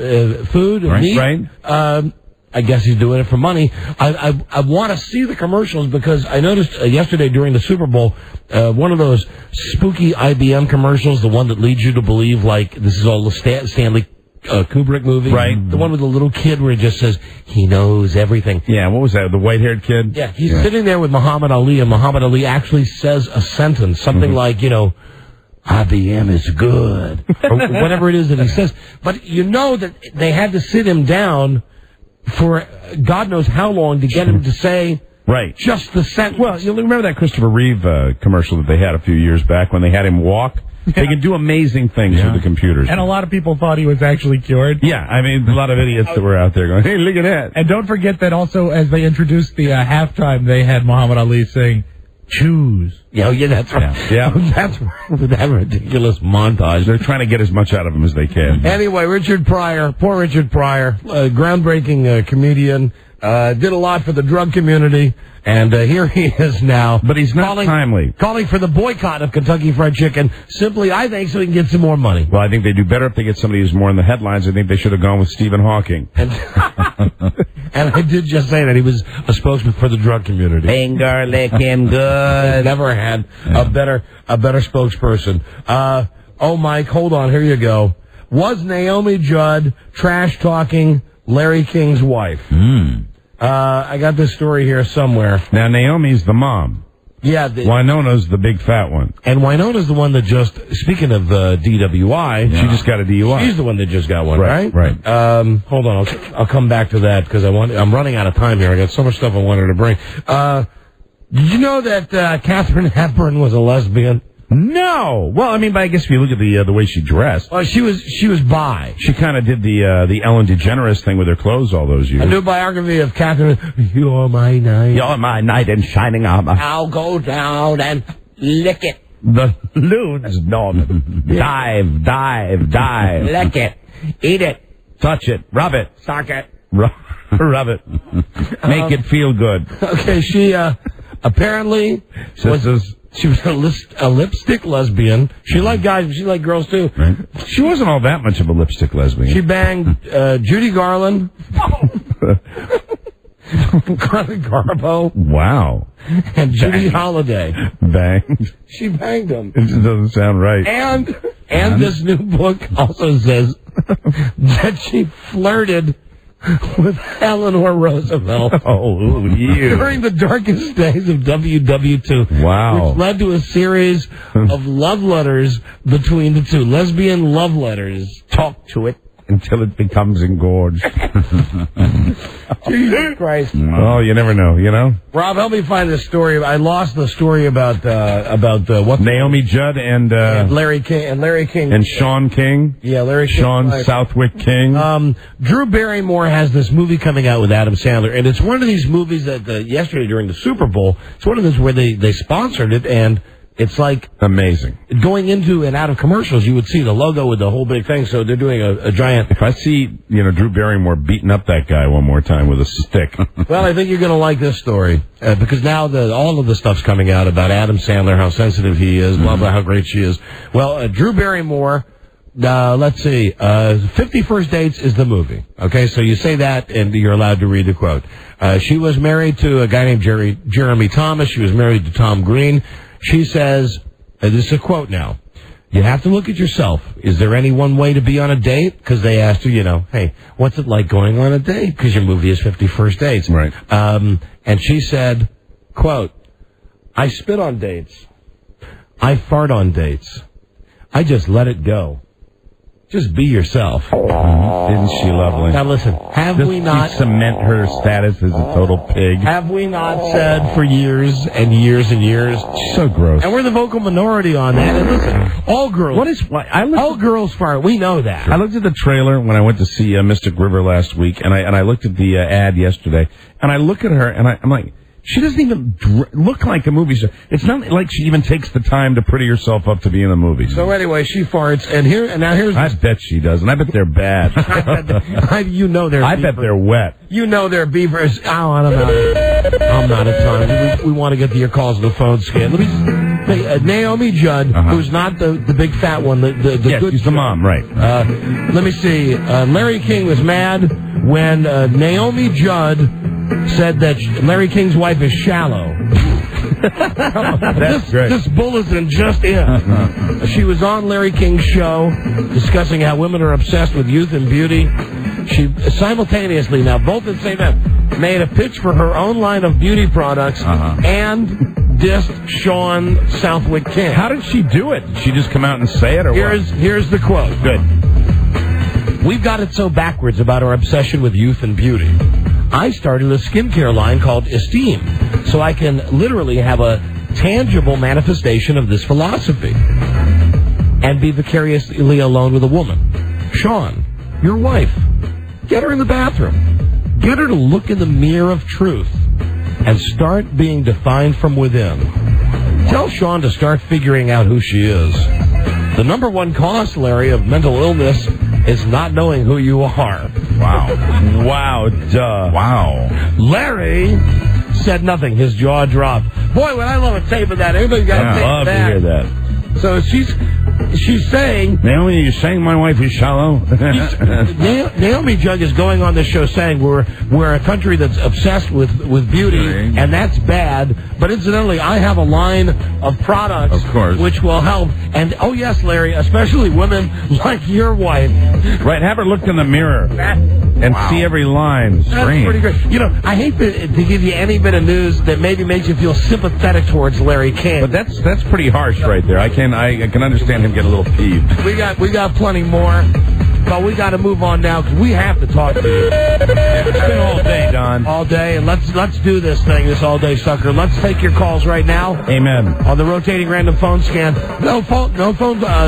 food and meat. Right. I guess he's doing it for money. I want to see the commercials because I noticed yesterday during the Super Bowl, one of those spooky IBM commercials, the one that leads you to believe like this is all the Stanley Kubrick movie. Right. The one with the little kid where it just says, he knows everything. Yeah, what was that? The white-haired kid? Yeah, he's sitting there with Muhammad Ali, and Muhammad Ali actually says a sentence, something like, IBM is good, or whatever it is that he says. But you know that they had to sit him down for God knows how long to get him to say Right. Just the sentence. Well, you'll remember that Christopher Reeve commercial that they had a few years back when they had him walk? They can do amazing things with the computers. And a lot of people thought he was actually cured. Yeah, I mean, a lot of idiots that were out there going, hey, look at that. And don't forget that also, as they introduced the halftime, they had Muhammad Ali saying, choose. Yeah, that's right. Yeah. That's that ridiculous montage. They're trying to get as much out of him as they can. Anyway, Richard Pryor, poor Richard Pryor, groundbreaking comedian, did a lot for the drug community. And here he is now. But he's not timely. Calling for the boycott of Kentucky Fried Chicken, simply, I think, so he can get some more money. Well, I think they do better if they get somebody who's more in the headlines. I think they should have gone with Stephen Hawking. And I did just say that he was a spokesman for the drug community. Finger licking good. Never had a better spokesperson. Oh, Mike, hold on. Here you go. Was Naomi Judd trash-talking Larry King's wife? I got this story here somewhere. Now, Naomi's the mom. Yeah. Winona's the big fat one. And Winona's the one that just, speaking of DWI. She just got a DUI. She's the one that just got one, right? Right. Hold on. I'll come back to that because I'm running out of time here. I got so much stuff I wanted to bring. Did you know that Katharine Hepburn was a lesbian? No. Well, I mean, but I guess if you look at the way she dressed. Well, she was bi. She kind of did the Ellen DeGeneres thing with her clothes all those years. A new biography of Katharine. You're my knight. You're my knight in shining armor. I'll go down and lick it. The loon's Norman. Dive, dive, dive. Lick it. Eat it. Touch it. Rub it. Suck it. Rub it. Make it feel good. Okay, she apparently She was a lipstick lesbian. She liked guys, but she liked girls, too. Right. She wasn't all that much of a lipstick lesbian. She banged Judy Garland. Greta Garbo. Wow. And Judy Holliday. Banged. She banged them. It just doesn't sound right. And this new book also says that she flirted with Eleanor Roosevelt. Oh, you. During the darkest days of WW2. Wow. Which led to a series of love letters between the two. Lesbian love letters. Talk to it until it becomes engorged. Jesus Christ. Oh, you never know, you know? Rob, help me find this story. I lost the story about what Naomi Judd and Larry King and Sean King. Yeah, Larry King. Sean Southwick King. Drew Barrymore has this movie coming out with Adam Sandler, and it's one of these movies that yesterday during the Super Bowl, it's one of those where they sponsored it, and it's like amazing. Going into and out of commercials, you would see the logo with the whole big thing. So they're doing a giant. If I see, Drew Barrymore beating up that guy one more time with a stick. Well, I think you're going to like this story because now all of the stuff's coming out about Adam Sandler, how sensitive he is, blah blah, how great she is. Well, Drew Barrymore. Let's see. 50 First Dates is the movie. Okay, so you say that, and you're allowed to read the quote. She was married to a guy named Jeremy Thomas. She was married to Tom Green. She says, this is a quote now, you have to look at yourself. Is there any one way to be on a date? Because they asked her, hey, what's it like going on a date? Because your movie is 50 First Dates. Right. And she said, quote, I spit on dates. I fart on dates. I just let it go. Just be yourself. Isn't she lovely? Now listen, we not cement her status as a total pig? Have we not said for years and years and years? So gross. And we're the vocal minority on that. And listen, all girls. All girls fart. We know that. I looked at the trailer when I went to see Mystic River last week, and I looked at the ad yesterday, and I look at her, and I'm like, she doesn't even look like a movie star. It's not like she even takes the time to pretty herself up to be in a movie. So anyway, she farts, and here's. I bet she does, and I bet they're bad. I bet they're wet. They're beavers. Oh, I'm out of time. We want to get to your calls on the phone scan. Let me. Naomi Judd, who's not the big fat one, the yes, good. She's the mom, right? Let me see. Larry King was mad when Naomi Judd said that Larry King's wife is shallow. That's great. This bulletin just in. She was on Larry King's show discussing how women are obsessed with youth and beauty. She simultaneously, now both at the same time, made a pitch for her own line of beauty products and dissed Sean Southwick King. How did she do it? Did she just come out and say it, or here's the quote. Good. We've got it so backwards about our obsession with youth and beauty. I started a skincare line called Esteem, so I can literally have a tangible manifestation of this philosophy and be vicariously alone with a woman. Sean, your wife, get her in the bathroom. Get her to look in the mirror of truth and start being defined from within. Tell Sean to start figuring out who she is. The number one cause, Larry, of mental illness is not knowing who you are. Wow. Wow, duh. Wow. Larry said nothing. His jaw dropped. Boy, would I love a tape of that. Everybody got a tape love of to that. hear that. So she's saying... Naomi, you're saying my wife is shallow? Naomi Jug is going on this show saying we're a country that's obsessed with beauty, and that's bad. But incidentally, I have a line of products, of course, which will help. And, oh, yes, Larry, especially women like your wife. Right, have her look in the mirror and see every line. That's pretty great. You know, I hate to give you any bit of news that maybe makes you feel sympathetic towards Larry King. But that's pretty harsh right there. I can understand him get a little peeved. We got plenty more, but we got to move on now because we have to talk to you. It's been all day, Don. All day, and let's do this thing, this all day sucker. Let's take your calls right now. Amen. On the rotating random phone scan. No phone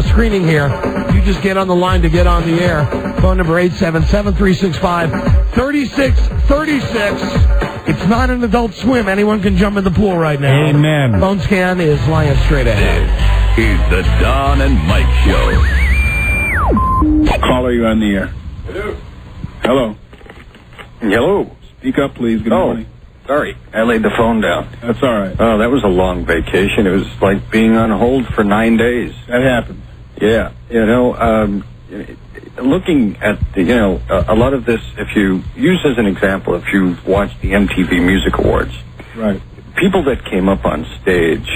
screening here. You just get on the line to get on the air. Phone number 877-365-3636. It's not an adult swim. Anyone can jump in the pool right now. Amen. Phone scan is lying straight ahead. This is the Don and Mike Show. Caller, you on the air. Hello. Hello. Speak up, please. Good morning. Sorry, I laid the phone down. That's all right. Oh, that was a long vacation. It was like being on hold for 9 days. That happens. Yeah. Looking at a lot of this, if you use as an example, if you watched the MTV Music Awards, right? People that came up on stage,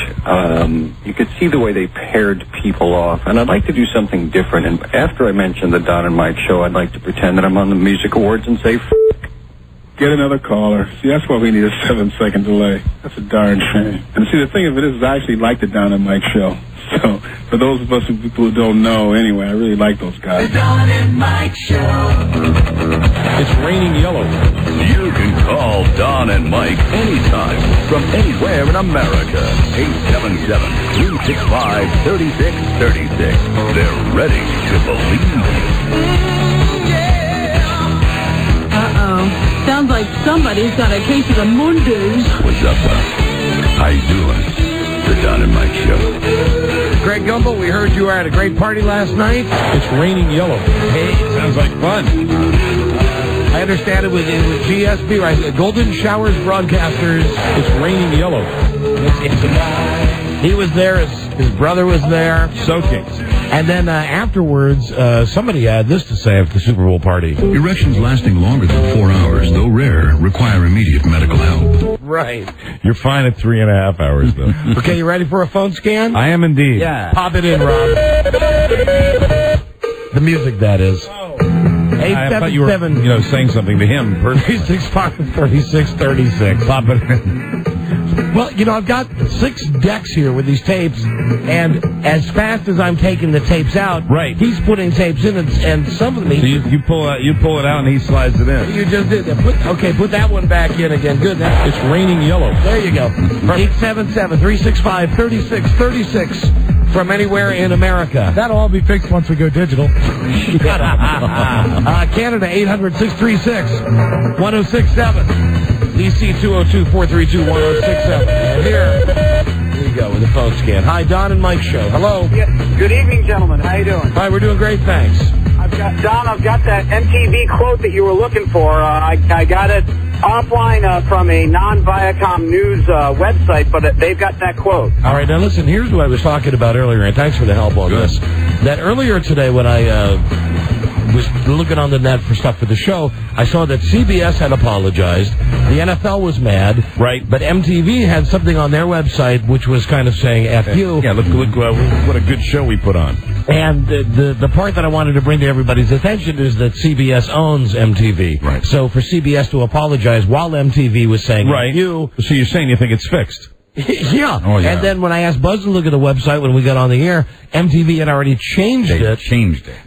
you could see the way they paired people off, and I'd like to do something different. And after I mention the Don and Mike Show, I'd like to pretend that I'm on the Music Awards and say, Get another caller. See, that's why we need a 7-second delay. That's a darn shame. And see, the thing of it is, I actually like the Don and Mike Show. So, for those of us who don't know, anyway, I really like those guys. The Don and Mike Show. It's raining yellow. You can call Don and Mike anytime from anywhere in America. 877-365-3636. They're ready to believe. Sounds like somebody's got a case of the Mondays. What's up, Doc? How you doing? The Don and Mike Show. Greg Gumbel, we heard you were at a great party last night. It's raining yellow. Hey, sounds like fun. I understand it was GSB, right? Golden Showers Broadcasters. It's raining yellow. He was there. His brother was there. Soaking. And then afterwards, somebody had this to say after the Super Bowl party. Erections lasting longer than 4 hours, though rare, require immediate medical help. Right. You're fine at 3.5 hours, though. Okay, you ready for a phone scan? I am indeed. Yeah. Pop it in, Rob. The music, that is. 877. I thought saying something to him personally. 365-3636. Pop it in. Well, I've got 6 decks here with these tapes, and as fast as I'm taking the tapes out, right, he's putting tapes in, and some of them... So you pull it out, and he slides it in. You just did that. Put that one back in again. Good. It's raining yellow. There you go. 877-365-3636 from anywhere in America. That'll all be fixed once we go digital. Canada, 800-636-1067. DC 202-432-1067. And here we go with the phone scan. Hi, Don and Mike Show. Hello. Yeah. Good evening, gentlemen. How you doing? Hi, we're doing great, thanks. I've got that MTV quote that you were looking for. I got it offline from a non-Viacom news website, but they've got that quote. All right, now listen, here's what I was talking about earlier, and thanks for the help on this. That earlier today when I was looking on the net for stuff for the show, I saw that CBS had apologized. The NFL was mad. Right. But MTV had something on their website which was kind of saying, F you. Yeah, look what a good show we put on. And the part that I wanted to bring to everybody's attention is that CBS owns MTV. Right. So for CBS to apologize while MTV was saying, right. you... So you're saying you think it's fixed? Yeah. Oh, yeah. And then when I asked Buzz to look at the website when we got on the air, MTV had already changed it.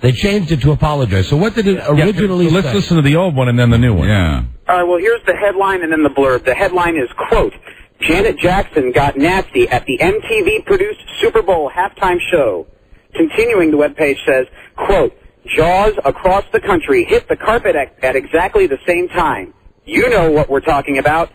They changed it to apologize. So what did it originally say? Let's listen to the old one and then the new one. Yeah. All right, well, here's the headline and then the blurb. The headline is, quote, Janet Jackson got nasty at the MTV-produced Super Bowl halftime show. Continuing, the webpage says, quote, Jaws across the country hit the carpet at exactly the same time. You know what we're talking about, ...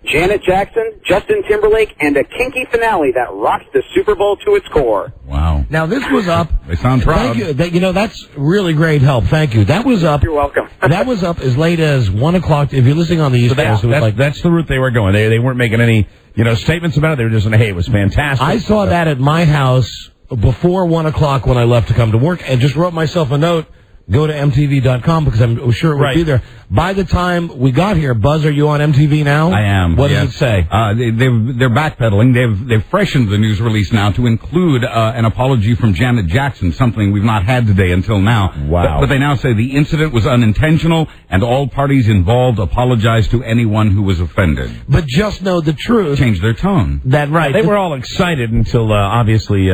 Janet Jackson, Justin Timberlake, and a kinky finale that rocks the Super Bowl to its core. Wow. Now, this was up. They sound proud. Thank you. That's really great help. Thank you. That was up. You're welcome. That was up as late as 1 o'clock. If you're listening on the East Coast, it was like... That's the route they were going. They weren't making any, statements about it. They were just saying, hey, it was fantastic. I saw that at my house before 1 o'clock when I left to come to work and just wrote myself a note. Go to MTV.com because I'm sure it would be there. By the time we got here, Buzz, are you on MTV now? I am. What does it say? They're backpedaling. They've freshened the news release now to include an apology from Janet Jackson, something we've not had today until now. Wow. But they now say the incident was unintentional and all parties involved apologize to anyone who was offended. But just know the truth. Change their tone. They were all excited until obviously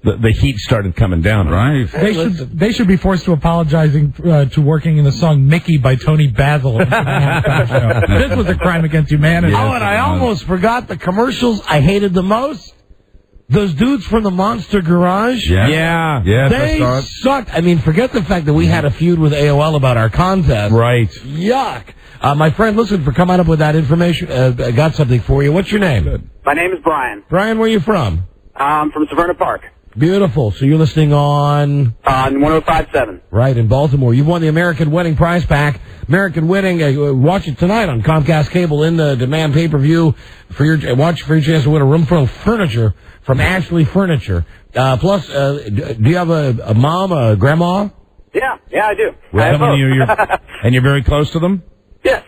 the heat started coming down. Right. They should be forced to apologizing to working in the song Mickey by Tony Basil. This was a crime against humanity. Oh, and I almost forgot the commercials I hated the most. Those dudes from the Monster Garage. Yeah. They sucked. I mean, forget the fact that we had a feud with AOL about our contest. Right. Yuck. My friend, listen, for coming up with that information, I got something for you. What's your name? Good. My name is Brian. Brian, where are you from? I'm from Severna Park. Beautiful. So you're listening on 105.7. Right, in Baltimore. You've won the American Wedding Prize Pack. American Wedding, watch it tonight on Comcast Cable in the demand pay-per-view for your chance to win a room full of furniture from Ashley Furniture. Plus, do you have a mom, a grandma? Yeah, I do. And you're very close to them? Yes.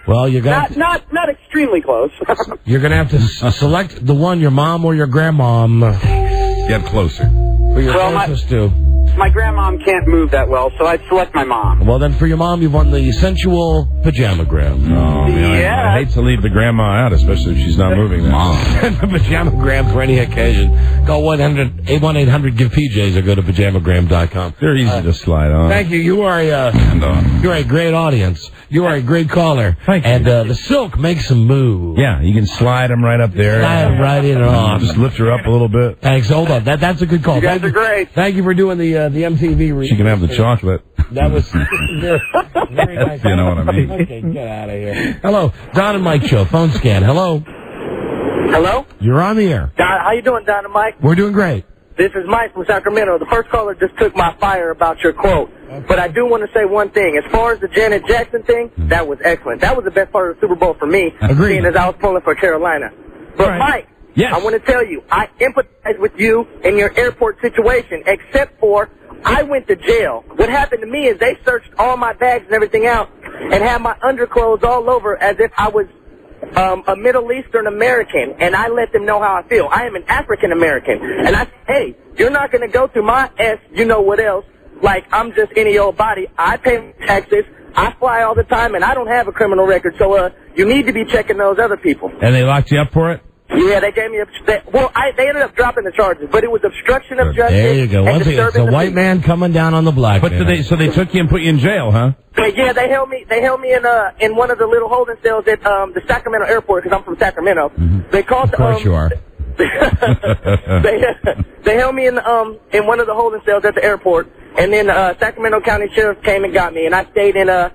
Well, you got not extremely close. You're going to have to select the one, your mom or your grandmom. Get closer. Who you're closest to. My grandmom can't move that well, so I'd select my mom. Well, then for your mom, you've won the sensual pajamagram. Oh, man, I hate to leave the grandma out, especially if she's not moving that. The pajamagram for any occasion. Call 1-800-GIVE-PJs or go to pajamagram.com. They're easy to slide on. Thank you. You're a great audience. You are a great caller. Thank you. And the silk makes them move. Yeah, you can slide them right up there. Slide them right in and off. Just lift her up a little bit. Thanks. Hold on. That's a good call. You guys are great. Thank you for doing the MTV read. She can have the chocolate. That was very nice. You know what I mean. Okay, get out of here. Hello, Don and Mike Show. Phone scan. Hello. Hello? You're on the air. Don, how you doing, Don and Mike? We're doing great. This is Mike from Sacramento. The first caller just took my fire about your quote. Okay. But I do want to say one thing. As far as the Janet Jackson thing, that was excellent. That was the best part of the Super Bowl for me, seeing as I was pulling for Carolina. But, Mike, I want to tell you, I empathize with you in your airport situation, except for I went to jail. What happened to me is they searched all my bags and everything out and had my underclothes all over as if I was a Middle Eastern American, and I let them know how I feel. I am an African American, and I say, hey, you're not going to go through my you know what else, like I'm just any old body. I pay taxes, I fly all the time, and I don't have a criminal record, so you need to be checking those other people. And they locked you up for it? Yeah, they gave me they ended up dropping the charges, but it was obstruction of justice. There you go. Once again, it's a white man coming down on the black man. So they took you and put you in jail, huh? But yeah, they held me in one of the little holding cells at the Sacramento airport because I'm from Sacramento. Mm-hmm. They called of course you are. They held me in one of the holding cells at the airport, and then Sacramento County Sheriff came and got me, and I stayed in the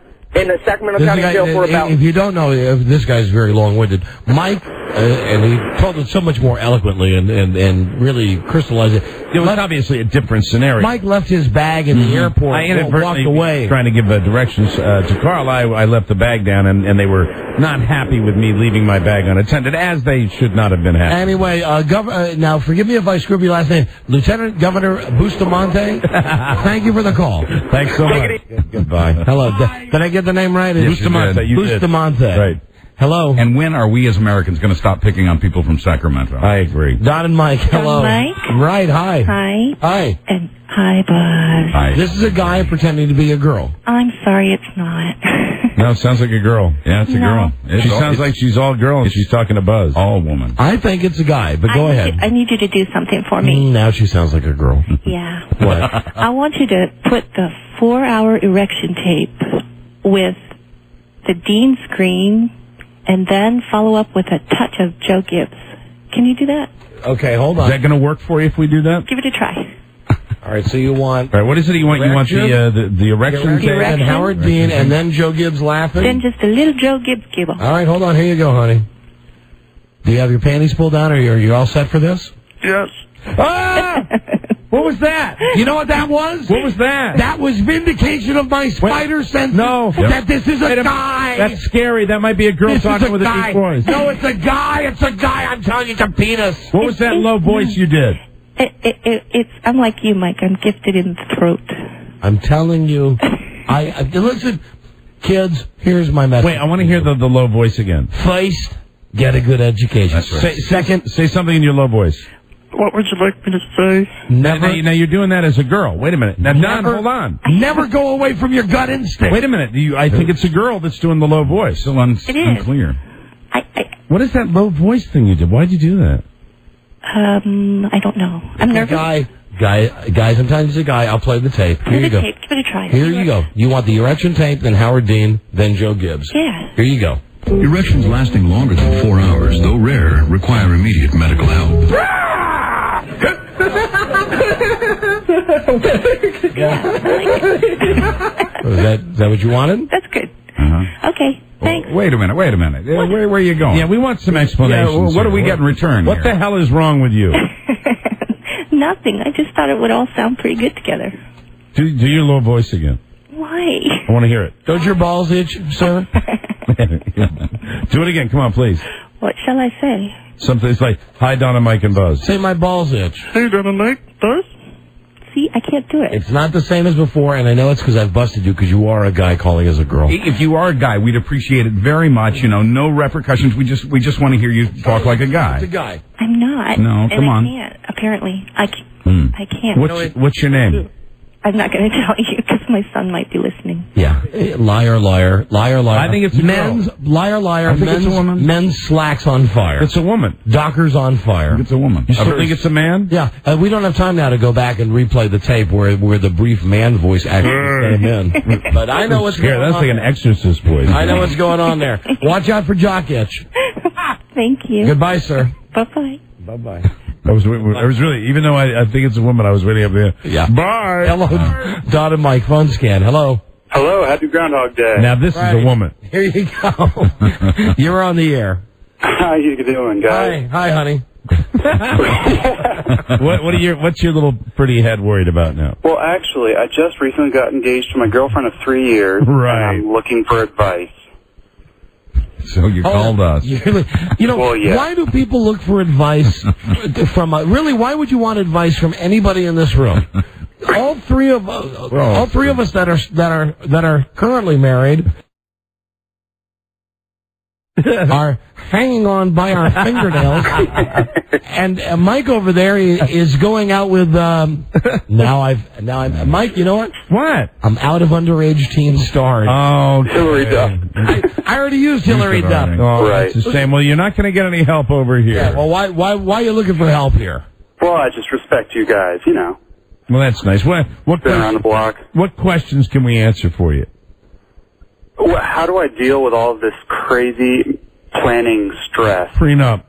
Sacramento County jail for about... If you don't know, this guy's very long-winded. Mike, and he told it so much more eloquently and really crystallized it. It was obviously a different scenario. Mike left his bag in the airport and walked away. Trying to give directions to Carl. I left the bag down, and they were not happy with me leaving my bag unattended, as they should not have been happy. Anyway, now forgive me if I screw up your last name. Lieutenant Governor Bustamante, thank you for the call. Thanks so much. Goodbye. Hello. Did I get the name right? Yes, Bustamante. You did. Bustamante. Right. Hello. And when are we as Americans going to stop picking on people from Sacramento? I agree. Don and Mike, hello. Don and Mike? Right, hi. Hi. Hi. And hi, Buzz. Hi. This is a guy pretending to be a girl. I'm sorry, it's not. No, it sounds like a girl. Yeah, it's a girl. She sounds like she's all girl and she's talking to Buzz. All woman. I think it's a guy, but go ahead. I need you to do something for me. Now she sounds like a girl. Yeah. What? I want you to put the 4-hour erection tape with the Dean scream and then follow up with a touch of Joe Gibbs. Can you do that? Okay, hold on. Is that going to work for you if we do that? Give it a try. All right, so you want... All right, what is it you want? You want the erection tape? And Howard Dean, and then Joe Gibbs laughing? Then just a little Joe Gibbs giggle. All right, hold on. Here you go, honey. Do you have your panties pulled down, or are you all set for this? Yes. Ah! What was that? You know what that was? What was that? That was vindication of my spider sense. No. That this is a guy. That's scary. That might be a girl talking with a deep voice. No, it's a guy. It's a guy. I'm telling you, it's a penis. What was that low voice you did? I'm like you, Mike. I'm gifted in the throat. I'm telling you. Listen, kids, here's my message. Wait, I want to hear the low voice again. First, get a good education. Second, say something in your low voice. What would you like me to say? Never. Now you're doing that as a girl. Wait a minute. Now, Don, hold on. Never go away from your gut instinct. Wait a minute. I think it's a girl that's doing the low voice. Still unclear. What is that low voice thing you did? Why'd you do that? I don't know. I'm nervous. Guys, I'm telling you, it's a guy. I'll play the tape. Here you go. Give it a try. Here you go. You want the erection tape, then Howard Dean, then Joe Gibbs. Yeah. Here you go. Erections lasting longer than 4 hours, though rare, require immediate medical help. Is that what you wanted? That's good. Uh-huh. Okay. Thanks. Wait a minute. Where are you going? Yeah, we want some explanations. What do we get in return? What the hell is wrong with you? Nothing. I just thought it would all sound pretty good together. Do your low voice again. Why? I want to hear it. Don't your balls itch, sir? Do it again. Come on, please. What shall I say? Something it's like, hi, Donna, Mike, and Buzz. Say my balls itch. Hey, Donna, Mike, Buzz? See, I can't do it. It's not the same as before, and I know it's because I've busted you because you are a guy calling as a girl. If you are a guy, we'd appreciate it very much. You know, no repercussions. We just want to hear you talk like a guy. It's a guy. I'm not. No, come on. I can't. Apparently, I can't. What's your name? I'm not going to tell you because my son might be listening. Yeah. Liar, liar, liar, liar. I think it's a men's girl. Liar, liar. I think it's a woman. Men's slacks on fire. It's a woman. Dockers on fire. It's a woman. You still think it's a man? Yeah. We don't have time now to go back and replay the tape where the brief man voice actually came in. But I know what's going on. That's like an exorcist voice. I know what's going on there. Watch out for jock itch. Thank you. Goodbye, sir. Bye-bye. Bye-bye. I was really, even though I think it's a woman, I was waiting up there. Yeah. Bye. Hello, Don and Mike, phone scan. Hello. Hello, happy Groundhog Day. Now this is a woman. Here you go. You're on the air. How you doing, guys? Hi, honey. What's your little pretty head worried about now? Well, actually, I just recently got engaged to my girlfriend of 3 years. Right. And I'm looking for advice. So you called us. Why do people look for advice from really? Why would you want advice from anybody in this room? All three of us that are currently married are hanging on by our fingernails, and Mike over there is going out with Mike. You know what? What? I'm out of underage teen stars. Oh, Hillary Duff. I already used Hillary Duff. Oh, right. It's the same. Well, you're not going to get any help over here. Yeah, well, why are you looking for help here? Well, I just respect you guys, you know. Well, that's nice. What been around the block. What questions can we answer for you? Well, how do I deal with all of this crazy planning stress? Prenup.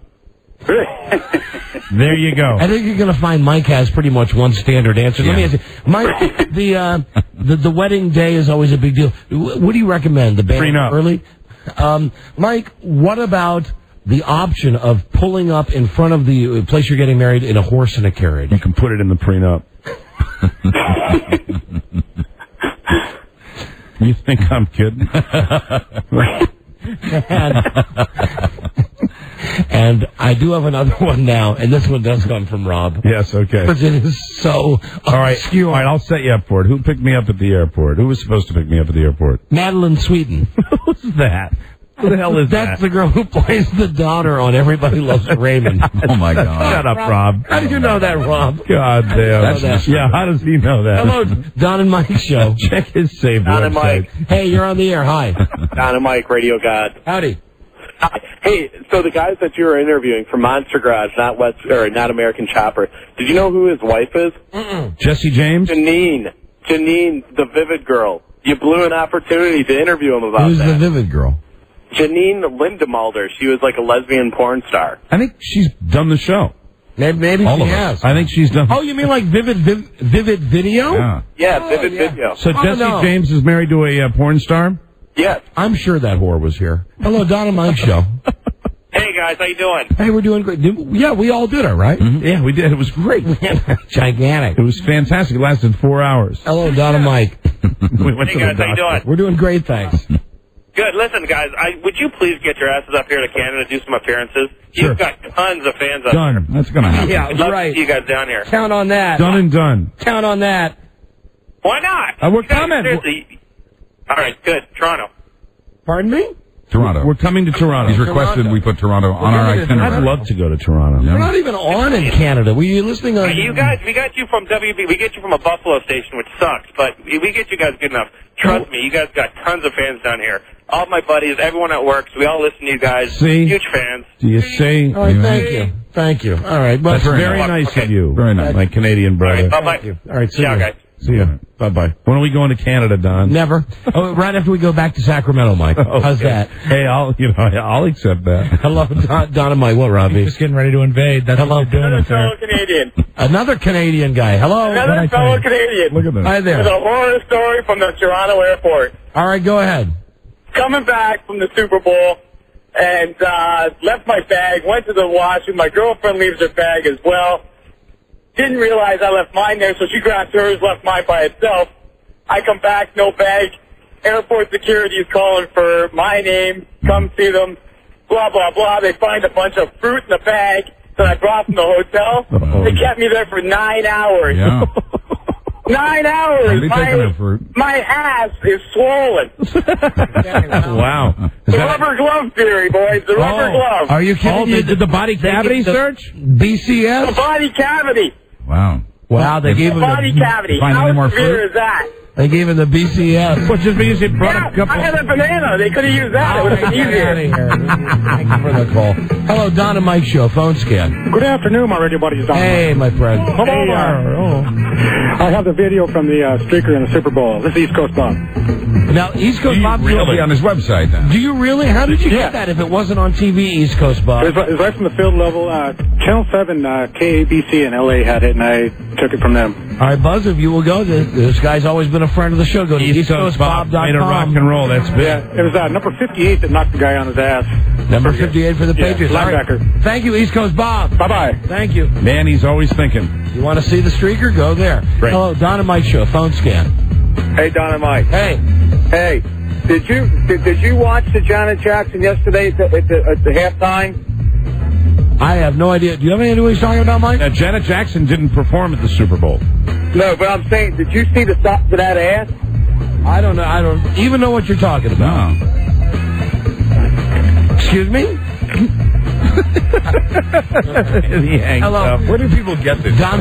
There you go. I think you're going to find Mike has pretty much one standard answer. Let me ask you, Mike, the wedding day is always a big deal. What do you recommend? The band Prenup. Early? Mike, what about the option of pulling up in front of the place you're getting married in a horse and a carriage? You can put it in the prenup. You think I'm kidding? And I do have another one now, and this one does come from Rob. Yes, okay. Because it is so obscure. All right, I'll set you up for it. Who picked me up at the airport? Who was supposed to pick me up at the airport? Madeline Sweeten. Who's that? Who the hell is That's the girl who plays the daughter on Everybody Loves Raymond. Oh, my God. Shut up, Rob. How do you know that, Rob? God damn. Yeah, how does he know that? Hello, Don and Mike show. Check his save Don and website. Mike. Hey, you're on the air. Hi. Don and Mike, Radio God. Howdy. Hi. Hey, so the guys that you were interviewing from Monster Garage, not American Chopper, did you know who his wife is? Jesse James? Janine, the Vivid girl. You blew an opportunity to interview him about Who's that. the Vivid girl? Janine Lindemalder. She was like a lesbian porn star. I think she's done the show. Maybe All she of us. has. I think she's done. Oh, you mean like Vivid Video? Yeah. Vivid Video. So Jesse no. James is married to a porn star? Yes. I'm sure that whore was here. Hello, Don and Mike show. Hey, guys, how you doing? Hey, we're doing great. Yeah, we all did it, right? Mm-hmm. Yeah, we did. It was great. Gigantic. It was fantastic. It lasted 4 hours. Hello, Don and Mike. We went Hey, to guys, the how you doctor. doing? We're doing great, thanks. Good. Listen, guys, would you please get your asses up here to Canada to do some appearances? Sure. You've got tons of fans up Done. That's going to happen. Yeah, here. I'd love right. to see you guys down here. Count on that. Done and done. Count on that. Why not? We're You guys, coming. seriously. All right, good. Toronto. Pardon me? Toronto. We're coming to Toronto. He's requested we put Toronto on our I'd itinerary. love to go to Toronto. We're not even on in Canada. Were you listening on... You guys, we got you from WB. We get you from a Buffalo station, which sucks, but we get you guys good enough. Trust me, you guys got tons of fans down here. All my buddies, everyone at work, so we all listen to you guys. See? Huge fans. Do you see? All right, thank you. Thank you. All right. That's very nice of you. Very nice. My Canadian brother. Bye-bye. All right, see Ciao, you. guys. See ya. Bye-bye. When are we going to Canada, Don? Never. Oh, right after we go back to Sacramento, Mike. How's that? Hey, I'll accept that. Hello, Don and Mike. What, Robbie? Just getting ready to invade. That's Hello. what we're doing Another up there. fellow Canadian. Another Canadian guy. Hello. Another fellow Canadian. Look at that. Hi there. There's a horror story from the Toronto airport. All right, go ahead. Coming back from the Super Bowl and left my bag, went to the washroom. My girlfriend leaves her bag as well. Didn't realize I left mine there, so she grabbed hers, left mine by itself. I come back, no bag. Airport security is calling for my name. Come see them. Blah, blah, blah. They find a bunch of fruit in a bag that I brought from the hotel. They kept me there for 9 hours. Yeah. 9 hours. They taking their fruit. My ass is swollen. Wow. The rubber glove theory, boys. The rubber glove. Are you kidding? They did the body cavity search? BCS? The body cavity. Wow. Wow, they gave The him body cavity. find any How more severe fruit? is that? They gave him the BCS. Well, just because it brought Yeah, a couple... I had a banana. They could have used that. It would have been Get out of easier. here. Thank you for the call. Hello, Don and Mike show. Phone scan. Good afternoon, my radio buddies. Don. Hey, my friend. Hey, I have the video from the streaker in the Super Bowl. This is East Coast Bob. Now, East Coast Bob... Really? On his website, then? Do you really? How did you get that if it wasn't on TV, East Coast Bob? It was right from the field level. Channel 7, KABC in L.A. had it, and I took it from them. All right, Buzz, if you will go, this guy's always been a friend of the show. Go to EastCoastBob.com. Made a rock and roll. That's big. Yeah, it was number 58 that knocked the guy on his ass. Number 58 for the Patriots. All right. Linebacker. Thank you, East Coast Bob. Bye-bye. Thank you. Man, he's always thinking. You want to see the streaker? Go there. Great. Hello, Don and Mike show. Phone scan. Hey, Don and Mike. Hey. Hey, did you watch the Janet Jackson yesterday at the halftime? I have no idea. Do you have any idea what he's talking about, Mike? Now, Janet Jackson didn't perform at the Super Bowl. No, but I'm saying, did you see the stop to that ass? I don't know. I don't even know what you're talking about. No. Excuse me? He hangs Hello. up. Where do people get this? Don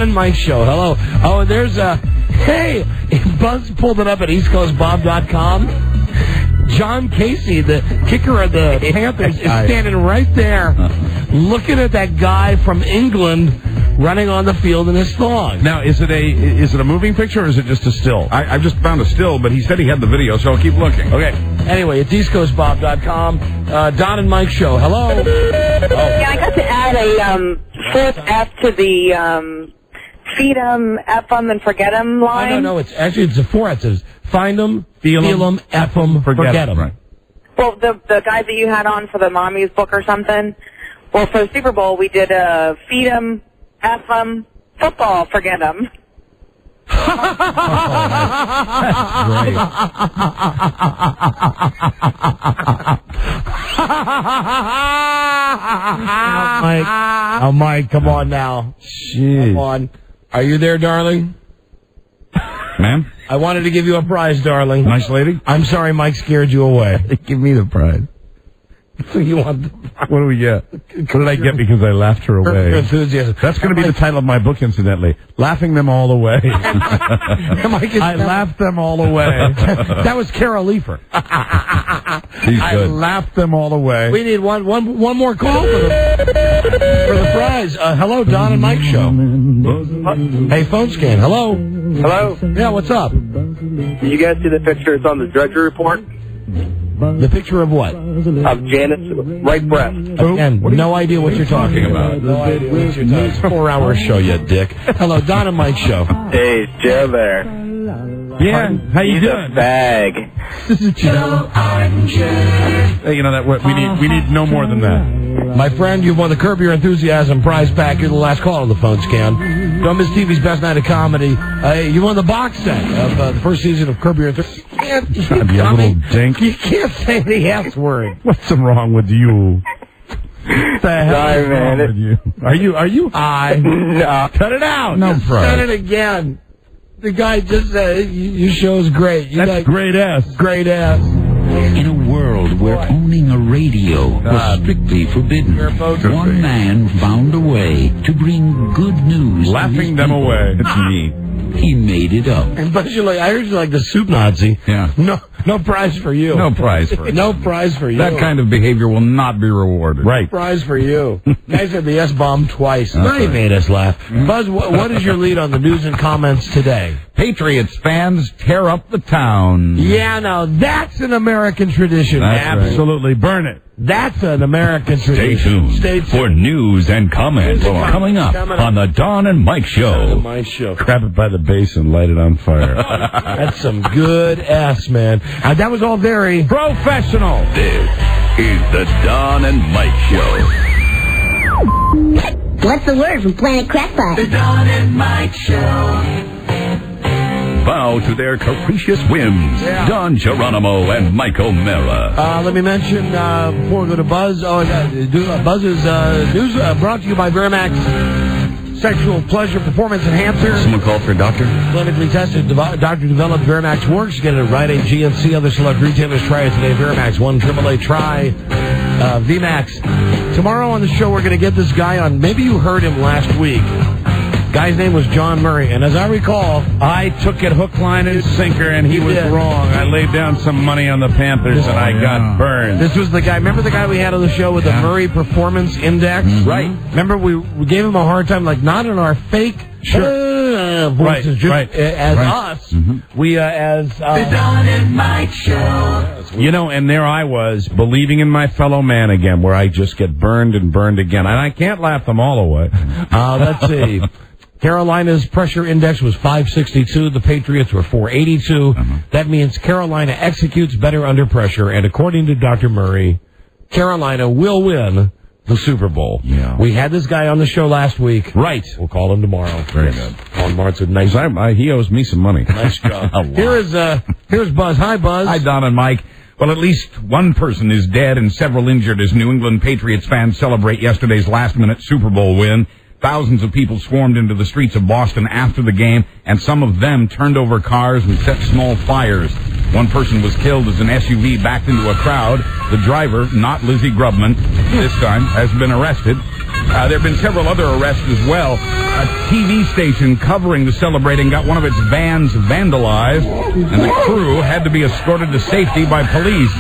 and Mike show. Hello. Oh, and there's a... Hey, Buzz pulled it up at EastCoastBob.com. John Casey, the kicker of the Panthers, is standing right there looking at that guy from England running on the field in his thong. Now, is it a moving picture or is it just a still? I just found a still, but he said he had the video, so I'll keep looking. Okay. Anyway, it's EastCoastBob.com. Don and Mike show. Hello. Yeah, I got to add a fourth F to the feed 'em, F 'em, and forget 'em line. No, it's a four. It says find 'em, feel 'em, F 'em, forget 'em. Right. Well, the guy that you had on for the Mommy's book or something. Well, for the Super Bowl, we did feed 'em, F 'em, football, forget 'em. Mike, come on now. Jeez. Come on. Are you there, darling? Ma'am? I wanted to give you a prize, darling. Nice lady? I'm sorry Mike scared you away. Give me the prize. So you want the prize. What do we get? What did I get because I laughed her away? Your enthusiasm. That's going to be the title of my book, incidentally. Laughing them all away. I laughed them all away. That was Carol Leifer. I laughed them all away. We need one more call for the prize. Hello, Don and Mike Show. Hey, phone scan. Hello. Hello? Yeah, what's up? Did you guys see the picture? It's on the Drudgery Report. The picture of what? Of Janet's right breast. Again, no idea what you're talking about. No idea what you're talking about. It's a 4-hour show, you dick. Hello, Don and Mike Show. Hey, it's Joe there. Yeah, how you doing? He's a bag. This is Joe. Hey, you know that we need no more than that. My friend, you've won the Curb Your Enthusiasm prize pack. You're the last call on the phone scan. Don't miss TV's Best Night of Comedy. You won the box set of the first season of Curb Your Enthusiasm. You little dink. You can't say the S word. What's wrong with you? What the hell Sorry, is wrong man. with you? Are you high? No. Cut it out. No Just prize. said Said it again. The guy just said, your show's great. That's great ass. Great ass. In a world where owning a radio was strictly forbidden, one man found a way to bring good news. Laughing them away. It's me. He made it up. But I heard you like the soup Nazi. Yeah. No prize for you. No prize for No prize for you. That kind of behavior will not be rewarded. Right. Prize for you. Guy said the S-bomb twice. They made us laugh. Buzz, what is your lead on the news and comments today? Patriots fans tear up the town. Yeah, now that's an American tradition. Absolutely. Burn it. That's an American tradition. Stay tuned for news and comments coming up on the Don and Mike Show. Grab it by the base and light it on fire. That's some good ass, man. That was all very professional. This is the Don and Mike Show. What's the word from Planet Crackpot? The Don and Mike Show. Bow to their capricious whims. Don Geronimo and Mike O'Mara. Let me mention, before we go to Buzz, Buzz's news brought to you by Verimax Sexual Pleasure Performance Enhancer. Someone called for a doctor? Clinically tested, doctor-developed Verimax works. Get it at Rite Aid, GNC, other select retailers. Try it today. Verimax, 1-888-TRY. VMAX. Tomorrow on the show, we're going to get this guy on. Maybe you heard him last week. Guy's name was John Murray, and as I recall, I took it hook, line, and sinker, and he was wrong. I laid down some money on the Panthers, and I got burned. This was the guy. Remember the guy we had on the show with the Murray Performance Index? Mm-hmm. Right. Remember we gave him a hard time, like not in our fake voices, just as us. Mm-hmm. We as the Don and Mike Show. You know, and there I was, believing in my fellow man again, where I just get burned and burned again, and I can't laugh them all away. Let's see. Carolina's pressure index was 562. The Patriots were 482. That means Carolina executes better under pressure. And according to Dr. Murray, Carolina will win the Super Bowl. Yeah. We had this guy on the show last week. Right. We'll call him tomorrow. Very good. Call him tomorrow. Nice. He owes me some money. Nice job. Here's Buzz. Hi, Buzz. Hi, Don and Mike. Well, at least one person is dead and several injured as New England Patriots fans celebrate yesterday's last-minute Super Bowl win. Thousands of people swarmed into the streets of Boston after the game, and some of them turned over cars and set small fires. One person was killed as an SUV backed into a crowd. The driver, not Lizzie Grubman, this time, has been arrested. There have been several other arrests as well. A TV station covering the celebrating got one of its vans vandalized, and the crew had to be escorted to safety by police.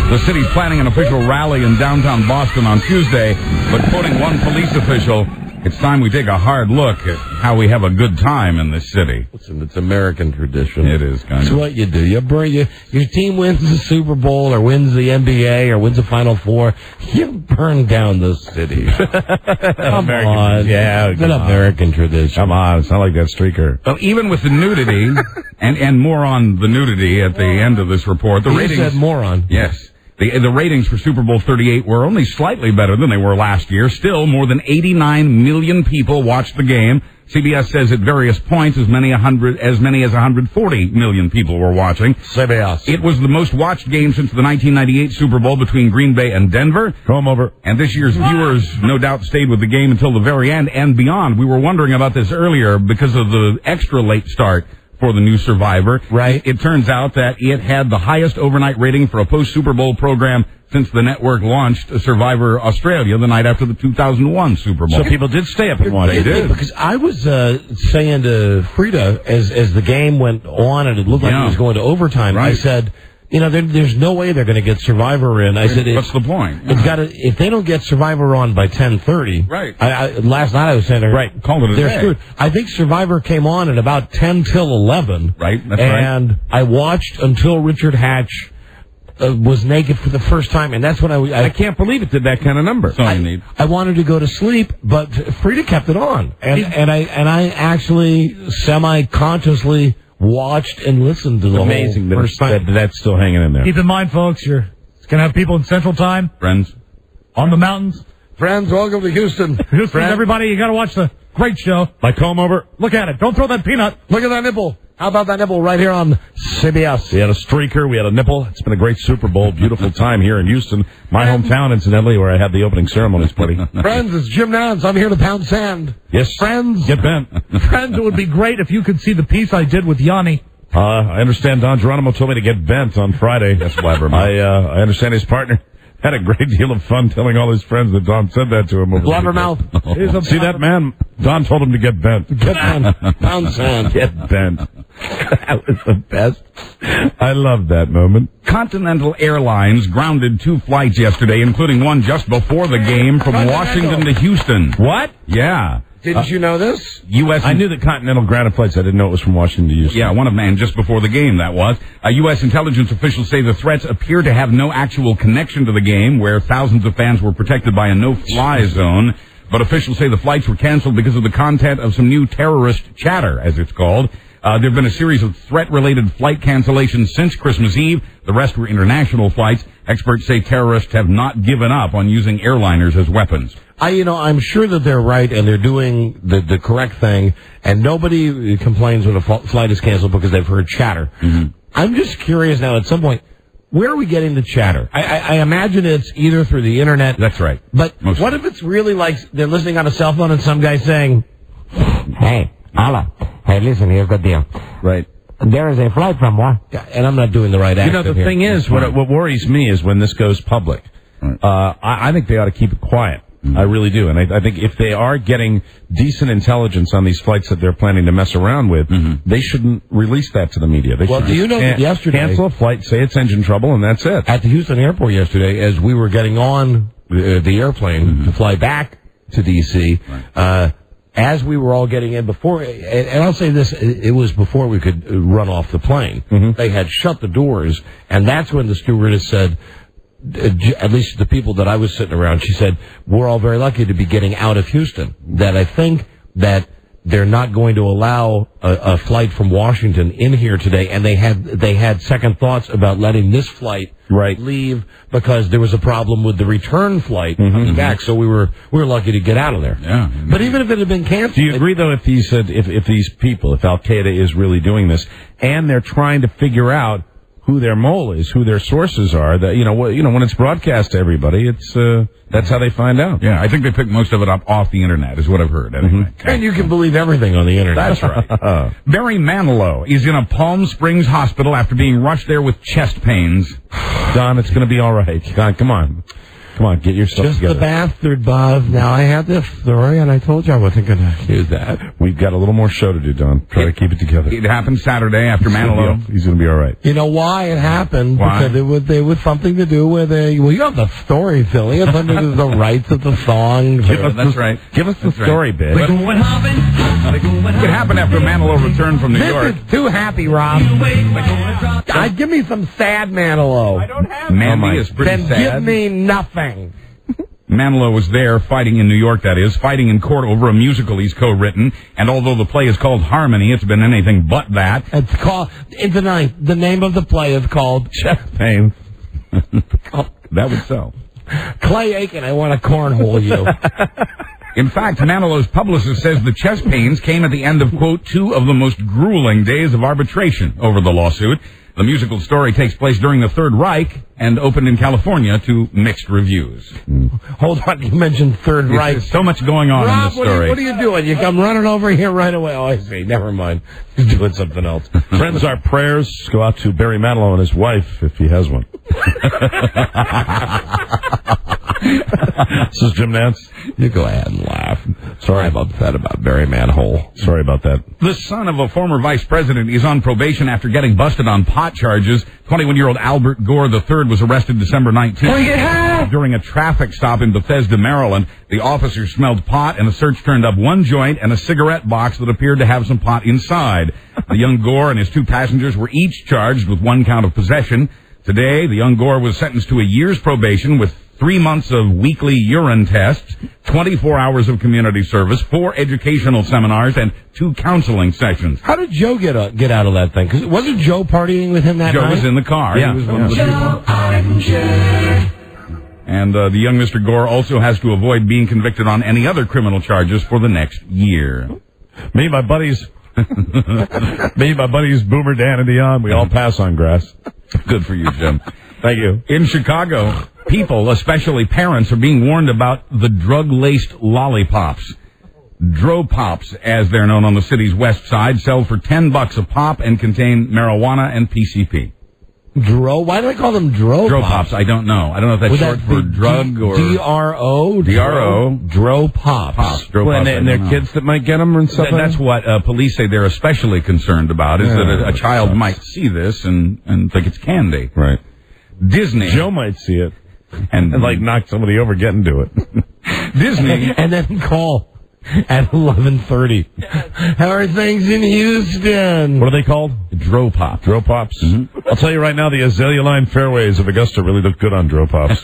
The city's planning an official rally in downtown Boston on Tuesday, but quoting one police official, it's time we take a hard look at how we have a good time in this city. Listen, it's American tradition. It is, kind of. It's what you do. Your team wins the Super Bowl or wins the NBA or wins the Final Four. You burn down the city. Come on. Yeah, it's an American tradition. Come on. It's not like that streaker. Well, even with the nudity, and more on the nudity at the end of this report, the ratings... You said moron. Yes. The ratings for Super Bowl 38 were only slightly better than they were last year. Still, more than 89 million people watched the game. CBS says at various points as many as 140 million people were watching. CBS. It was the most watched game since the 1998 Super Bowl between Green Bay and Denver. Come over. And this year's viewers no doubt stayed with the game until the very end and beyond. We were wondering about this earlier because of the extra late start. for the new Survivor. Right. It turns out that it had the highest overnight rating for a post-Super Bowl program since the network launched Survivor Australia the night after the 2001 Super Bowl. So people did stay up and watch. They did. Because I was saying to Frida, as the game went on and it looked like it was going to overtime, I said, there's no way they're going to get Survivor in. I said, what's the point? It's got to. If they don't get Survivor on by 10:30, right? Last night I was saying, called it a they're day. screwed. I think Survivor came on at about 10 till 11, right? That's and I watched until Richard Hatch was naked for the first time, and that's when I can't believe it did that kind of number. That's all you need. I wanted to go to sleep, but Frida kept it on, and I actually semi-consciously watched and listened to the Amazing whole first time. that's still hanging in there. Keep in mind, folks, you're going to have people in Central Time. Friends. On the mountains. Friends, welcome to Houston. Houston, everybody, you got to watch the great show. My comb over. Look at it. Don't throw that peanut. Look at that nipple. How about that nipple right here on CBS? We had a streaker. We had a nipple. It's been a great Super Bowl. Beautiful time here in Houston. My hometown, incidentally, where I had the opening ceremonies party. Friends, it's Jim Nance. I'm here to pound sand. Yes. Friends. Get bent. Friends, it would be great if you could see the piece I did with Yanni. I understand Don Geronimo told me to get bent on Friday. That's blabbermouth. I understand his partner had a great deal of fun telling all his friends that Don said that to him. Blabbermouth. See that man? Don told him to get bent. Get bent. Pound sand. Get bent. That was the best. I love that moment. Continental Airlines grounded 2 flights yesterday, including one just before the game from Washington to Houston. What? Yeah. Didn't you know this? I knew that Continental grounded flights. I didn't know it was from Washington to Houston. Yeah, one of them, and just before the game, that was. U.S. intelligence officials say the threats appear to have no actual connection to the game, where thousands of fans were protected by a no-fly zone. But officials say the flights were canceled because of the content of some new terrorist chatter, as it's called. There have been a series of threat-related flight cancellations since Christmas Eve. The rest were international flights. Experts say terrorists have not given up on using airliners as weapons. I'm sure that they're right and they're doing the correct thing, and nobody complains when a flight is canceled because they've heard chatter. Mm-hmm. I'm just curious now, at some point, where are we getting the chatter? I imagine it's either through the internet. That's right. But what if it's really like they're listening on a cell phone and some guy's saying, "Hey, Allah, hey, listen, here's the deal." Right. There is a flight from what? And I'm not doing the right accent. The thing is, what worries me is when this goes public. Right. I think they ought to keep it quiet. Mm-hmm. I really do. And I think if they are getting decent intelligence on these flights that they're planning to mess around with, they shouldn't release that to the media. They should do you know that yesterday... Cancel a flight, say it's engine trouble, and that's it. At the Houston airport yesterday, as we were getting on the airplane to fly back to D.C., as we were all getting in before, and I'll say this, it was before we could run off the plane. Mm-hmm. They had shut the doors, and that's when the stewardess said, at least the people that I was sitting around, she said, we're all very lucky to be getting out of Houston. That I think that they're not going to allow a flight from Washington in here today, and they had second thoughts about letting this flight leave because there was a problem with the return flight coming back. So we were lucky to get out of there. Yeah. But even if it had been canceled, do you agree though if these people, if Al Qaeda is really doing this, and they're trying to figure out who their mole is, who their sources are, that when it's broadcast to everybody, it's that's how they find out. Yeah, I think they picked most of it up off the internet, is what I've heard. Anyway. And you can believe everything on the internet. That's right. Barry Manilow is in a Palm Springs hospital after being rushed there with chest pains. Don, it's going to be all right. Don, come on. Come on, get yourself just together. The bastard, Bob. Now, I had this story, and I told you I wasn't going to use that. We've got a little more show to do, Don. Try to keep it together. It happened Saturday after Manilow. He's going to be all right. You know why it happened? Why? Because it was something to do with you have the story, Philly. It's under the rights of the song. That's right. Give us the story, bitch. It happened after Manilow returned from New York. This is too happy, Rob. Give me some sad Manilow. I don't have Mandy is pretty sad. Then give me nothing. Manilow was there fighting in New York, that is, fighting in court over a musical he's co-written. And although the play is called Harmony, it's been anything but that. It's called, the name of the play is called Chest Pains. That would sell. Clay Aiken, I want to cornhole you. In fact, Manilow's publicist says the chest pains came at the end of, quote, 2 of the most grueling days of arbitration over the lawsuit. The musical story takes place during the Third Reich and opened in California to mixed reviews. Hold on, you mentioned Third Reich. There's so much going on in this story. What are you doing? You come running over here right away. Oh, I see. Never mind. He's doing something else. Friends, our prayers go out to Barry Manilow and his wife, if he has one. This is Jim Nance. You go ahead and laugh. Sorry I'm upset about Barry Manhole. Sorry about that. The son of a former vice president is on probation after getting busted on pot charges. 21-year-old Albert Gore III was arrested December 19th during a traffic stop in Bethesda, Maryland. The officers smelled pot, and a search turned up one joint and a cigarette box that appeared to have some pot inside. The young Gore and his two passengers were each charged with one count of possession. Today, the young Gore was sentenced to a year's probation with 3 months of weekly urine tests, 24 hours of community service, 4 educational seminars, and 2 counseling sessions. How did Joe get out of that thing? Because wasn't Joe partying with him that night? Joe was in the car. Yeah. And the young Mr. Gore also has to avoid being convicted on any other criminal charges for the next year. Me and my buddies, Boomer, Dan, and Dion, we all pass on grass. Good for you, Jim. Thank you. In Chicago, people, especially parents, are being warned about the drug-laced lollipops. Dro Pops, as they're known on the city's west side, sell for $10 a pop and contain marijuana and PCP. Dro? Why do they call them Dro Pops? I don't know. I don't know if that's short for drug or... D-R-O? D-R-O. Dro Pops. Dro Pops. And they're kids that might get them and stuff? That's what police say they're especially concerned about, is that a child might see this and think it's candy. Right. Disney. Joe might see it and like knock somebody over getting to it. Disney. And then call at 11:30. How are things in Houston? What are they called? Dro Pops. Dro Pops. Mm-hmm. I'll tell you right now, the Azalea Line fairways of Augusta really look good on Dro Pops.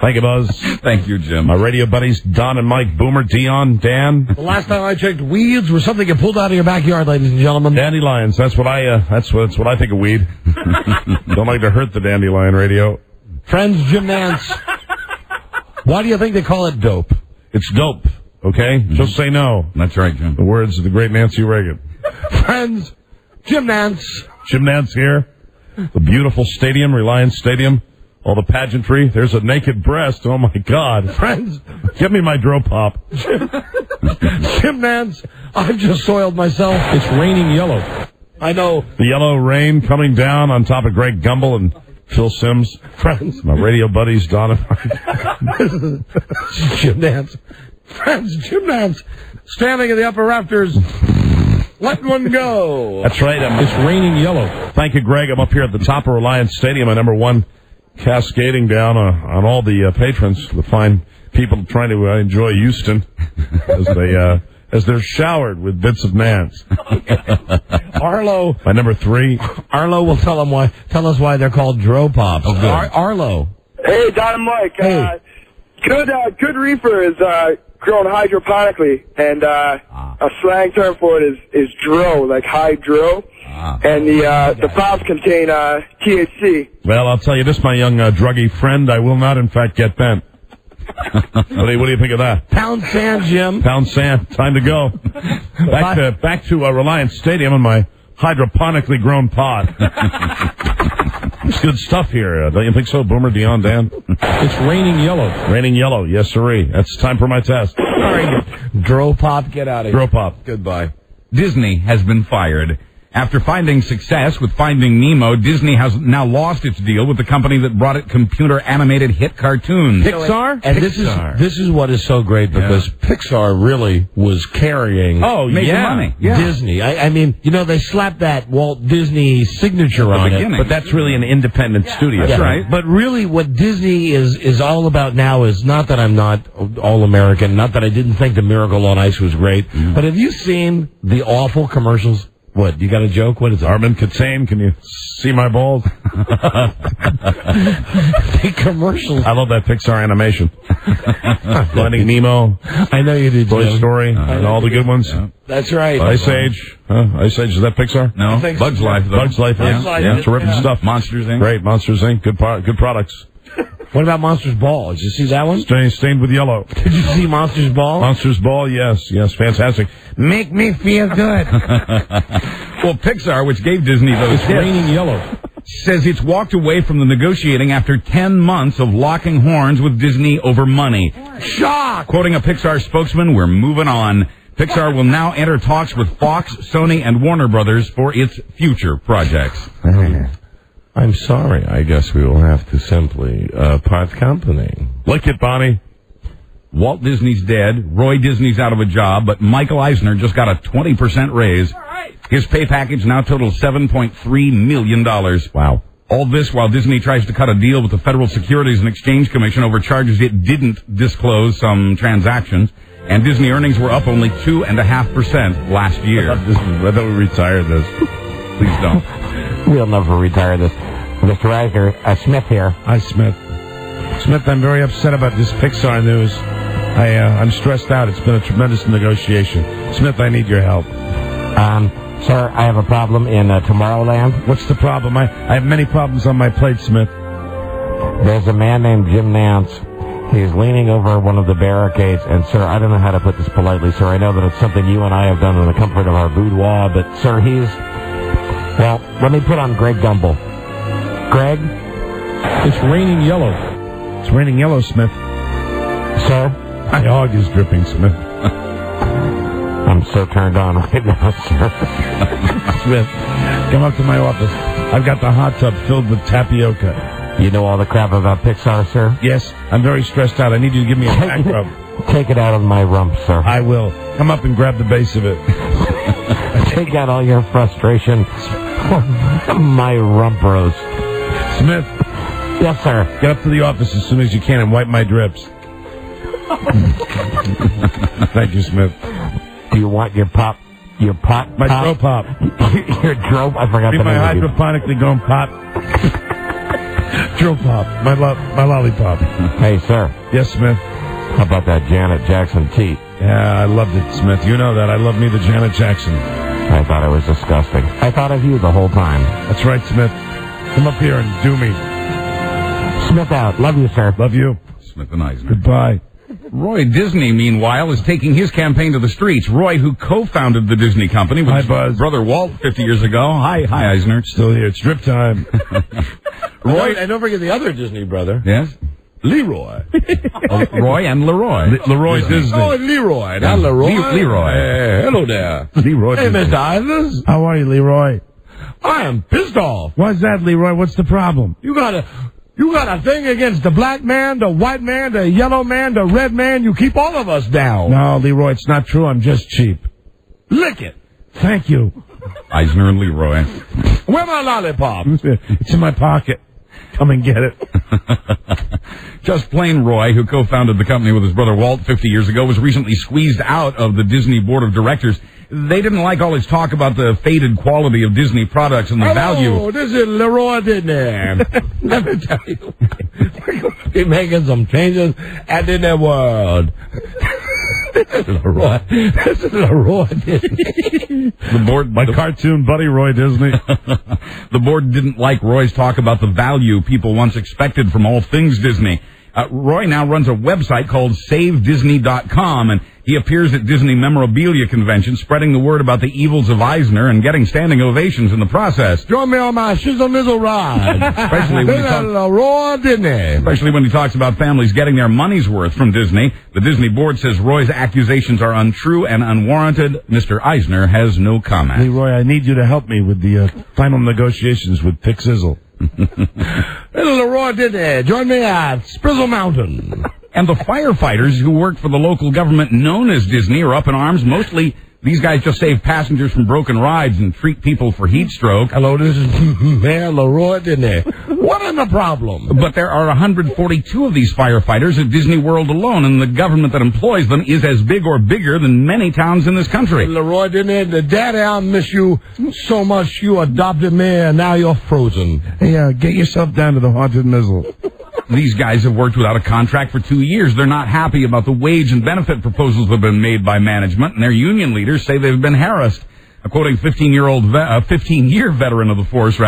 Thank you, Buzz. Thank you, Jim. My radio buddies, Don and Mike, Boomer, Dion, Dan. The last time I checked, weeds were something you pulled out of your backyard, ladies and gentlemen. Dandelions. That's what I think of weed. Don't like to hurt the dandelion radio. Friends, Jim Nance. Why do you think they call it dope? It's dope, okay? Mm-hmm. Just say no. That's right, Jim. The words of the great Nancy Reagan. Friends, Jim Nance. Jim Nance here. The beautiful stadium, Reliance Stadium. All the pageantry. There's a naked breast. Oh, my God. Friends, give me my Dro Pop. Jim Nance, I've just soiled myself. It's raining yellow. I know. The yellow rain coming down on top of Greg Gumbel and Phil Sims. Friends. My radio buddies, Donna. Jim Nance. Friends, Jim Nance. Standing in the upper rafters. Let one go. That's right. It's raining yellow. Thank you, Greg. I'm up here at the top of Reliance Stadium at number 1, cascading down on all the patrons, the fine people trying to enjoy Houston as they're showered with bits of Nance. Arlo. My number 3. Arlo will tell us why they're called Dro Pops. Oh, good. Arlo. Hey, Don and Mike. Hey. Good reefer is grown hydroponically, and a slang term for it is dro, like hydro. And the pops contain THC. Well, I'll tell you this, my young druggy friend. I will not, in fact, get bent. What do you think of that? Pound sand, Jim. Pound sand. Time to go. Back to Reliance Stadium and my hydroponically grown pot. It's good stuff here. Don't you think so, Boomer, Dion, Dan? It's raining yellow. Raining yellow. Yes, sirree. That's time for my test. All right. Dro Pop, get out of here. Dro Pop. Goodbye. Disney has been fired. After finding success with Finding Nemo, Disney has now lost its deal with the company that brought it computer-animated hit cartoons. Pixar? And Pixar. This is what is so great, because Pixar really was carrying money. Yeah. Disney. I mean, they slapped that Walt Disney signature on it. But that's really an independent studio. That's right. But really what Disney is all about now is not that I'm not all-American, not that I didn't think the Miracle on Ice was great, but have you seen the awful commercials? What, you got a joke? What is it? Armin Katain, can you see my balls? The commercials. I love that Pixar animation. Finding Nemo. I know you do, Toy Story, and all the good ones. Yeah. That's right. Ice Age. Ice Age, is that Pixar? No. Bugs Life, though. Bugs Life, yeah. Terrific stuff. Monsters, Inc. Great, Monsters, Inc. Good products. What about Monsters Ball? Did you see that one? Stained with yellow. Did you see Monsters Ball? Monsters Ball, yes, fantastic. Make me feel good. Well, Pixar, which gave Disney those It's raining yellow. says it's walked away from the negotiating after 10 months of locking horns with Disney over money. Shock! Quoting a Pixar spokesman, we're moving on. Pixar will now enter talks with Fox, Sony, and Warner Brothers for its future projects. I'm sorry. I guess we will have to simply part company. Lick it, Bonnie. Walt Disney's dead. Roy Disney's out of a job, but Michael Eisner just got a 20% raise. His pay package now totals $7.3 million. Wow. All this while Disney tries to cut a deal with the Federal Securities and Exchange Commission over charges it didn't disclose some transactions. And Disney earnings were up only 2.5% last year. I thought we retired this. Please don't. We'll never retire this. Mr. Eisner, Smith here. Hi, Smith. Smith, I'm very upset about this Pixar news. I'm stressed out. It's been a tremendous negotiation. Smith, I need your help. Sir, I have a problem in Tomorrowland. What's the problem? I have many problems on my plate, Smith. There's a man named Jim Nance. He's leaning over one of the barricades, and, sir, I don't know how to put this politely, sir. I know that it's something you and I have done in the comfort of our boudoir, but, sir, well, let me put on Greg Gumbel. Greg? It's raining yellow. It's raining yellow, Smith. Sir? My hog is dripping, Smith. I'm so turned on right now, sir. Smith, come up to my office. I've got the hot tub filled with tapioca. You know all the crap about Pixar, sir? Yes, I'm very stressed out. I need you to give me a back rub. Take it out of my rump, sir. I will. Come up and grab the base of it. Take out all your frustration. My rump roast. Smith. Yes, sir. Get up to the office as soon as you can and wipe my drips. Thank you, Smith. Do you want your pop? Your pot? My Dro Pop. Your Dro? I forgot the name. My hydroponically grown pop. Dro Pop. My lollipop. Hey, sir. Yes, Smith. How about that Janet Jackson teat? Yeah, I loved it, Smith. You know that. I love me the Janet Jackson. I thought it was disgusting. I thought of you the whole time. That's right, Smith. Come up here and do me. Smith out. Love you, sir. Love you. Smith and Eisner. Goodbye. Roy Disney, meanwhile, is taking his campaign to the streets. Roy, who co-founded the Disney company with his brother Walt 50 years ago. Hi, Eisner. Still here. It's drip time. Roy, and don't forget the other Disney brother. Yes? Leroy. Roy and Leroy. Leroy Disney. Oh, Leroy. Not Leroy. Leroy. Hello there. Leroy Hey, Disney. Mr. Eisner. How are you, Leroy? I am pissed off. Why's that, Leroy? What's the problem? You got a thing against the black man, the white man, the yellow man, the red man. You keep all of us down. No, Leroy, it's not true. I'm just cheap. Lick it. Thank you. Eisner and Leroy. Where my lollipop? It's in my pocket. Come and get it. Just plain Roy, who co-founded the company with his brother Walt 50 years ago, was recently squeezed out of the Disney board of directors. They didn't like all his talk about the faded quality of Disney products and the value. Oh, this is Leroy Disney. Let me tell you, we're going to be making some changes at Disney World. This is Leroy Disney. The board, my cartoon buddy Roy Disney. The board didn't like Roy's talk about the value people once expected from all things Disney. Roy now runs a website called SaveDisney.com, and he appears at Disney memorabilia conventions, spreading the word about the evils of Eisner and getting standing ovations in the process. Join me on my shizzle-mizzle ride. Especially when he talks about families getting their money's worth from Disney. The Disney board says Roy's accusations are untrue and unwarranted. Mr. Eisner has no comment. Leroy, I need you to help me with the final negotiations with Pixizzle. Little Leroy Disney, join me at Sprizzle Mountain. And the firefighters who work for the local government known as Disney are up in arms. Mostly, these guys just save passengers from broken rides and treat people for heat stroke. Hello, this is Mayor Leroy Disney. What is the problem? But there are 142 of these firefighters at Disney World alone, and the government that employs them is as big or bigger than many towns in this country. Leroy Disney, the daddy, I miss you so much. You adopted me, and now you're frozen. Hey, get yourself down to the haunted mizzle. These guys have worked without a contract for 2 years. They're not happy about the wage and benefit proposals that have been made by management, and their union leaders say they've been harassed. Quoting 15-year veteran of the force,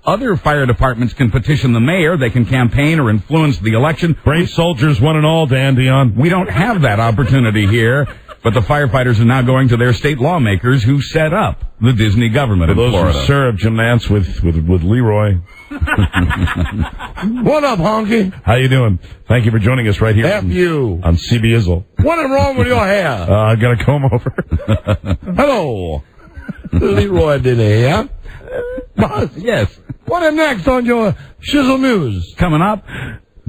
Other fire departments can petition the mayor. They can campaign or influence the election. Brave soldiers, one and all, Dan Dion. We don't have that opportunity here. But the firefighters are now going to their state lawmakers who set up the Disney government in Florida. Those who served Gymnance with Leroy. What up, honky? How you doing? Thank you for joining us right here F you. on CB Izzle. What is wrong with your hair? I got a comb over. Hello. Leroy did here. Buzz. Yes. What is next on your Shizzle News? Coming up,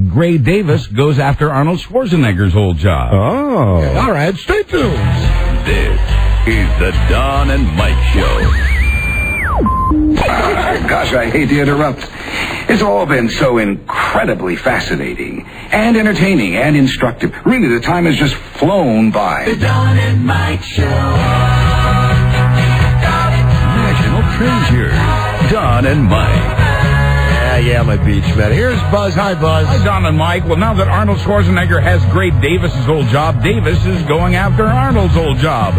Gray Davis goes after Arnold Schwarzenegger's old job. Oh. Okay, all right, stay tuned. This is the Don and Mike Show. Gosh, I hate to interrupt. It's all been so incredibly fascinating and entertaining and instructive. Really, the time has just flown by. The Don and Mike Show. National treasure. Don and Mike. Yeah, my beach man. Here's Buzz. Hi, Buzz. Hi, Don and Mike. Well, now that Arnold Schwarzenegger has Gray Davis's old job, Davis is going after Arnold's old job.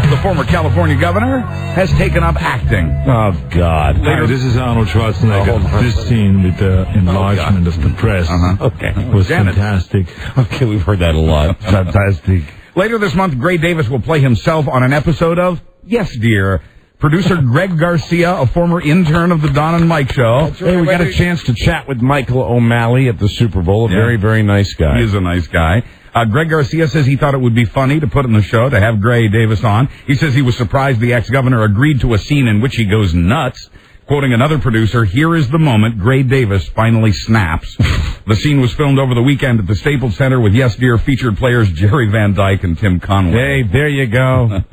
The former California governor has taken up acting. Oh, God. Hi, this is Arnold Schwarzenegger. This scene with the enlargement of the breast Okay. was fantastic. Okay, we've heard that a lot. Fantastic. Later this month, Gray Davis will play himself on an episode of Yes, Dear. Producer Greg Garcia, a former intern of the Don and Mike Show. Hey, we got a chance to chat with Michael O'Malley at the Super Bowl. A very, very nice guy. He is a nice guy. Greg Garcia says he thought it would be funny to put in the show to have Gray Davis on. He says he was surprised the ex-governor agreed to a scene in which he goes nuts. Quoting another producer, here is the moment Gray Davis finally snaps. The scene was filmed over the weekend at the Staples Center with Yes Dear featured players Jerry Van Dyke and Tim Conway. Hey, there you go.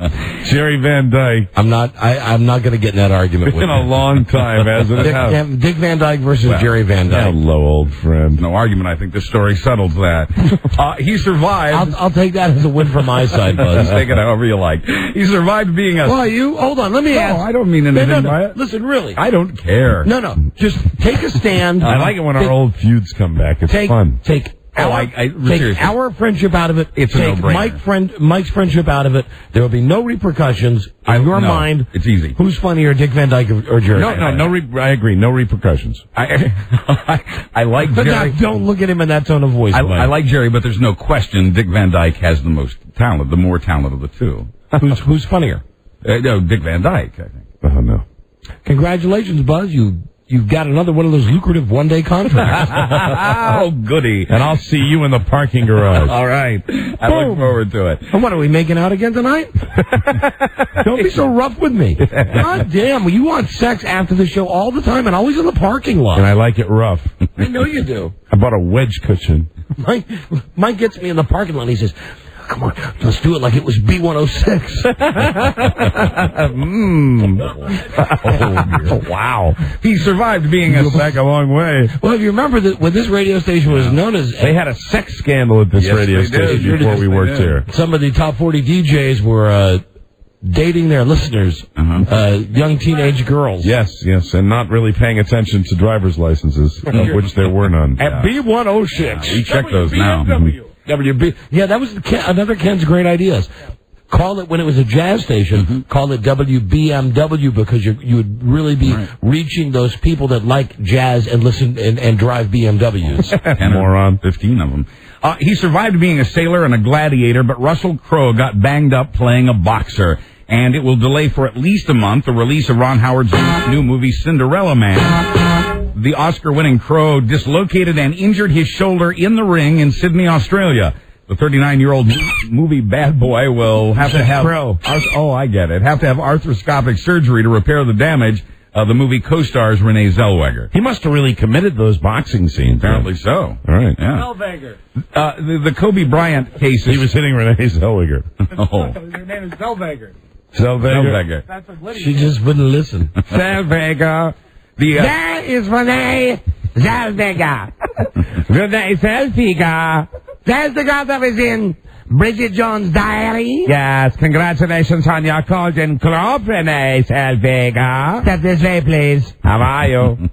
Jerry Van Dyke. I'm not going to get in that argument with It's been a long time, hasn't it? Dick Van Dyke versus Jerry Van Dyke. Hello, old friend. No argument. I think this story settles that. He survived. I'll take that as a win from my side, Buzz. Take it however you like. He survived being a... Well, hold on. Let me ask. No, I don't mean anything by it. Listen, really. I don't care. No. Just take a stand. I like it when our old feuds come back. It's fun. Take our friendship out of it. It's a no-brainer. Mike's friendship out of it. There will be no repercussions in your mind. It's easy. Who's funnier, Dick Van Dyke or Jerry? I agree. No repercussions. I like Jerry. Jerry. Don't look at him in that tone of voice. I like Jerry, but there's no question Dick Van Dyke has the most talent, the more talent of the two. Who's funnier? No, Dick Van Dyke, I think. Oh, no. Congratulations, Buzz. You've got another one of those lucrative one-day contracts. Oh, goody. And I'll see you in the parking garage. All right. I look forward to it. And what, are we making out again tonight? Don't be so rough with me. God damn, you want sex after the show all the time and always in the parking lot. And I like it rough. I know you do. I bought a wedge cushion. Mike gets me in the parking lot and he says, come on, let's do it like it was B106. Oh, wow. He survived being back a long way. Well, if you remember that when this radio station was known as... They had a sex scandal at this radio station before we worked here. Some of the top 40 DJs were dating their listeners, young teenage girls. Yes, and not really paying attention to driver's licenses, of which there were none. At B106. We check those now. WB. Yeah, that was another Ken's great ideas. Call it, when it was a jazz station, call it WBMW because you would really be reaching those people that like jazz and listen and drive BMWs. 10 moron, 15 of them. He survived being a sailor and a gladiator, but Russell Crowe got banged up playing a boxer. And it will delay for at least a month the release of Ron Howard's new movie Cinderella Man. The Oscar-winning Crowe dislocated and injured his shoulder in the ring in Sydney, Australia. The 39-year-old movie bad boy will have to have... I get it. Have to have arthroscopic surgery to repair the damage. The movie co-stars Renee Zellweger. He must have really committed those boxing scenes. Apparently so. All right. Yeah. Zellweger. The Kobe Bryant case. He was hitting Renee Zellweger. Her name is Zellweger. Zellweger. She just wouldn't listen. Zellweger. That is Renee Zellweger. Renee Zellweger. That's the girl that was in Bridget Jones' Diary. Yes, congratulations on your Golden Globe, Renee Zellweger. Step this way, please. How are you?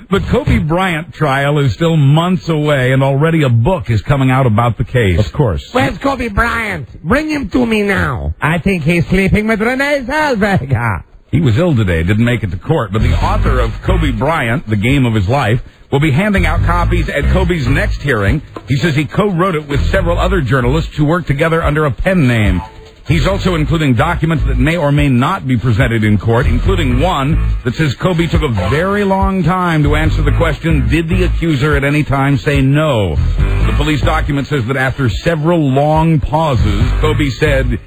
The Kobe Bryant trial is still months away, and already a book is coming out about the case. Of course. Where's Kobe Bryant? Bring him to me now. I think he's sleeping with Renee Zellweger. He was ill today, didn't make it to court, but the author of Kobe Bryant, The Game of His Life, will be handing out copies at Kobe's next hearing. He says he co-wrote it with several other journalists who worked together under a pen name. He's also including documents that may or may not be presented in court, including one that says Kobe took a very long time to answer the question, did the accuser at any time say no? The police document says that after several long pauses, Kobe said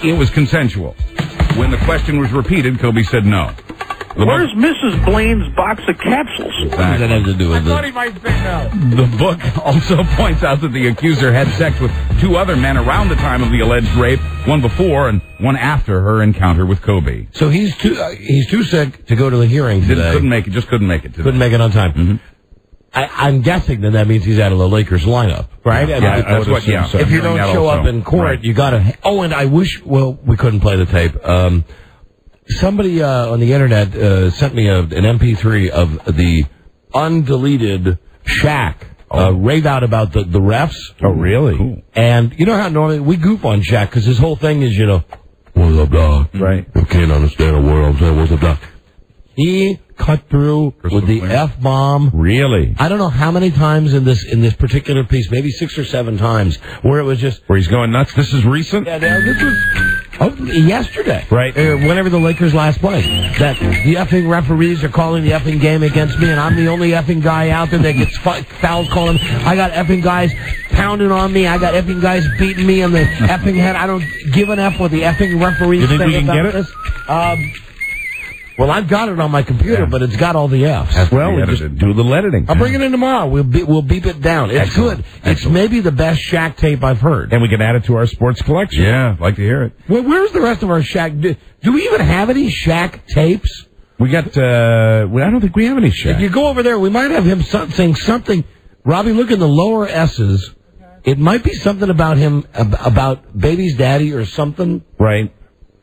it was consensual. When the question was repeated, Kobe said no. Where's Mrs. Blaine's box of capsules? What does that have to do with I thought he might say no. The book also points out that the accuser had sex with two other men around the time of the alleged rape, one before and one after her encounter with Kobe. So he's too sick to go to the hearing today. Couldn't make it today. Couldn't make it on time. Mm-hmm. I'm guessing that means he's out of the Lakers lineup, right? Yeah, that's what. Yeah. If you don't show up in court, you got to. Oh, and I wish. Well, we couldn't play the tape. Somebody on the internet sent me an MP3 of the undeleted Shaq rave out about the refs. Oh, really? Cool. And you know how normally we goof on Shaq because his whole thing is, what's up, dog? Right. You can't understand a word I'm saying. What's up, dog? He cut through with the F-bomb. Really? I don't know how many times in this particular piece, maybe 6 or 7 times, where it was just... Where he's going nuts? This is recent? Yeah, this was yesterday. Right. Whenever the Lakers last played. That the effing referees are calling the effing game against me, and I'm the only effing guy out there that gets fouls calling. I got effing guys pounding on me. I got effing guys beating me in the effing head. I don't give an F what the effing referees say about this. You think we can get it? Well, I've got it on my computer, but it's got all the Fs. Well, we just do the editing. I'll bring it in tomorrow. We'll beep it down. It's Excellent. good. It's maybe the best Shaq tape I've heard. And we can add it to our sports collection. Yeah, I'd like to hear it. Well, where's the rest of our Shaq? Do we even have any Shaq tapes? We got, I don't think we have any Shaq. If you go over there, we might have him saying something. Robbie, look in the lower S's. It might be something about him, about baby's daddy or something. Right.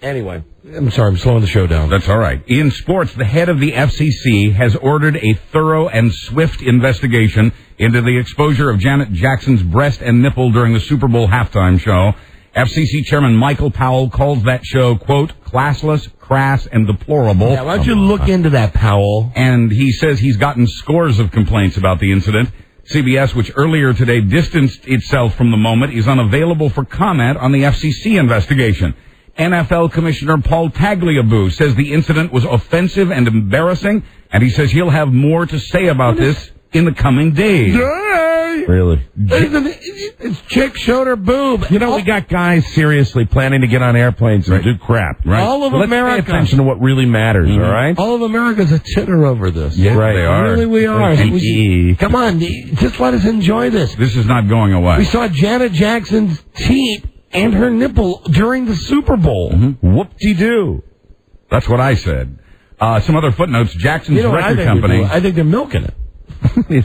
Anyway, I'm sorry, I'm slowing the show down. That's all right. In sports, the head of the FCC has ordered a thorough and swift investigation into the exposure of Janet Jackson's breast and nipple during the Super Bowl halftime show. FCC Chairman Michael Powell calls that show, quote, classless, crass, and deplorable. Yeah, why don't you look into that, Powell? And he says he's gotten scores of complaints about the incident. CBS, which earlier today distanced itself from the moment, is unavailable for comment on the FCC investigation. NFL Commissioner Paul Tagliabue says the incident was offensive and embarrassing, and he says he'll have more to say about this in the coming days. Really? It's chick showed her boob. You know, we got guys seriously planning to get on airplanes and do crap. Right. All of Let's America. pay attention to what really matters, all right? All of America's a titter over this. Yes, right. they are. Really, we are. Come on, just let us enjoy this. This is not going away. We saw Janet Jackson's teat and her nipple during the Super Bowl. Mm-hmm. Whoop-de-doo. That's what I said. Some other footnotes. Jackson's record company. I think they're milking it.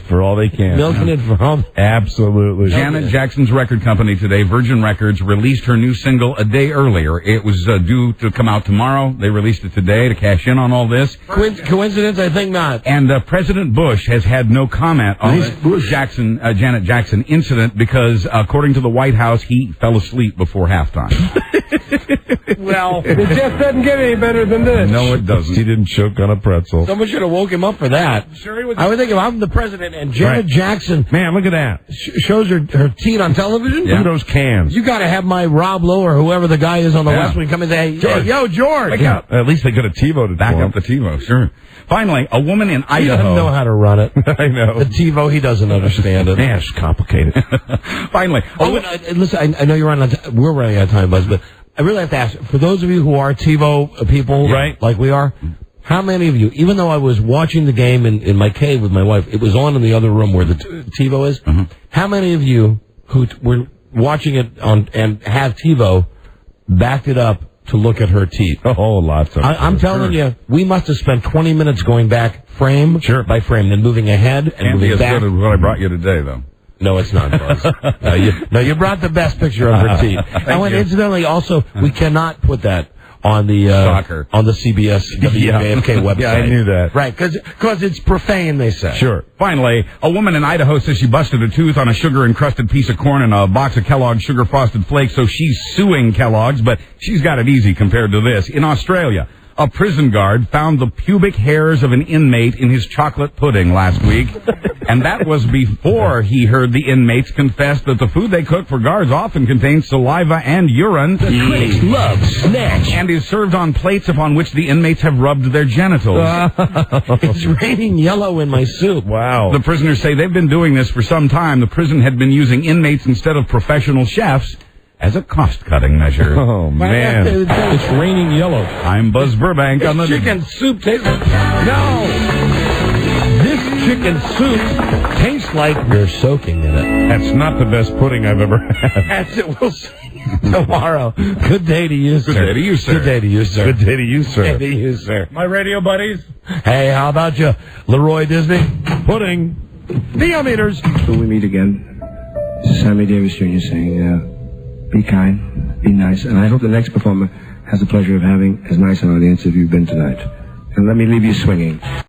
For all they can. Milking it for all. Absolutely. Janet Jackson's record company today, Virgin Records, released her new single a day earlier. It was due to come out tomorrow. They released it today to cash in on all this. Coincidence? I think not. And President Bush has had no comment on the Janet Jackson incident because, according to the White House, he fell asleep before halftime. Well, it just doesn't get any better than this. No, it doesn't. He didn't choke on a pretzel. Someone should have woke him up for that. Sure he was. I would think if I'm the president and Janet Jackson, man, look at that, shows her teeth on television. Look at those cans. You got to have my Rob Lowe or whoever the guy is on the West Wing come and say, hey, yo, George. Wake up. At least they could have TiVo'd it. Back up the TiVo, sure. Finally, a woman in Idaho. He doesn't know how to run it. I know. The TiVo, he doesn't understand it. Man, it's complicated. Finally. Listen, I know you're we're running out of time, Buzz, but I really have to ask, for those of you who are TiVo people, right, like we are, how many of you, even though I was watching the game in my cave with my wife, it was on in the other room where the TiVo is, how many of you who were watching it on and have TiVo backed it up to look at her teeth? Oh, lots of them. I'm telling you, we must have spent 20 minutes going back frame by frame, then moving ahead and Can't moving be as back. good as what I brought you today, though. No, it's not, Buzz. You brought the best picture of her teeth. And incidentally, also, we cannot put that on the soccer on the CBS WJFK website. Yeah, I knew that. Right, because it's profane, they say. Sure. Finally, a woman in Idaho says she busted a tooth on a sugar-encrusted piece of corn and a box of Kellogg's Sugar Frosted Flakes, so she's suing Kellogg's, but she's got it easy compared to this. In Australia, A prison guard found the pubic hairs of an inmate in his chocolate pudding last week, and that was before he heard the inmates confess that the food they cook for guards often contains saliva and urine. The critics love snatch. And is served on plates upon which the inmates have rubbed their genitals. It's raining yellow in my soup. Wow. The prisoners say they've been doing this for some time. The prison had been using inmates instead of professional chefs as a cost-cutting measure. Oh, man. It's raining yellow. I'm Buzz Burbank on the... chicken soup tastes... No! This chicken soup tastes like you're soaking in it. That's not the best pudding I've ever had. As it will say tomorrow. Good day to you, sir. Good day to you, sir. Good day to you, sir. Good day to you, sir. Good day to you, sir. My radio buddies. Hey, how about you, Leroy Disney? Pudding. Neometers. Till we meet again, this is Sammy Davis Jr. saying, be kind, be nice, and I hope the next performer has the pleasure of having as nice an audience as you've been tonight. And let me leave you swinging.